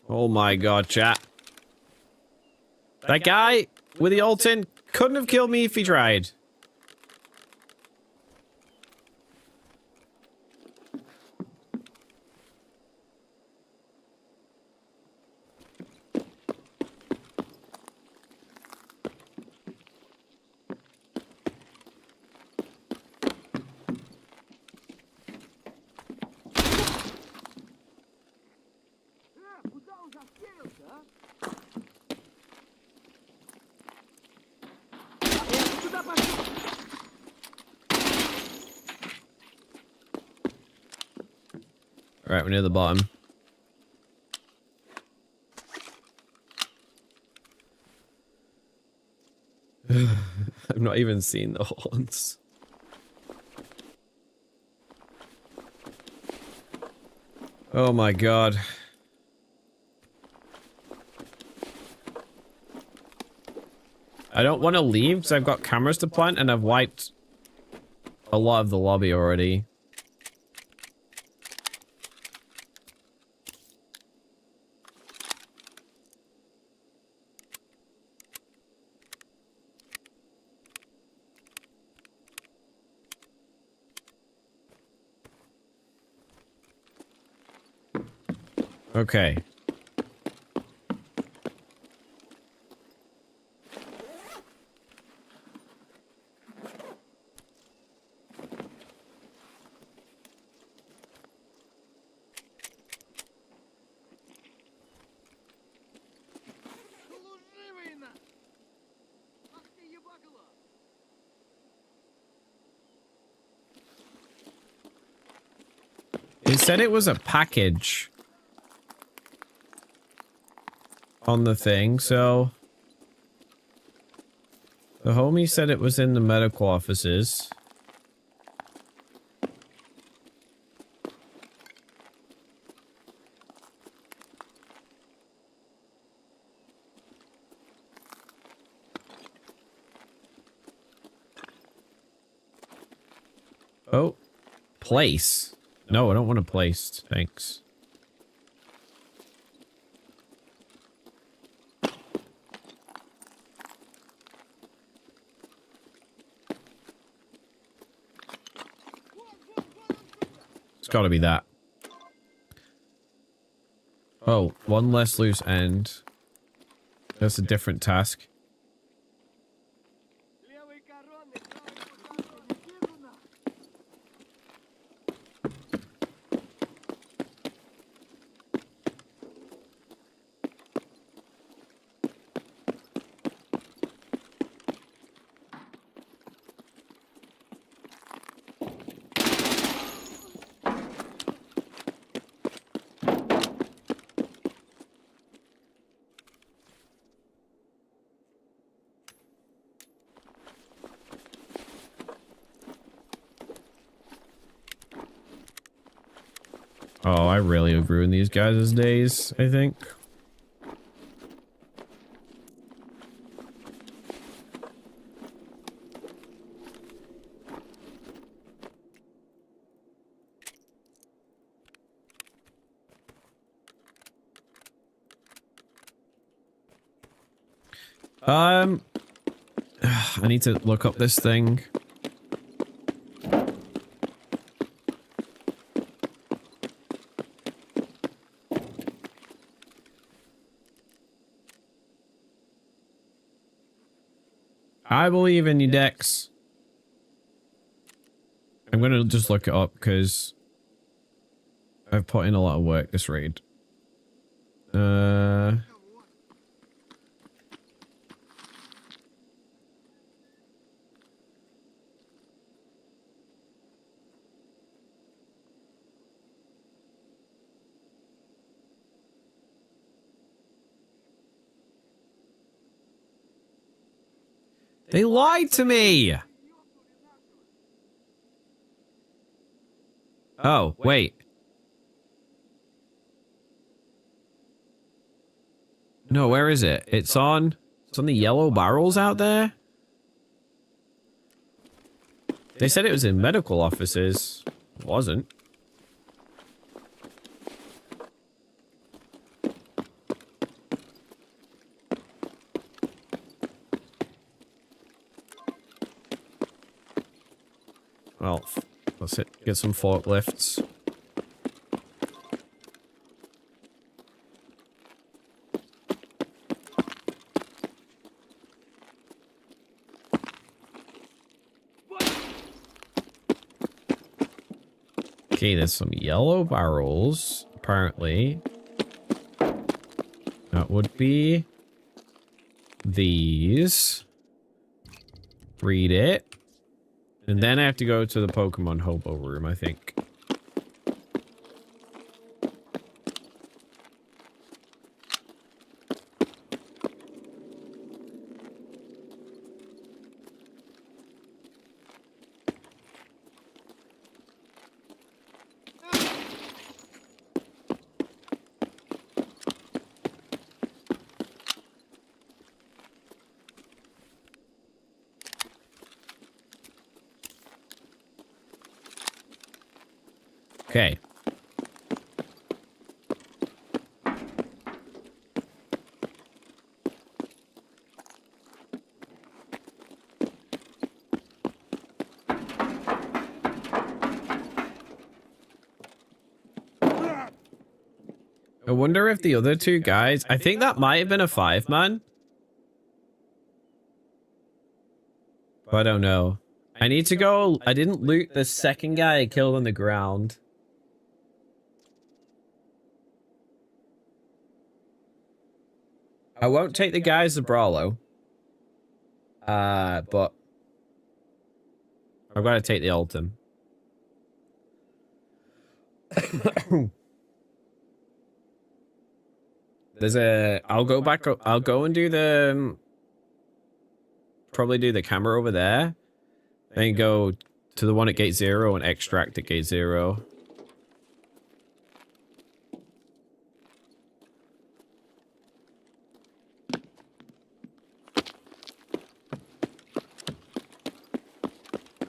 Oh my god, chat. That guy with the Alton couldn't have killed me if he tried. Alright, we're near the bottom. I've not even seen the horns. Oh my god. I don't want to leave because I've got cameras to plant and I've wiped a lot of the lobby already. Okay. It said it was a package on the thing, so the homie said it was in the medical offices. Oh, place. No, I don't want a place. Thanks. It's gotta be that. Oh, one less loose end. That's a different task. Oh, I really have ruined these guys' days, I think. I need to look up this thing. I believe in you, Dex. I'm gonna just look it up because I've put in a lot of work this raid. They lied to me! Oh, wait. No, where is it? It's on the yellow barrels out there? They said it was in medical offices. It wasn't. Well, let's get some forklifts. Okay, there's some yellow barrels, apparently. That would be these. Read it. And then I have to go to the Pokemon Hobo room, I think. Okay. I wonder if the other two guys... I think that might have been a 5-man. But I don't know. I need to go... I didn't loot the second guy I killed on the ground. I won't take the guy as a Brawlo. But... I've got to take the Ultim. There's a... I'll go back... I'll go and do the... Probably do the camera over there. Then go to the one at Gate 0 and extract at Gate 0.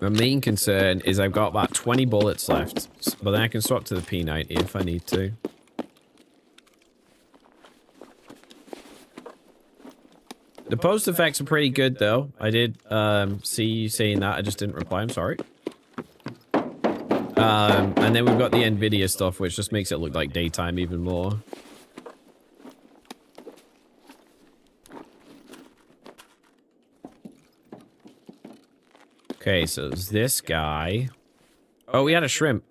My main concern is I've got about 20 bullets left, but then I can swap to the P90 if I need to. The post effects are pretty good though. I did see you saying that, I just didn't reply, I'm sorry. And then we've got the NVIDIA stuff, which just makes it look like daytime even more. Okay, so it's this guy. Oh, we had a shrimp.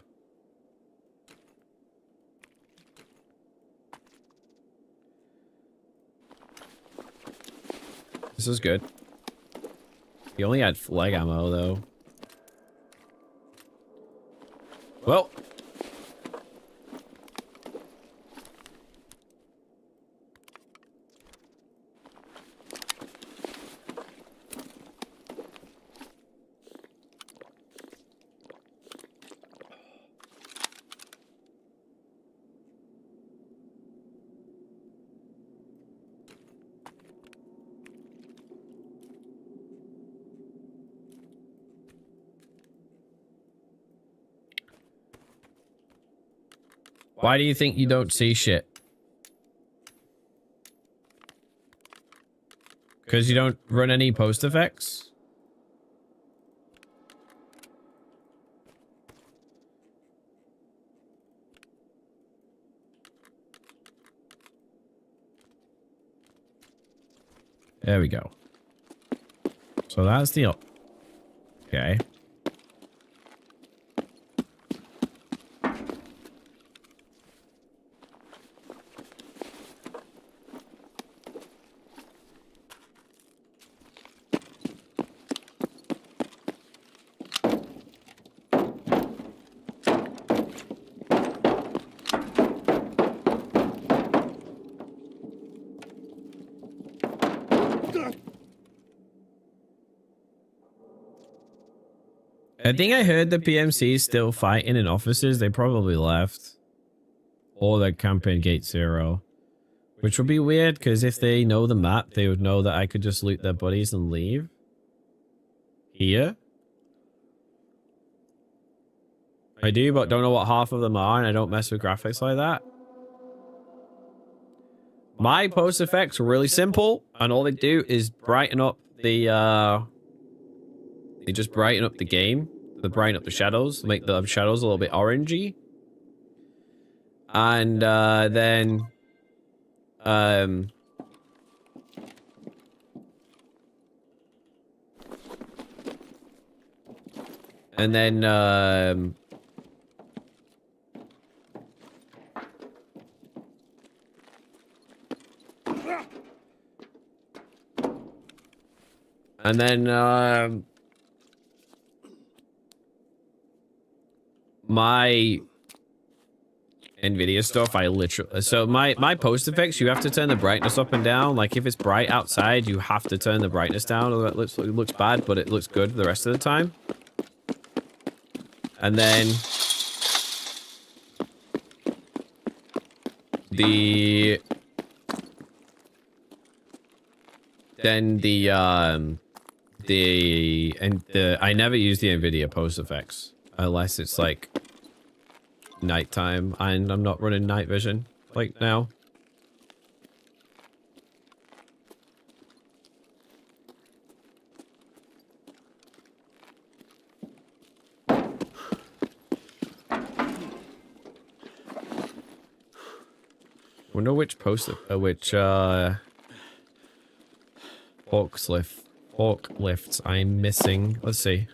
This is good. He only had flag ammo, though. Well. Why do you think you don't see shit? Because you don't run any post effects? There we go. So that's the... Okay. I think I heard the PMC still fighting in offices. They probably left. Or they're camping Gate 0. Which would be weird, because if they know the map, they would know that I could just loot their buddies and leave. Here. I do, but don't know what half of them are, and I don't mess with graphics like that. My post effects are really simple, and all they do is brighten up the, they just brighten up the game. They brighten up the shadows, make the shadows a little bit orangey. And, then... And then, my NVIDIA stuff, I literally... So my post effects, you have to turn the brightness up and down. Like, if it's bright outside, you have to turn the brightness down. It looks bad, but it looks good the rest of the time. And then... I never use the NVIDIA post effects. Unless it's, like... nighttime, and I'm not running night vision like now. Wonder which forklifts I'm missing. Let's see.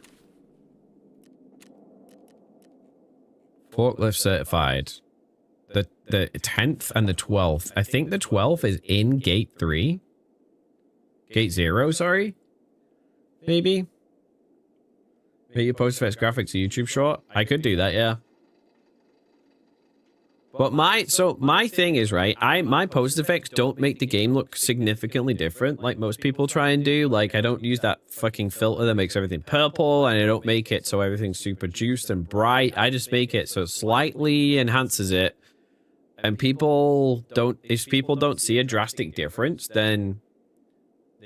Forklift certified. The 10th and the 12th. I think the 12th is in Gate 3. Gate 0, sorry? Maybe? Make your post effects graphics a YouTube short? I could do that, yeah. But my thing is, right, my post effects don't make the game look significantly different like most people try and do. Like, I don't use that fucking filter that makes everything purple, and I don't make it so everything's super juiced and bright. I just make it so it slightly enhances it. And if people don't see a drastic difference, then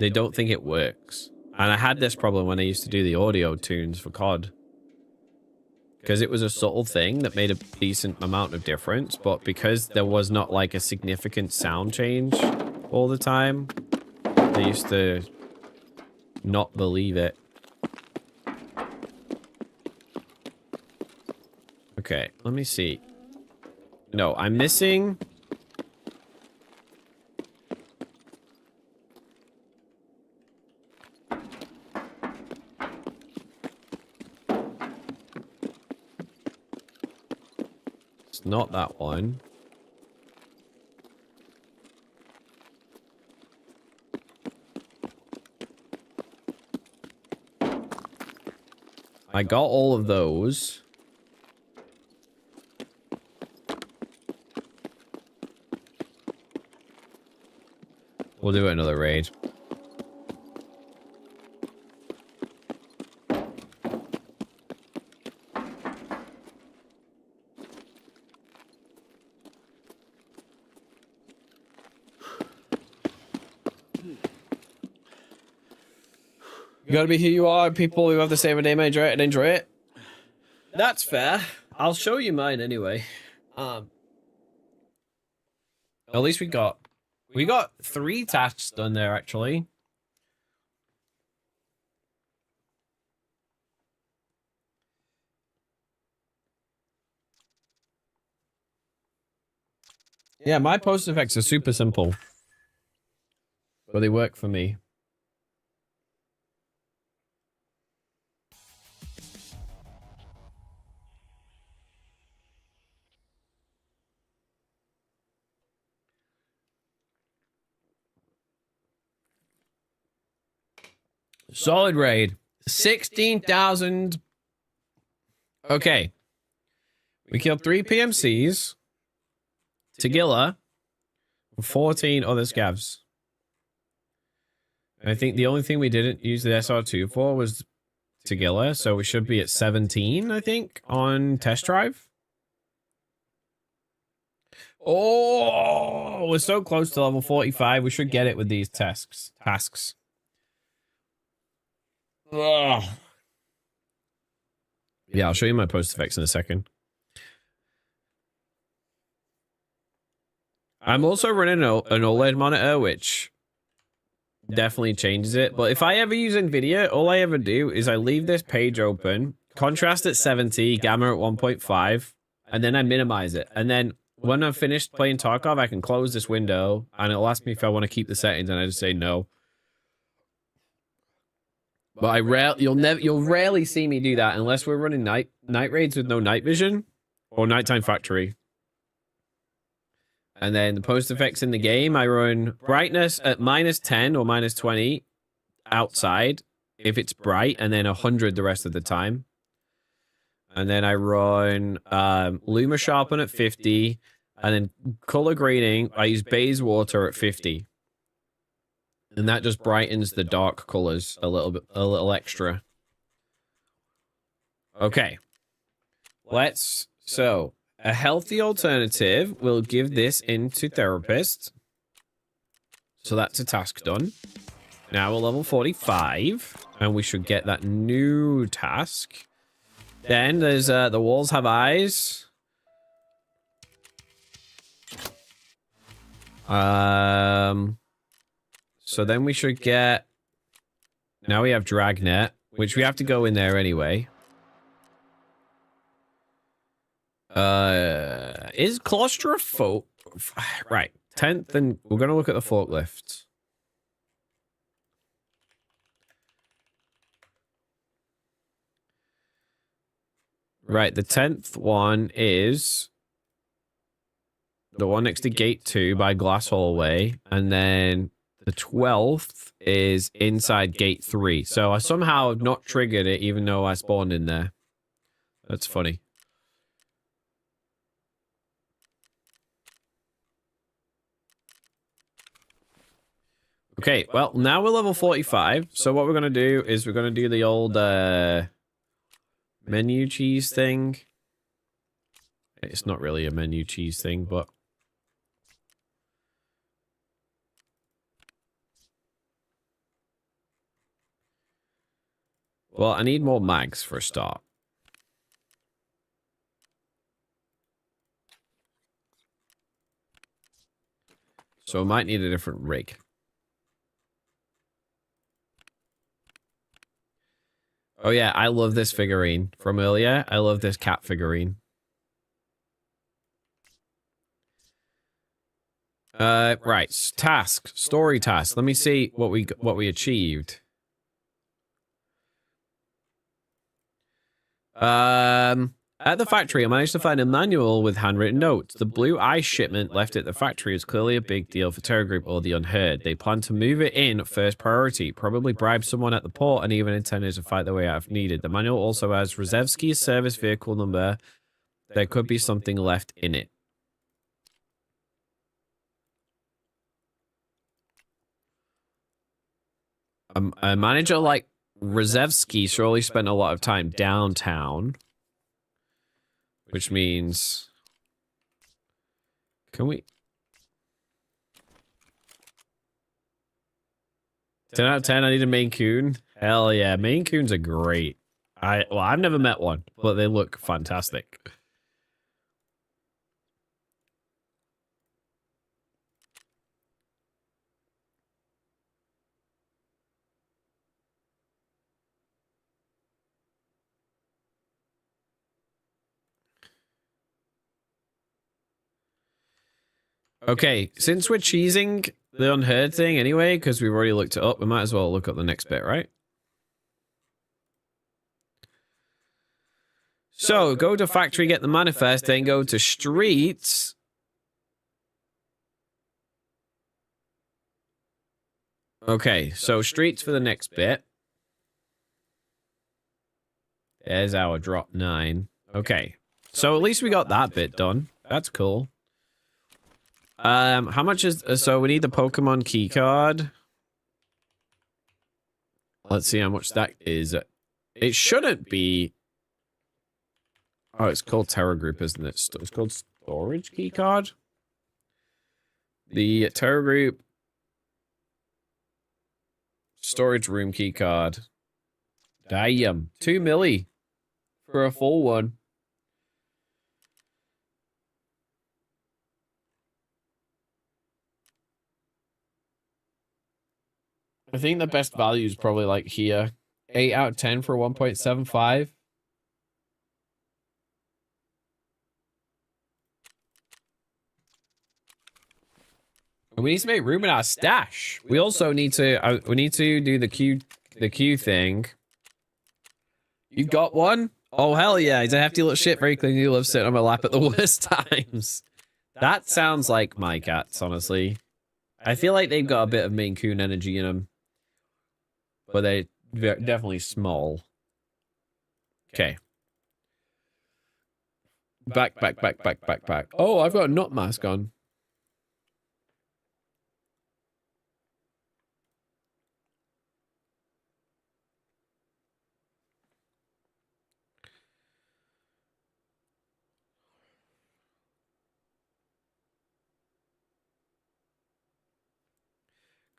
they don't think it works. And I had this problem when I used to do the audio tunes for COD. Because it was a subtle thing that made a decent amount of difference, but because there was not like a significant sound change all the time, they used to not believe it. Okay, let me see. No, I'm missing... Not that one. I got all of those. We'll do another raid. You gotta be who you are, people who have the same name and enjoy it. That's fair. I'll show you mine anyway. At least we got 3 tasks done there, actually. Yeah, my post effects are super simple, but they work for me. Solid raid. 16,000. Okay. We killed 3 PMCs. Tagilla. 14 other scavs. And I think the only thing we didn't use the SR2 for was Tagilla, so we should be at 17, I think, on test drive. Oh, we're so close to level 45. We should get it with these tasks. Ugh. Yeah, I'll show you my post effects in a second. I'm also running an OLED monitor, which definitely changes it. But if I ever use NVIDIA, all I ever do is I leave this page open, contrast at 70, gamma at 1.5, and then I minimize it. And then when I'm finished playing Tarkov, I can close this window, and it'll ask me if I want to keep the settings, and I just say no. But you'll rarely see me do that unless we're running night raids with no night vision or nighttime factory. And then the post effects in the game, I run brightness at -10 or -20 outside if it's bright, and then 100 the rest of the time. And then I run Luma Sharpen at 50, and then color grading, I use Bayswater at 50. And that just brightens the dark colors a little extra. Okay. So a healthy alternative will give this into therapist. So that's a task done. Now we're level 45, and we should get that new task. Then there's the walls have eyes. So then we should get... Now we have Dragnet, which we have to go in there anyway. Is claustrophobic... Right. 10th, and we're going to look at the forklift. Right, the 10th one is... the one next to gate 2 by glass hallway, and then the 12th is inside gate 3. So I somehow have not triggered it even though I spawned in there. That's funny. Okay, well, now we're level 45. So what we're going to do is we're going to do the old menu cheese thing. It's not really a menu cheese thing, but... Well, I need more mags for a start. So I might need a different rig. Oh yeah, I love this figurine from earlier. I love this cat figurine. Right, story task. Let me see what we achieved. At the factory, I managed to find a manual with handwritten notes. The blue ice shipment left at the factory is clearly a big deal for Terror Group or the Unheard. They plan to move it in first priority, probably bribe someone at the port, and even intended to fight their way out if needed. The manual also has Rzewski's service vehicle number. There could be something left in it. A manager like Rzewski surely spent a lot of time downtown. Which means... Can we... 10 out of 10, I need a Maine Coon. Hell yeah, Maine Coons are great. Well, I've never met one, but they look fantastic. Okay, since we're cheesing the unheard thing anyway, because we've already looked it up, we might as well look up the next bit, right? So, go to factory, get the manifest, then go to streets. Okay, so streets for the next bit. There's our drop 9. Okay, so at least we got that bit done. That's cool. How much is... So we need the Pokemon key card. Let's see how much that is. It shouldn't be... Oh, it's called Terra Group, isn't it? It's called Storage Key Card. The Terra Group Storage Room Key Card. Damn. 2 milli for a full one. I think the best value is probably like here. 8 out of 10 for 1.75. We need to make room in our stash. We also need to do the queue thing. You got one? Oh hell yeah! He's a hefty little shit. Very clean. He loves sitting on my lap at the worst times. That sounds like my cats, honestly. I feel like they've got a bit of Maine Coon energy in them, but they're definitely small. Okay. Back. Oh, I've got a nut mask on.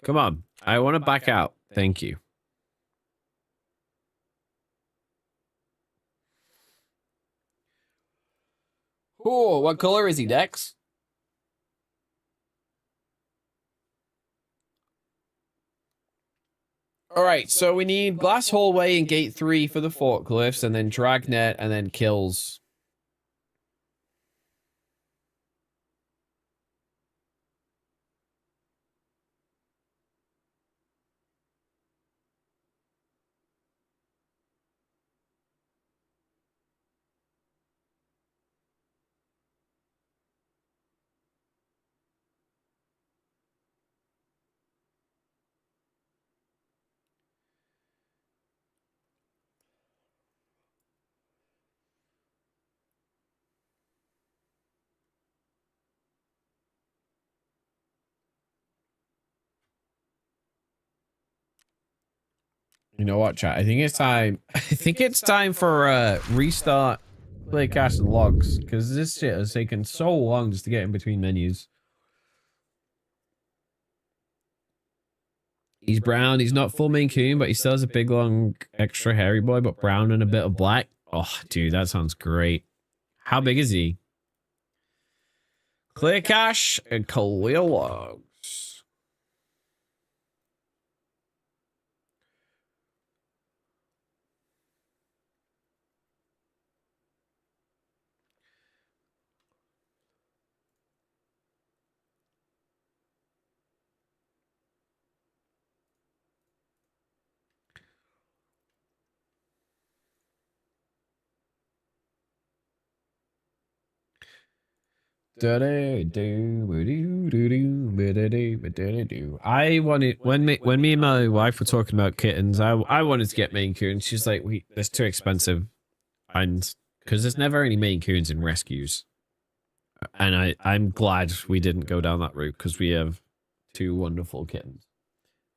Come on. I want to back out. Thank you. Oh, what color is he, Dex? All right, so we need glass hallway and gate 3 for the forklifts, and then dragnet, and then kills. You know what, chat? I think it's time. I think it's time for restart Playcast and logs, because this shit has taken so long just to get in between menus. He's brown. He's not full Maine Coon, but he still has a big, long, extra hairy boy, but brown and a bit of black. Oh, dude, that sounds great. How big is he? Clear cache and clear logs. I wanted when me and my wife were talking about kittens, I wanted to get Maine Coons. She's like, that's too expensive, and because there's never any Maine Coons in rescues, and I'm glad we didn't go down that route because we have 2 wonderful kittens.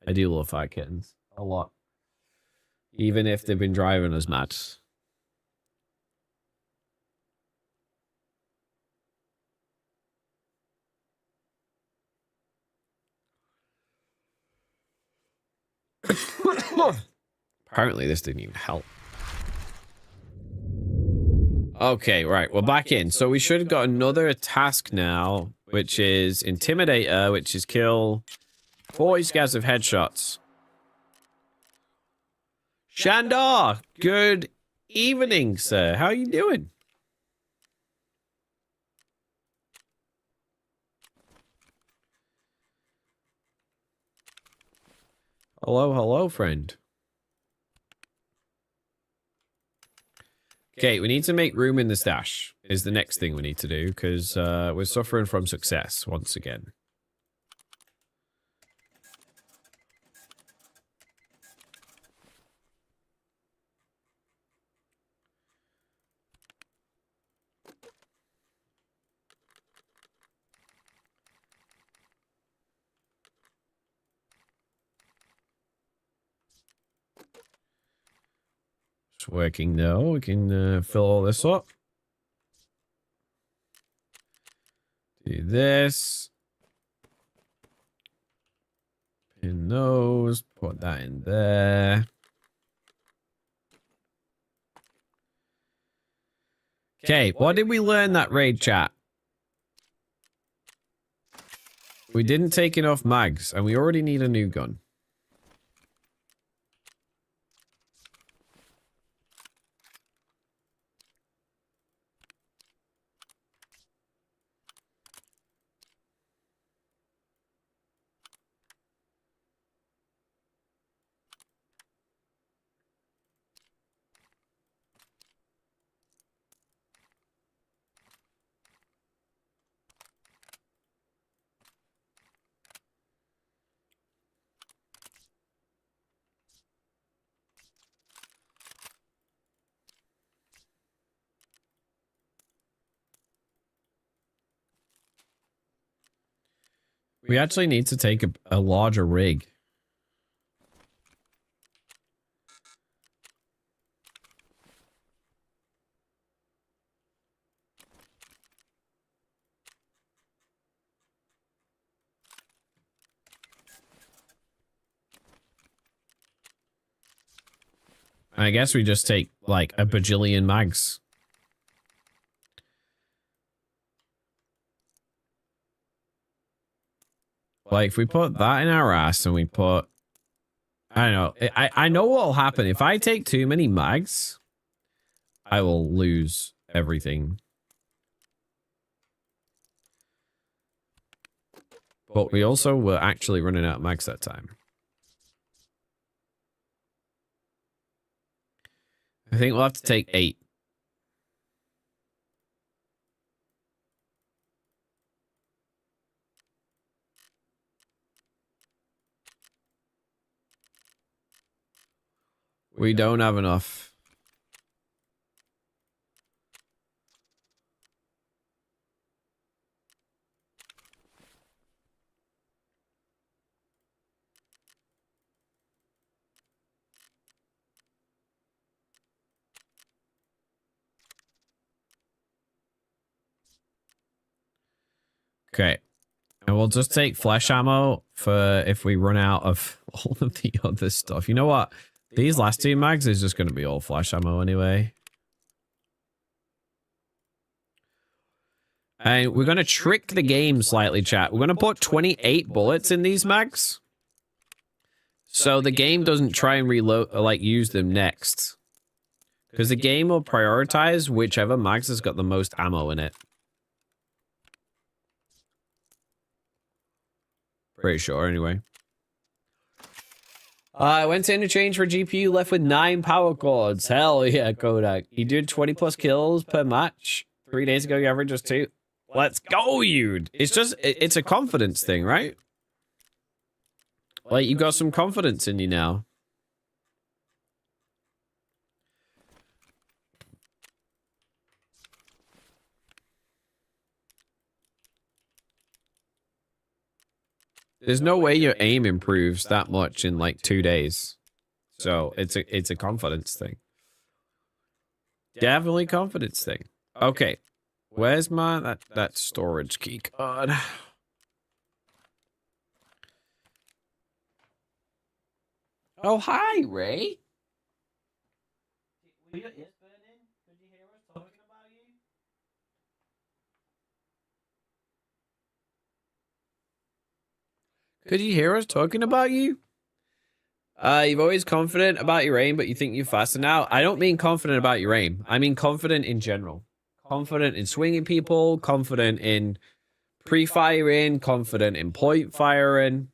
I do love our kittens a lot, even if they've been driving us mad. Apparently this didn't even help. Okay, right, we're back in. So we should have got another task now, which is Intimidator, which is kill 40 scouts of headshots. Shandar, good evening, sir. How are you doing? Hello, hello, friend. Okay, we need to make room in the stash is the next thing we need to do because we're suffering from success once again. It's working though. We can fill all this up. Do this. Pin those. Put that in there. Okay, what did we learn that raid chat? We didn't take enough mags, and we already need a new gun. We actually need to take a larger rig. I guess we just take like a bajillion mags. Like if we put that in our ass and we put, I don't know. I know what will happen if I take too many mags. I will lose everything. But we also were actually running out of mags that time. I think we'll have to take 8. We don't have enough. Okay. And we'll just take flesh ammo for if we run out of all of the other stuff. You know what? These last 2 mags is just going to be all flesh ammo anyway. And we're going to trick the game slightly, chat. We're going to put 28 bullets in these mags. So the game doesn't try and reload, like use them next. Because the game will prioritize whichever mags has got the most ammo in it. Pretty sure, anyway. I went to interchange for GPU, left with 9 power cords. Hell yeah, Kodak. You did 20 plus kills per match. 3 days ago, you averaged just 2. Let's go, you. It's just, it's a confidence thing, right? Like, you got some confidence in you now. There's no way your aim improves that much in like 2 days. So it's a confidence thing. Definitely confidence thing. Okay. Where's my that storage key card? Oh hi, Ray. Were your ears burning? Could you hear us talking about you? Could you hear us talking about you? You're always confident about your aim, but you think you're faster now. I don't mean confident about your aim. I mean confident in general. Confident in swinging people, confident in pre-firing, confident in point firing.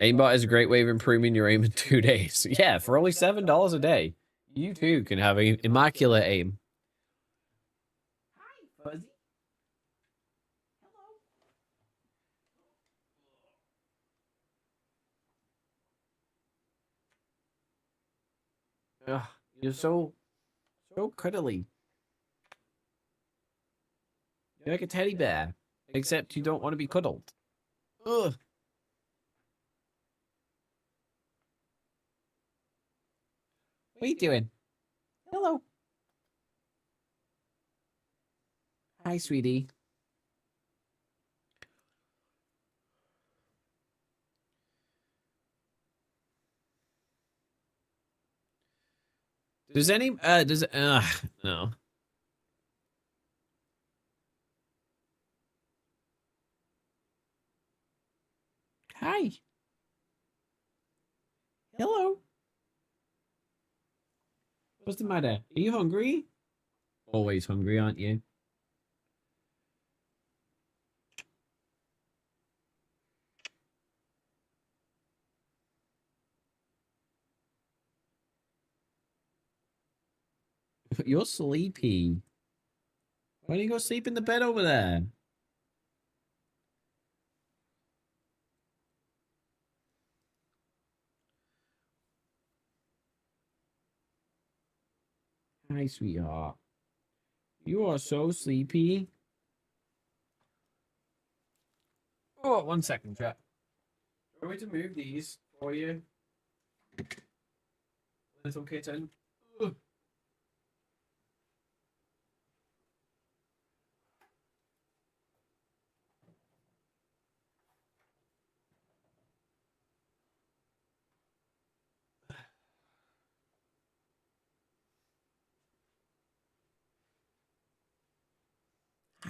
Aimbot is a great way of improving your aim in 2 days. Yeah, for only $7 a day, you too can have an immaculate aim. Hi, Fuzzy. Hello. Ugh, you're so cuddly. You're like a teddy bear, except you don't want to be cuddled. Ugh. What are you doing? Hello. Hi, sweetie. Does any no. Hi. Hello. What's the matter? Are you hungry? Always hungry, aren't you? You're sleepy. Why don't you go sleep in the bed over there? Hi, sweetheart. You are so sleepy. Oh, 1 second, chat. Do you want me to move these for you? Little kitten. Ugh.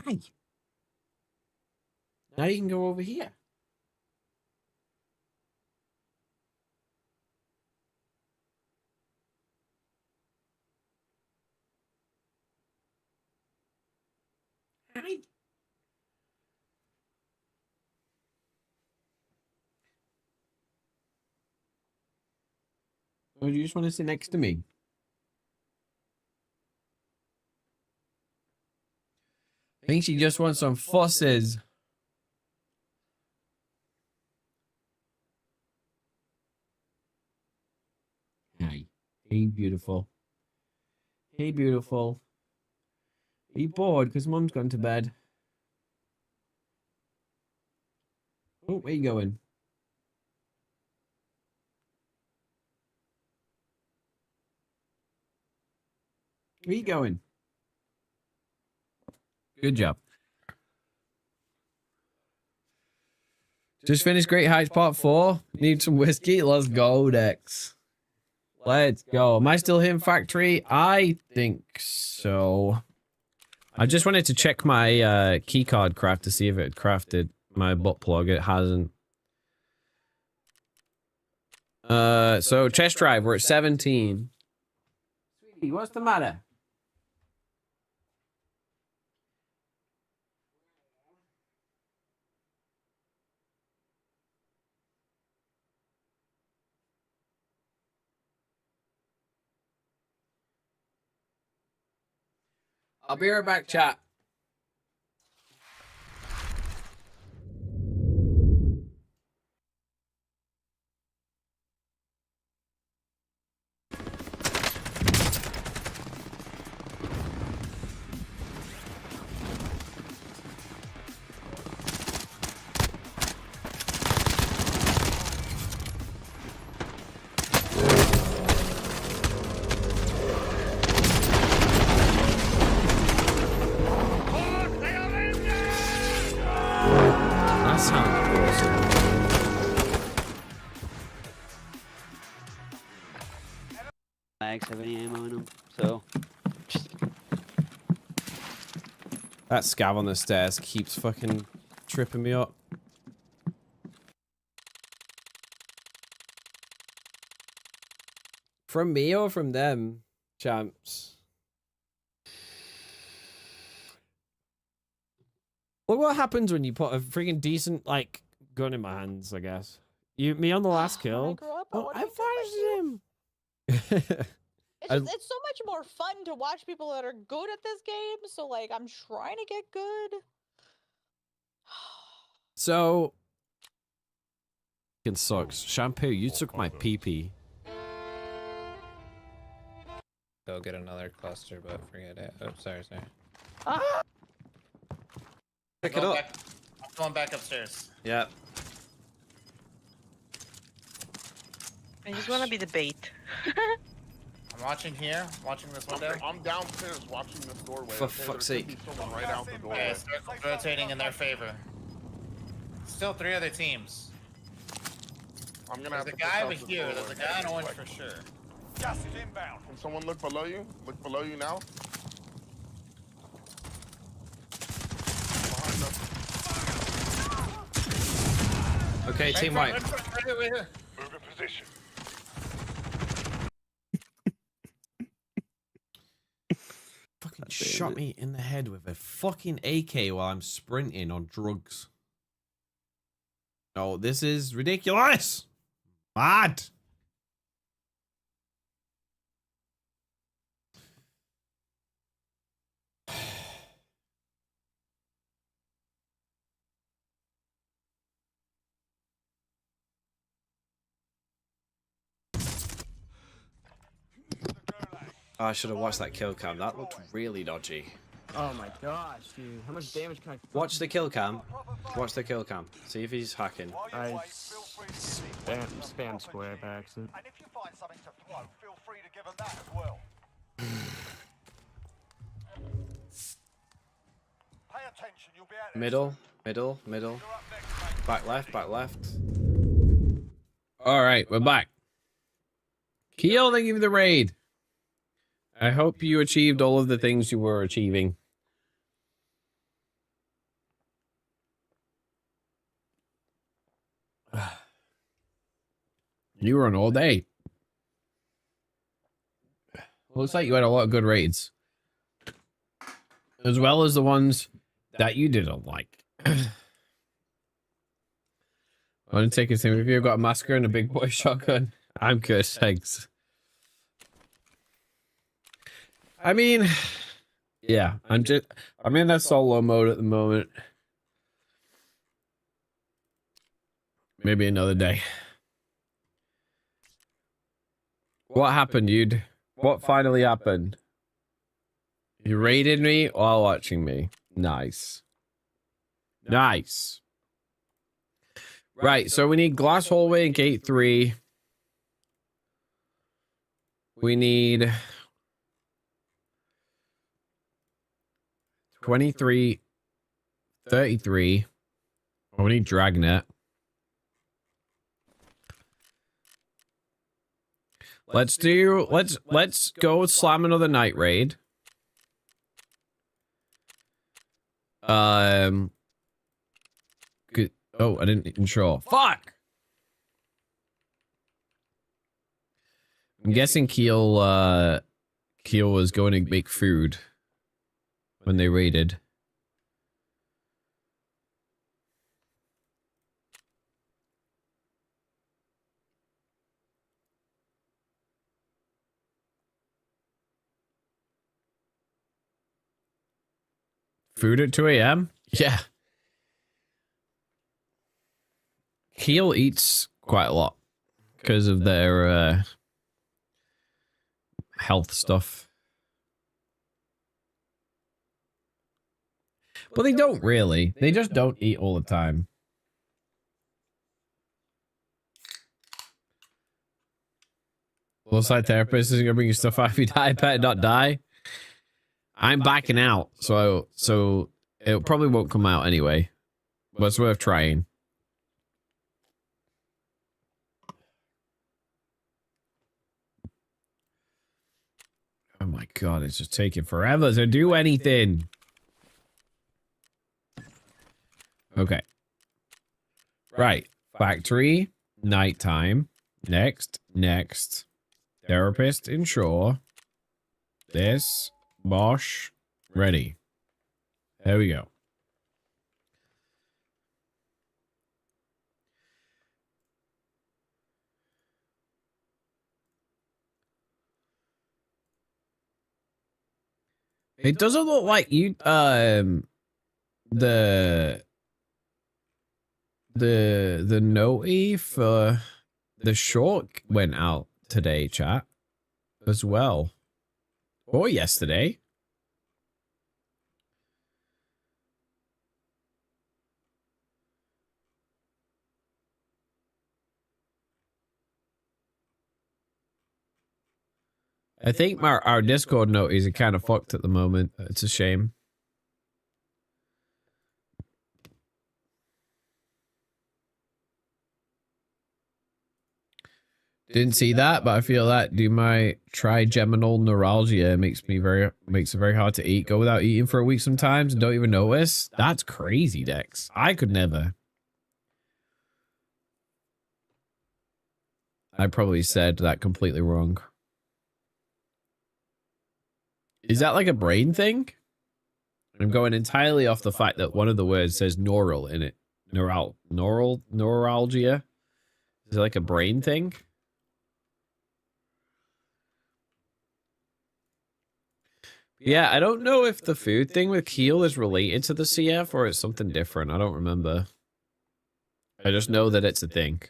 Hi. Now you can go over here. Hi. Or do you just want to sit next to me? I think she just wants some fusses. Hi. Hey, beautiful. Hey, beautiful. Are you bored because Mum's gone to bed? Oh, where you going? Where you going? Good job. Just finished Great Heights Part 4. Need some whiskey? Let's go, Dex. Let's go. Am I still here in factory? I think so. I just wanted to check my keycard craft to see if it had crafted my butt plug. It hasn't. So chest drive, we're at 17. Sweetie, what's the matter? I'll be right back, chat. That sounds awesome. Mags have any ammo in them, so That scav on the stairs keeps fucking tripping me up. From me or from them, champs? Look what happens when you put a freaking decent, like, gun in my hands, I guess. Me on the last When I kill. grow up, Oh, wanna I become like you. finished him. It's so much more fun to watch people that are good at this game. So like, I'm trying to get good. So, it sucks. Shampoo, you took my pee-pee. Go get another cluster, but forget it. Oh, sorry. Pick it up. I'm going back upstairs. Yeah. I just want to be the bait. I'm watching here, watching this window. I'm downstairs watching this doorway. For okay? fuck's There could sake. be someone right out the doorway. Okay, circle's rotating in their favor. Still 3 other teams. I'm gonna There's have a to guy push out over this here. There's doorway. a guy in orange for sure. Gas is inbound. Can someone look below you? Look below you now. Behind us. Okay, team white. Right here. Move in position. Fucking shot me in the head with a fucking AK while I'm sprinting on drugs. Oh, this is ridiculous. Mad. I should have watched that kill cam. That looked really dodgy. Oh my gosh, dude. How much damage can I Watch the kill cam. Watch the kill cam. See if he's hacking. I spam square by accident. And if you find something to throw, feel free to give them that as well. Pay attention, you'll be able to Middle. You're up next, mate. Back left, back left. Alright, we're back. Keel, thank you for the raid. I hope you achieved all of the things you were achieving. You were on all day. Looks like you had a lot of good raids. As well as the ones that you didn't like. I want to take a thing. If you've got a massacre and a big boy shotgun, I'm good, thanks. I mean, yeah, I'm in that solo mode at the moment. Maybe another day. What happened, dude? What finally happened? You raided me while watching me. Nice. Nice. Right, so we need glass hallway and gate 3. We need 23, 33. Oh, we need dragnet. Let's go slam another night raid. Good. Oh, I didn't ensure. Fuck. I'm guessing Keel was going to make food when they raided. Food at 2 a.m.? Yeah. Keel eats quite a lot because of their health stuff. But they don't really. They just don't eat all the time. Looks like therapist isn't gonna bring you stuff out if you die. Better not die. I'm backing out, so it probably won't come out anyway. But it's worth trying. Oh my god, it's just taking forever to do anything. Okay. Right. Factory, nighttime. Next. Therapist, ensure. This. Bosch. Ready. There we go. It doesn't look like you the noti for the short went out today, chat, as well. Or yesterday. I think our Discord noties are kind of fucked at the moment. It's a shame. Didn't see that, but I feel that do my trigeminal neuralgia makes it very hard to eat. Go without eating for a week sometimes and don't even notice. That's crazy, Dex. I could never. I probably said that completely wrong. Is that like a brain thing? I'm going entirely off the fact that one of the words says neural in it. Neuralgia. Is it like a brain thing? Yeah, I don't know if the food thing with Keel is related to the CF or it's something different. I don't remember. I just know that it's a thing.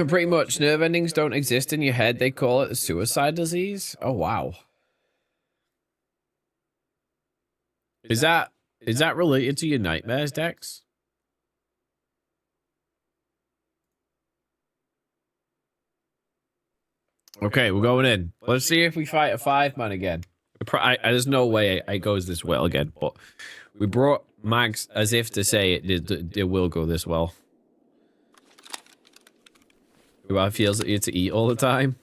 Pretty much, nerve endings don't exist in your head. They call it a suicide disease. Oh, wow. Is that related to your nightmares, Dex? Okay, we're going in. Let's see if we fight a 5-man again. There's no way it goes this well again, but we brought Mags as if to say it will go this well. Do I feel you to eat all the time?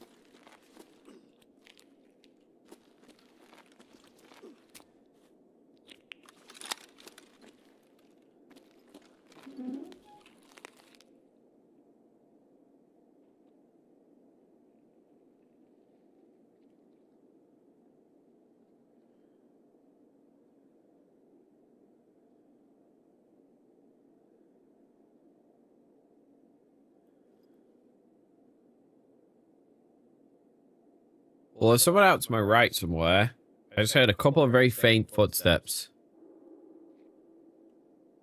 Well, there's someone out to my right somewhere. I just heard a couple of very faint footsteps.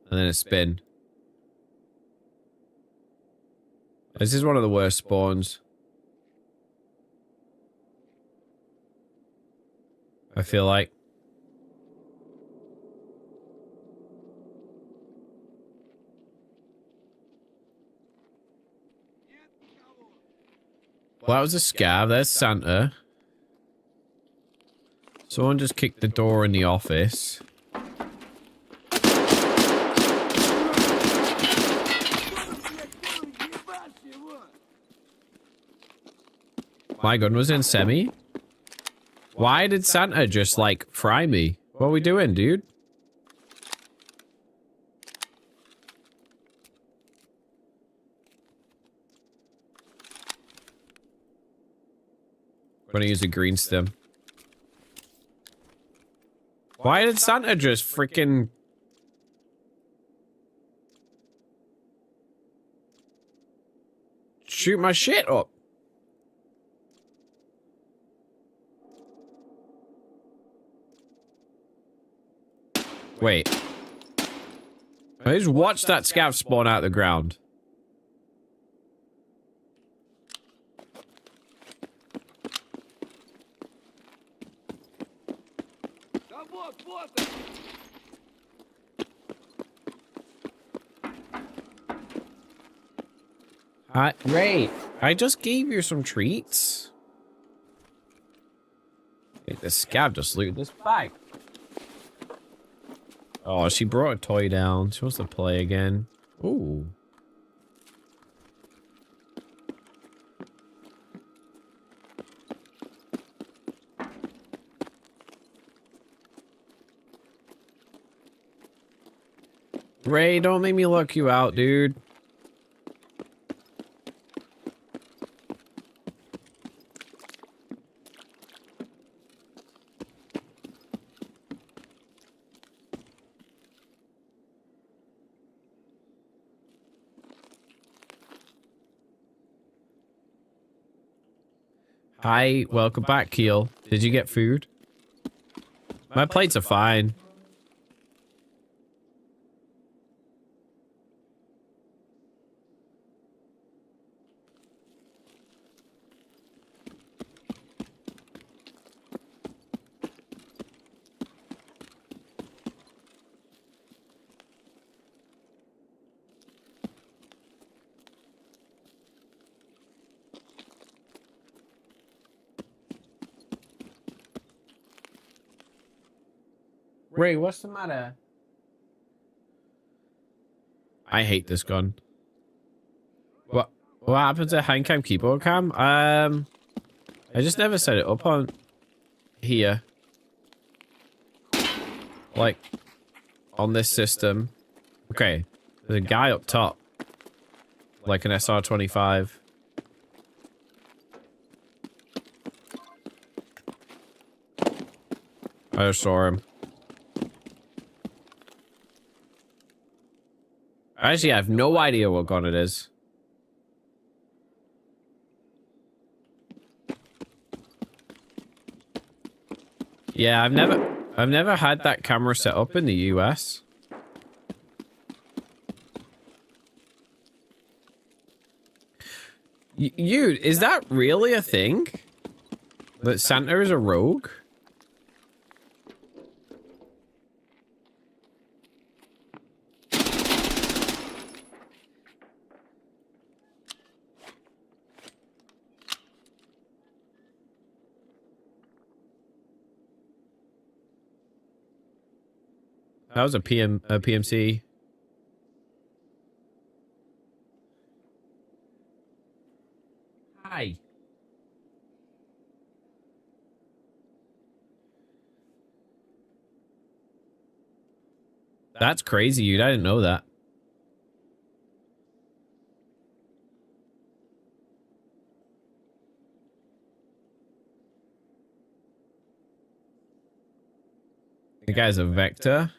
And then a spin. This is one of the worst spawns. I feel like. Well, that was a scav. There's Santa. Someone just kicked the door in the office. My gun was in semi? Why did Santa just, like, fry me? What are we doing, dude? I'm gonna use a green stem. Why did Santa just freaking... shoot my shit up? Wait. I just watched that scav spawn out of the ground. Ray, I just gave you some treats. Okay, the scav just looted this bag. Oh, she brought a toy down. She wants to play again. Ooh. Ray, don't make me look you out, dude. Hi, welcome back, Keel. Did you get food? My plates are fine. Ray, what's the matter? I hate this gun. What happened to hand cam keyboard cam? I just never set it up on here. Like on this system. Okay. There's a guy up top. Like an SR-25. I just saw him. Actually, I have no idea what gun it is. Yeah, I've never had that camera set up in the US. You, is that really a thing? That Santa is a rogue? That was a PMC. Hi. That's crazy, dude. I didn't know that. The guy's a Vector.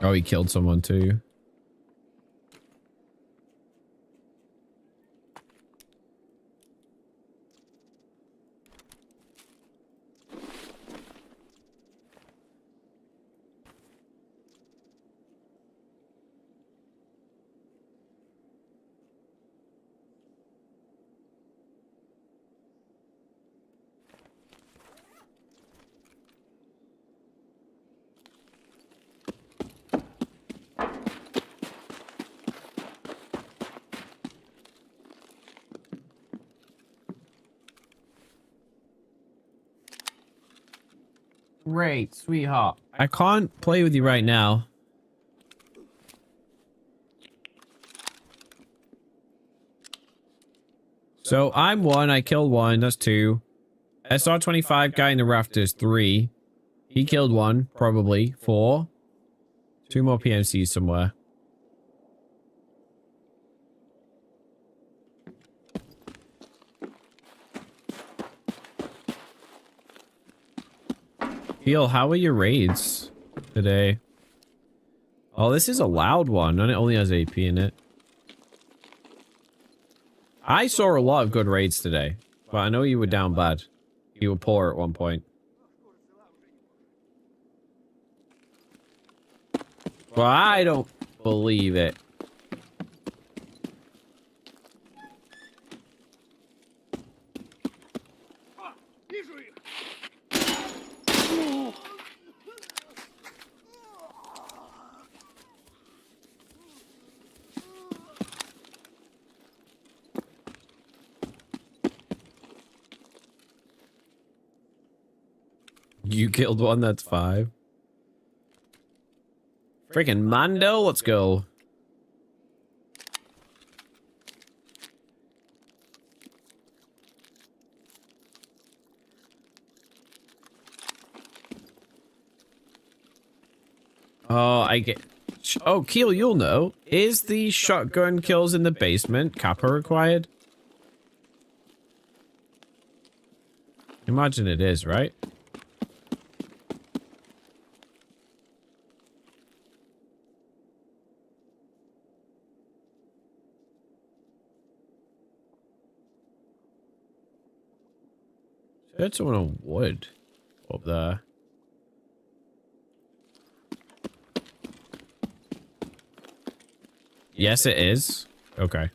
Oh, he killed someone too. Great, sweetheart. I can't play with you right now. So I'm 1, I killed 1, that's 2. SR-25 guy in the rafters, 3. He killed 1, probably. 4. 2 more PMCs somewhere. Heel, how are your raids today? Oh, this is a loud one, and it only has AP in it. I saw a lot of good raids today, but I know you were down bad. You were poor at one point. Well, I don't believe it. You killed one, that's 5. Freaking Mando, let's go. Oh, I get... Oh, Keel, you'll know. Is the shotgun kills in the basement Kappa required? Imagine it is, right? Heard someone on wood up there. Yes, it is. Okay.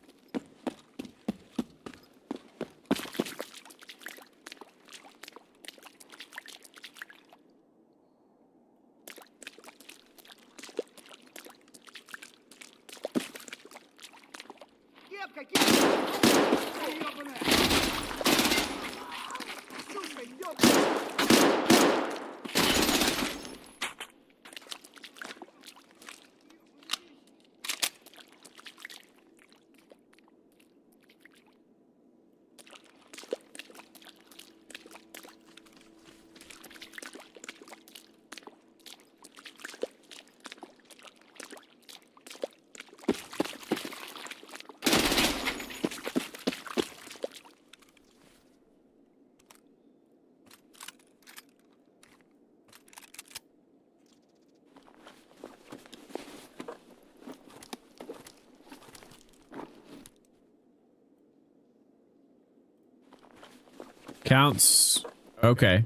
Counts. Okay.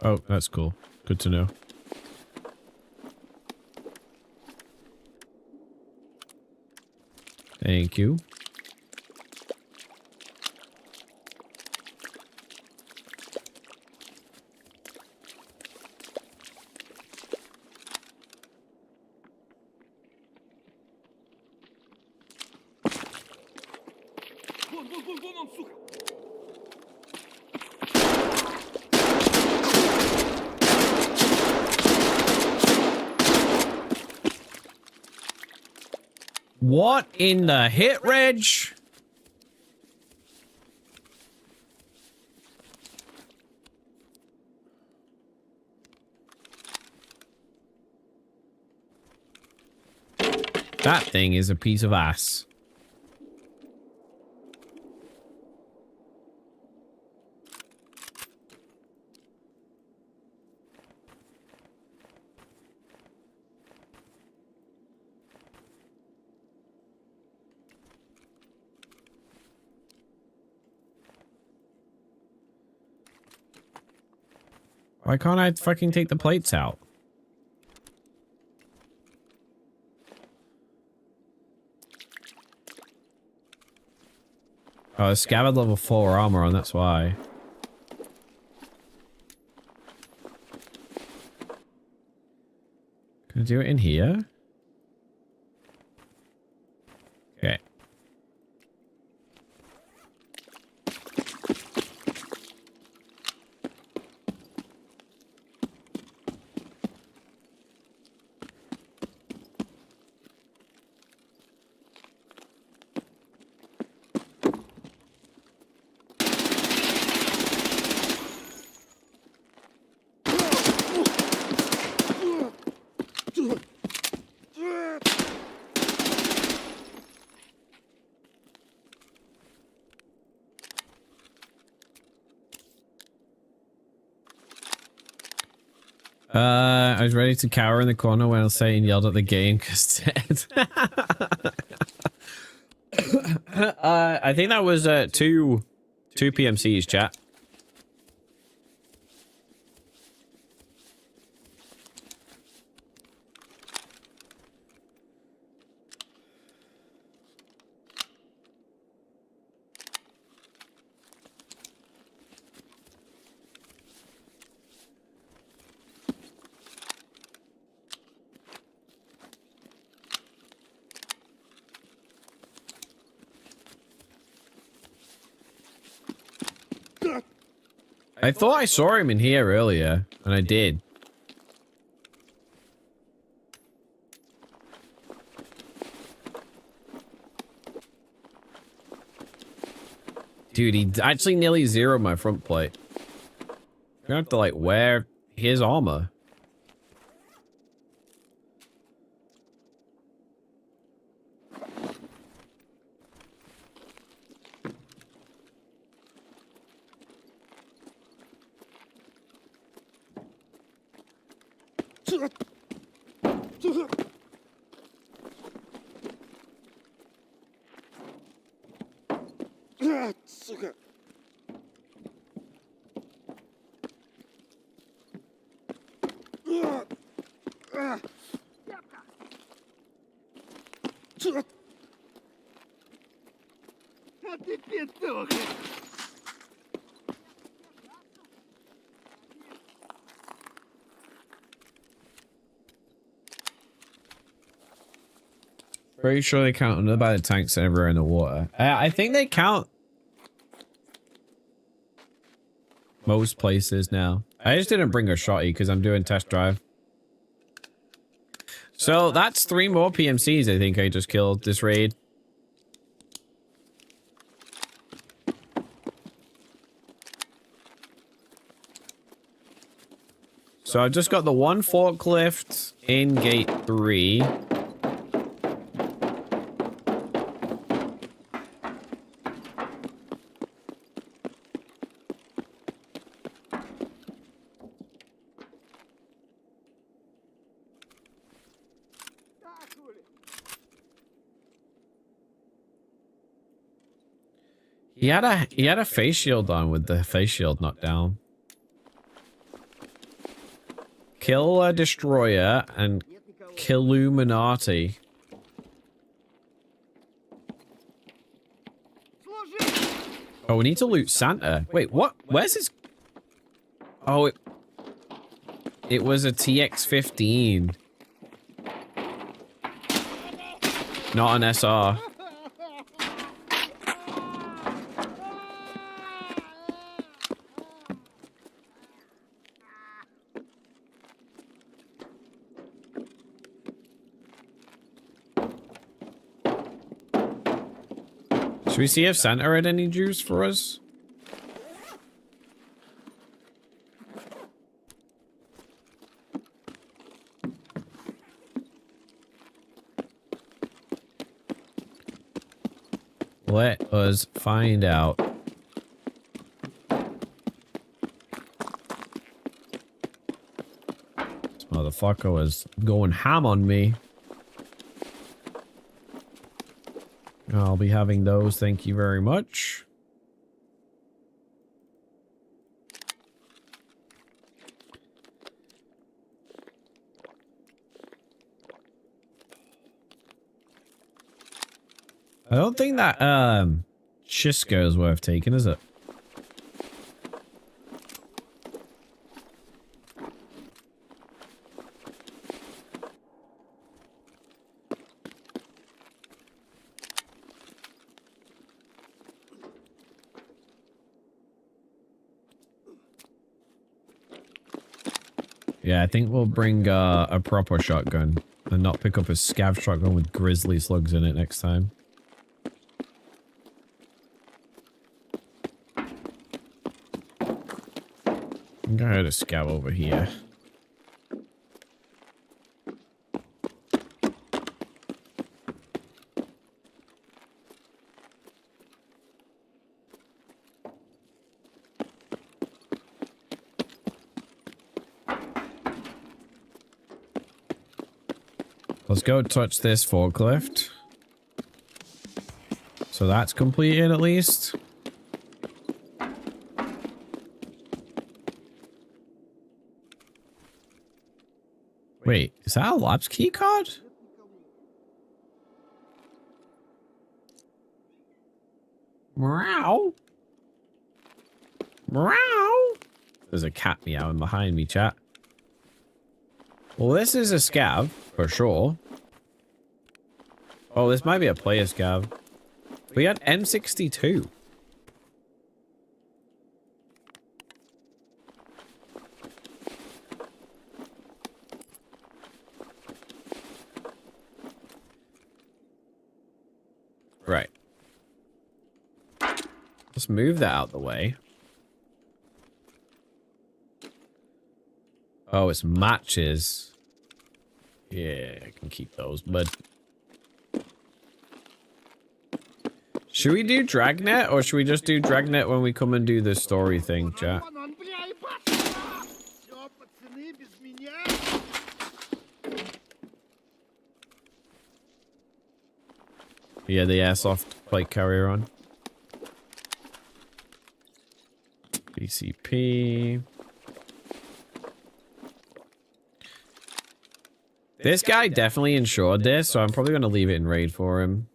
Oh, that's cool. Good to know. Thank you. What in the hit, Reg? That thing is a piece of ass. Why can't I fucking take the plates out? Oh, a scabbard level 4 armor on, that's why. Can I do it in here? Okay. I was ready to cower in the corner when Satan yelled at the game because dead. I think that was two PMCs, chat. I thought I saw him in here earlier, and I did. Dude, he actually nearly zeroed my front plate. I'm gonna have to, like, wear his armor. Pretty sure they count under by the tanks everywhere in the water. I think they count most places now. I just didn't bring a shotty because I'm doing test drive. So that's 3 more PMCs I think I just killed this raid. So I've just got the 1 forklift in gate 3. He had a face shield on with the face shield knocked down. Kill a destroyer and kill Illuminati. Oh, we need to loot Santa. Wait, what? Where's his? Oh, it was a TX-15. Not an SR. Should we see if Santa had any juice for us? Let us find out. This motherfucker was going ham on me. I'll be having those, thank you very much. I don't think that Shisco is worth taking, is it? Yeah, I think we'll bring a proper shotgun and not pick up a scav shotgun with grizzly slugs in it next time. I think I heard a scav over here. Let's go touch this forklift. So that's completed at least. Wait, is that a labs key card? Meow. Meow. There's a cat meowing behind me, chat. Well, this is a scav, for sure. Oh, this might be a player scav. We had M62. Right. Let's move that out the way. Oh, it's matches. Yeah, I can keep those, but... Should we do Dragnet, or should we just do Dragnet when we come and do the story thing, chat? Yeah, the airsoft plate carrier on. BCP. This guy definitely insured this, so I'm probably going to leave it in raid for him.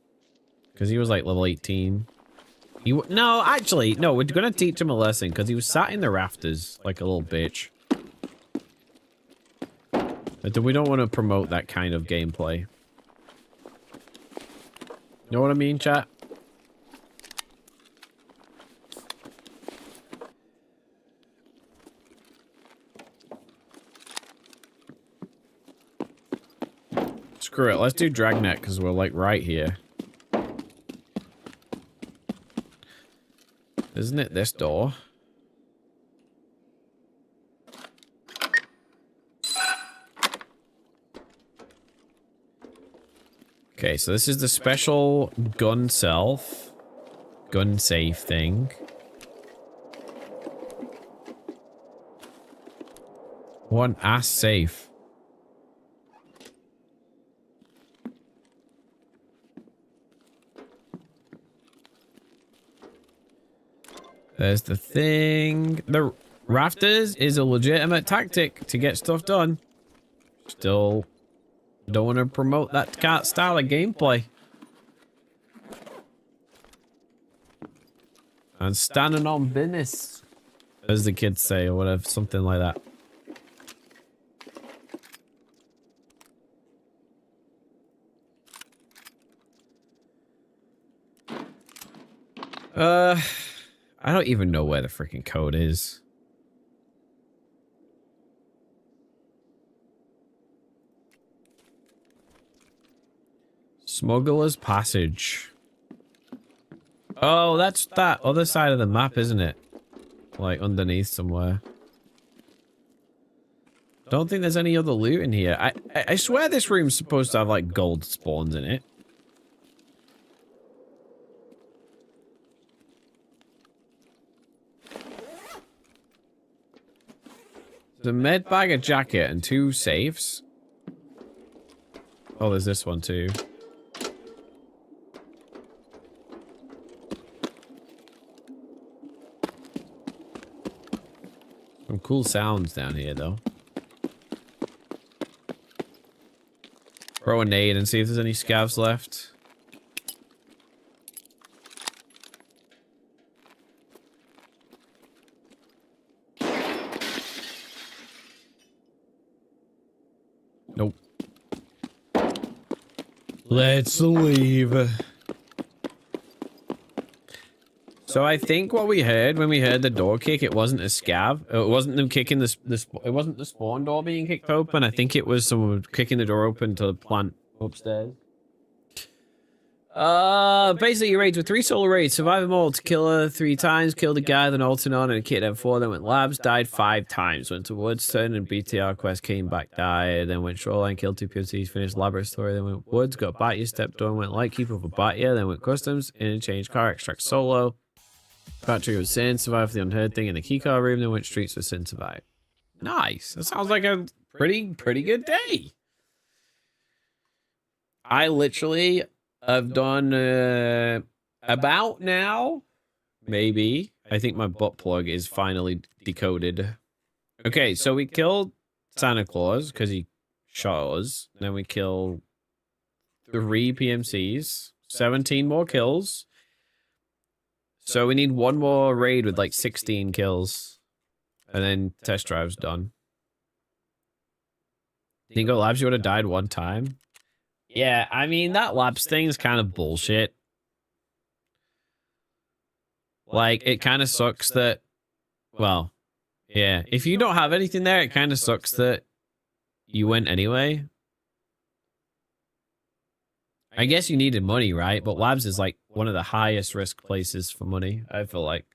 Because he was like level 18. No, actually, no, we're going to teach him a lesson because he was sat in the rafters like a little bitch. But we don't want to promote that kind of gameplay. You know what I mean, chat? Screw it, let's do Dragnet because we're like right here. Isn't it this door? Okay, so this is the special gun safe thing. One ass safe. There's the thing. The rafters is a legitimate tactic to get stuff done. Still don't want to promote that style of gameplay. And standing on business, as the kids say, or whatever, something like that. I don't even know where the freaking code is. Smuggler's Passage. Oh, that's that other side of the map, isn't it? Like underneath somewhere. Don't think there's any other loot in here. I swear this room's supposed to have like gold spawns in it. The med bag, a jacket, and 2 safes. Oh, there's this one too. Some cool sounds down here, though. Throw a nade and see if there's any scavs left. Nope. Let's leave. So I think what we heard when we heard the door kick, it wasn't a scav. It wasn't them kicking it wasn't the spawn door being kicked open. I think it was someone kicking the door open to the plant upstairs. Basically your raids were 3 solo raids. Survive them all to kill her 3 times, killed a guy, then ulted on and a kid M4, then went labs, died 5 times, went to Woods, turned and BTR quest, came back, died, then went shoreline, killed 2 POCs, finished laboratory, then went Woods, got Batya, stepped on, went Lightkeeper for Batya, then went customs, interchange car, extract solo. Battery was Sin, survived the unheard thing in the keycard room, then went streets with Sin, survived. Nice. That sounds like a pretty good day. I literally have done about now, maybe. I think my butt plug is finally decoded. Okay, so we killed Santa Claus because he shot us. Then we killed 3 PMCs, 17 more kills. So we need 1 more raid with like 16 kills. And then test drive's done. Dingo Labs, you would have died 1 time. Yeah, I mean, that labs thing is kind of bullshit. Like, it kind of sucks that... Well, yeah. If you don't have anything there, it kind of sucks that you went anyway. I guess you needed money, right? But labs is like one of the highest risk places for money, I feel like.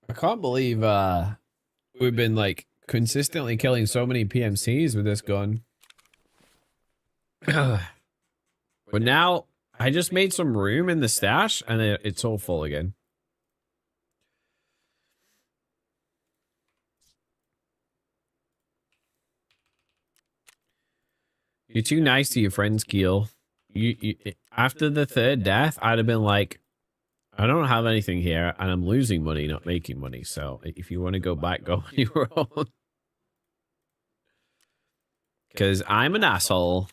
I can't believe we've been like consistently killing so many PMCs with this gun. But now I just made some room in the stash and it's all full again. You're too nice to your friends, Keel. You after the third death, I'd have been like, I don't have anything here, and I'm losing money, not making money. So if you want to go back, go on your own. Because I'm an asshole.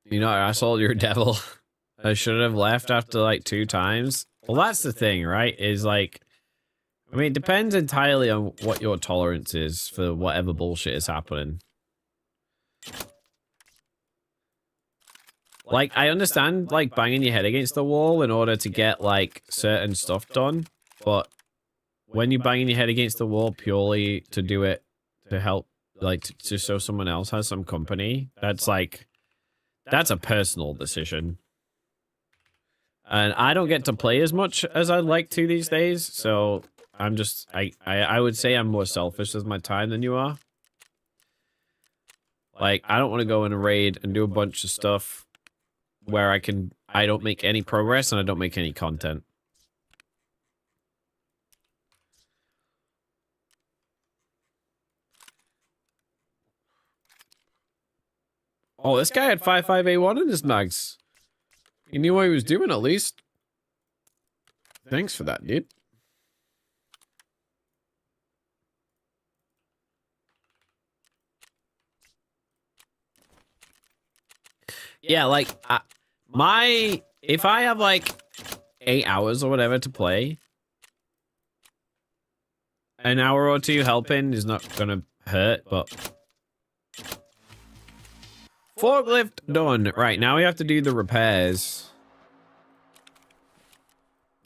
You're not an asshole, you're a devil. I should have left after like 2 times. Well, that's the thing, right? Is like, I mean, it depends entirely on what your tolerance is for whatever bullshit is happening. Like, I understand, like, banging your head against the wall in order to get, like, certain stuff done. But when you're banging your head against the wall purely to do it to help, like, to so someone else has some company, that's, like, that's a personal decision. And I don't get to play as much as I'd like to these days, so I'm just, I would say I'm more selfish with my time than you are. Like, I don't want to go in a raid and do a bunch of stuff where I don't make any progress and I don't make any content. Oh, this guy had 55A1 in his mags. He knew what he was doing at least. Thanks for that, dude. Yeah, like, if I have like 8 hours or whatever to play, an hour or 2 helping is not gonna hurt, but forklift done. Right, now we have to do the repairs.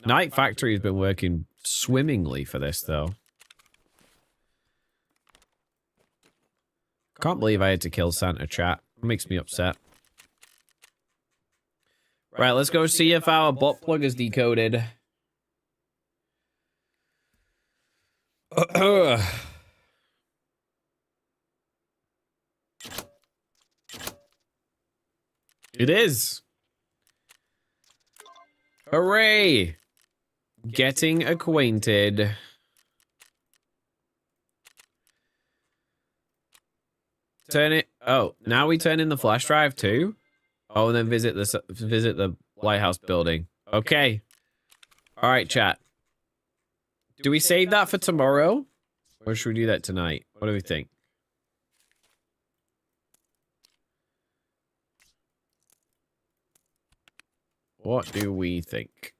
Night Factory has been working swimmingly for this, though. Can't believe I had to kill Santa, chat. It makes me upset. Right, let's go see if our bot plug is decoded. It is. Hooray! Getting acquainted. Turn it. Oh, now we turn in the flash drive too. Oh, and then visit the lighthouse building. Okay. All right, chat. Do we save that for tomorrow, or should we do that tonight? What do we think? What do we think?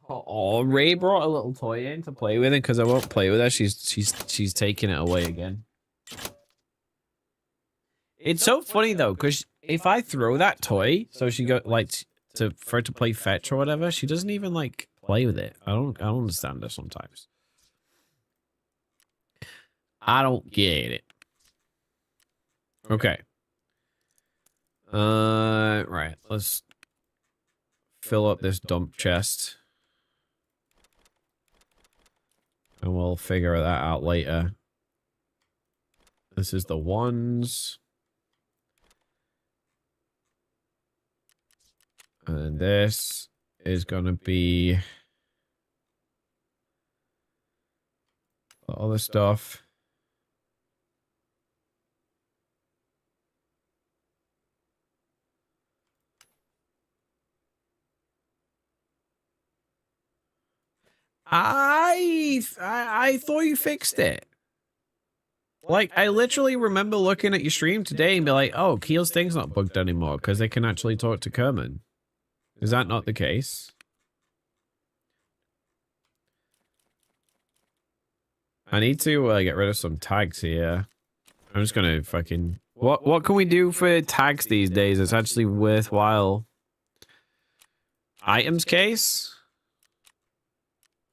Oh, Ray brought a little toy in to play with it because I won't play with her. She's taking it away again. It's so funny though, because if I throw that toy, so she got like for her to play fetch or whatever, she doesn't even like play with it. I don't understand her sometimes. I don't get it. Okay. Right. Let's fill up this dump chest. And we'll figure that out later. This is the ones. And this is going to be all the stuff. I thought you fixed it. Like, I literally remember looking at your stream today and be like, oh, Keel's thing's not bugged anymore because they can actually talk to Kerman. Is that not the case? I need to get rid of some tags here. I'm just gonna fucking... What can we do for tags these days that's actually worthwhile? Items case?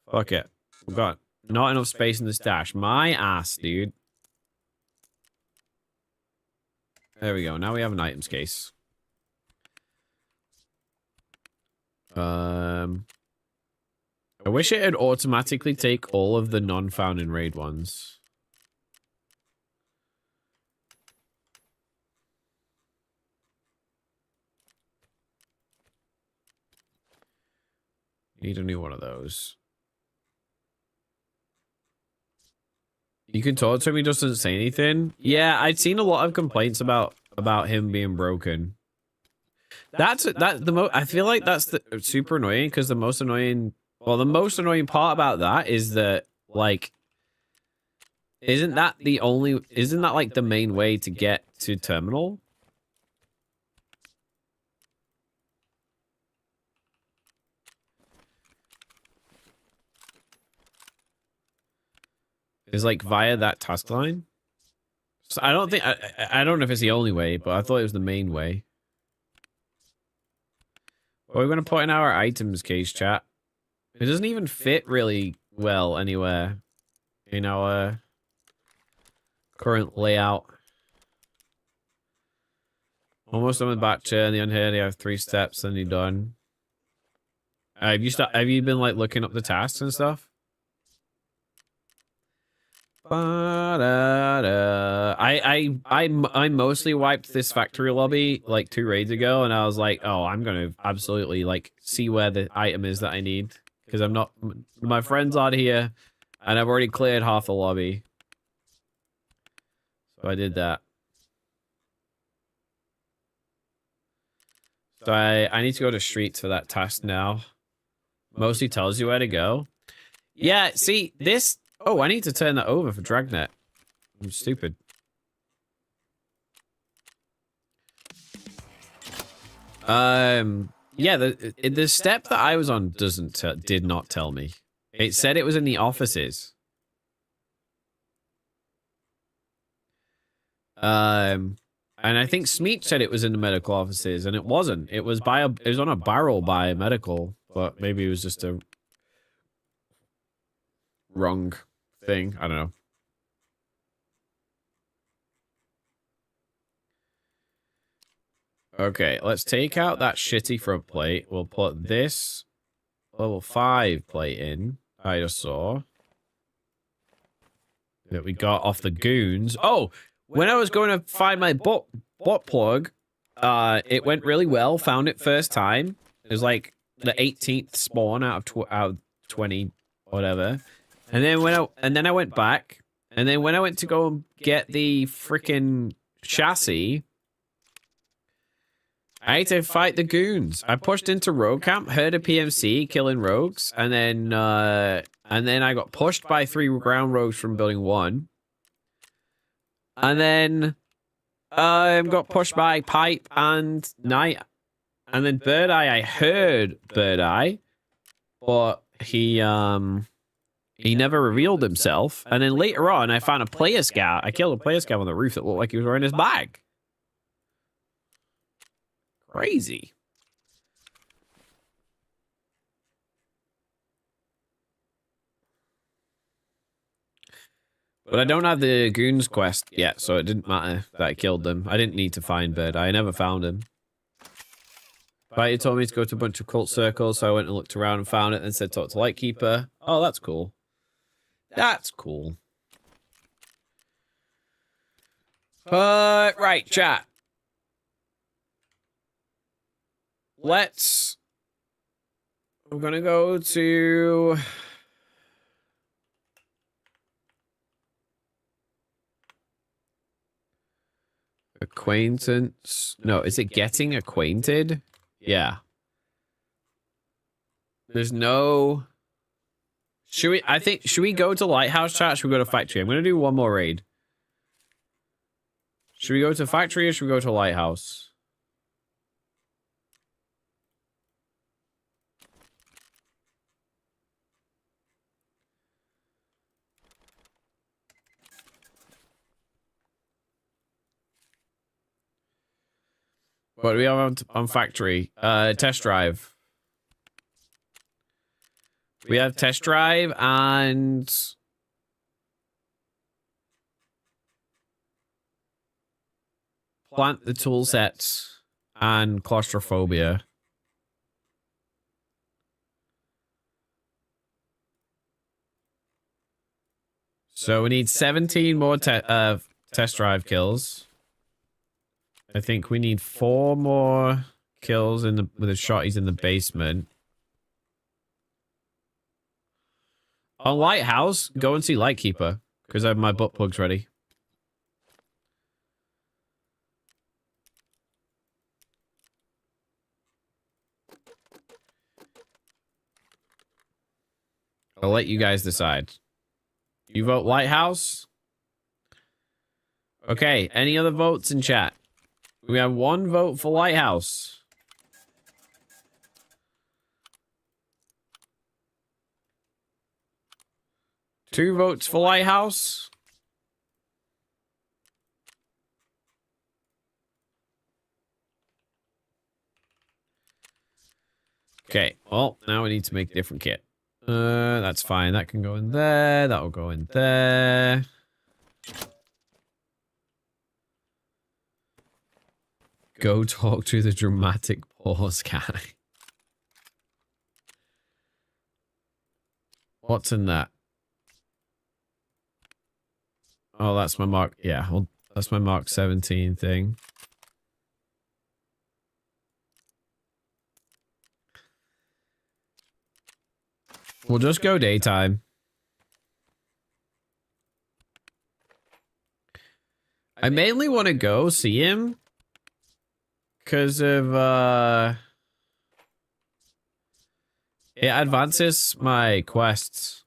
Fuck it. We've got not enough space in the stash. My ass, dude. There we go. Now we have an items case. I wish it would automatically take all of the non-found in raid ones. Need a new one of those. You can talk to him, he just doesn't say anything. Yeah, I'd seen a lot of complaints about him being broken. I feel like that's the super annoying because the most annoying part about that is that, like, isn't that like the main way to get to terminal? Is like via that task line? So I don't think I don't know if it's the only way, but I thought it was the main way. What are we gonna put in our items case, chat? It doesn't even fit really well anywhere in our current layout. Almost done with back chair and the unheard. You have 3 steps, then you're done. Have you been like looking up the tasks and stuff? I mostly wiped this factory lobby like 2 raids ago, and I was like, oh, I'm gonna absolutely like see where the item is that I need, because I'm not, my friends aren't here, and I've already cleared half the lobby, so I did that. So I need to go to streets for that task now. Mostly tells you where to go. Yeah, see this. Oh, I need to turn that over for Dragnet. I'm stupid. Yeah, the step that I was on did not tell me. It said it was in the offices. And I think Smeet said it was in the medical offices, and it wasn't. It was on a barrel by medical, but maybe it was just a wrong thing. I don't know. Okay, let's take out that shitty front plate. We'll put this level 5 plate in. I just saw that we got off the goons. Oh, when I was going to find my bot plug, it went really well. Found it first time. It was like the 18th spawn out of 20, whatever. And then I went back, and then when I went to go and get the freaking chassis, I had to fight the goons. I pushed into rogue camp, heard a PMC killing rogues, and then I got pushed by 3 ground rogues from building 1. And then got pushed by Pipe and Knight. And then Bird Eye, I heard Bird Eye, but he never revealed himself. And then later on, I found a player scout. I killed a player scout on the roof that looked like he was wearing his bag. Crazy. But I don't have the goons quest yet, so it didn't matter that I killed them. I didn't need to find Bird. I never found him. But he told me to go to a bunch of cult circles, so I went and looked around and found it and said talk to Lightkeeper. Oh, that's cool. That's cool. Right, chat. We're gonna go to acquaintance. No, is it getting acquainted? Yeah. There's no Should we? I think. Should we go to Lighthouse chat? Should we go to Factory? I'm gonna do one more raid. Should we go to Factory or should we go to Lighthouse? What do we have on Factory? Test drive. We have test drive and plant the tool sets and claustrophobia. So we need 17 more test drive kills. I think we need 4 more kills with the shotties in the basement. On Lighthouse, go and see Lightkeeper because I have my butt plugs ready. I'll let you guys decide. You vote Lighthouse? Okay, any other votes in chat? We have 1 vote for Lighthouse. Two votes for Lighthouse. Okay, well, now we need to make a different kit. That's fine. That can go in there. That'll go in there. Go talk to the dramatic pause guy. What's in that? Oh, that's my Mark. Yeah, well, that's my Mark 17 thing. We'll just go daytime. I mainly want to go see him because of it advances my quests.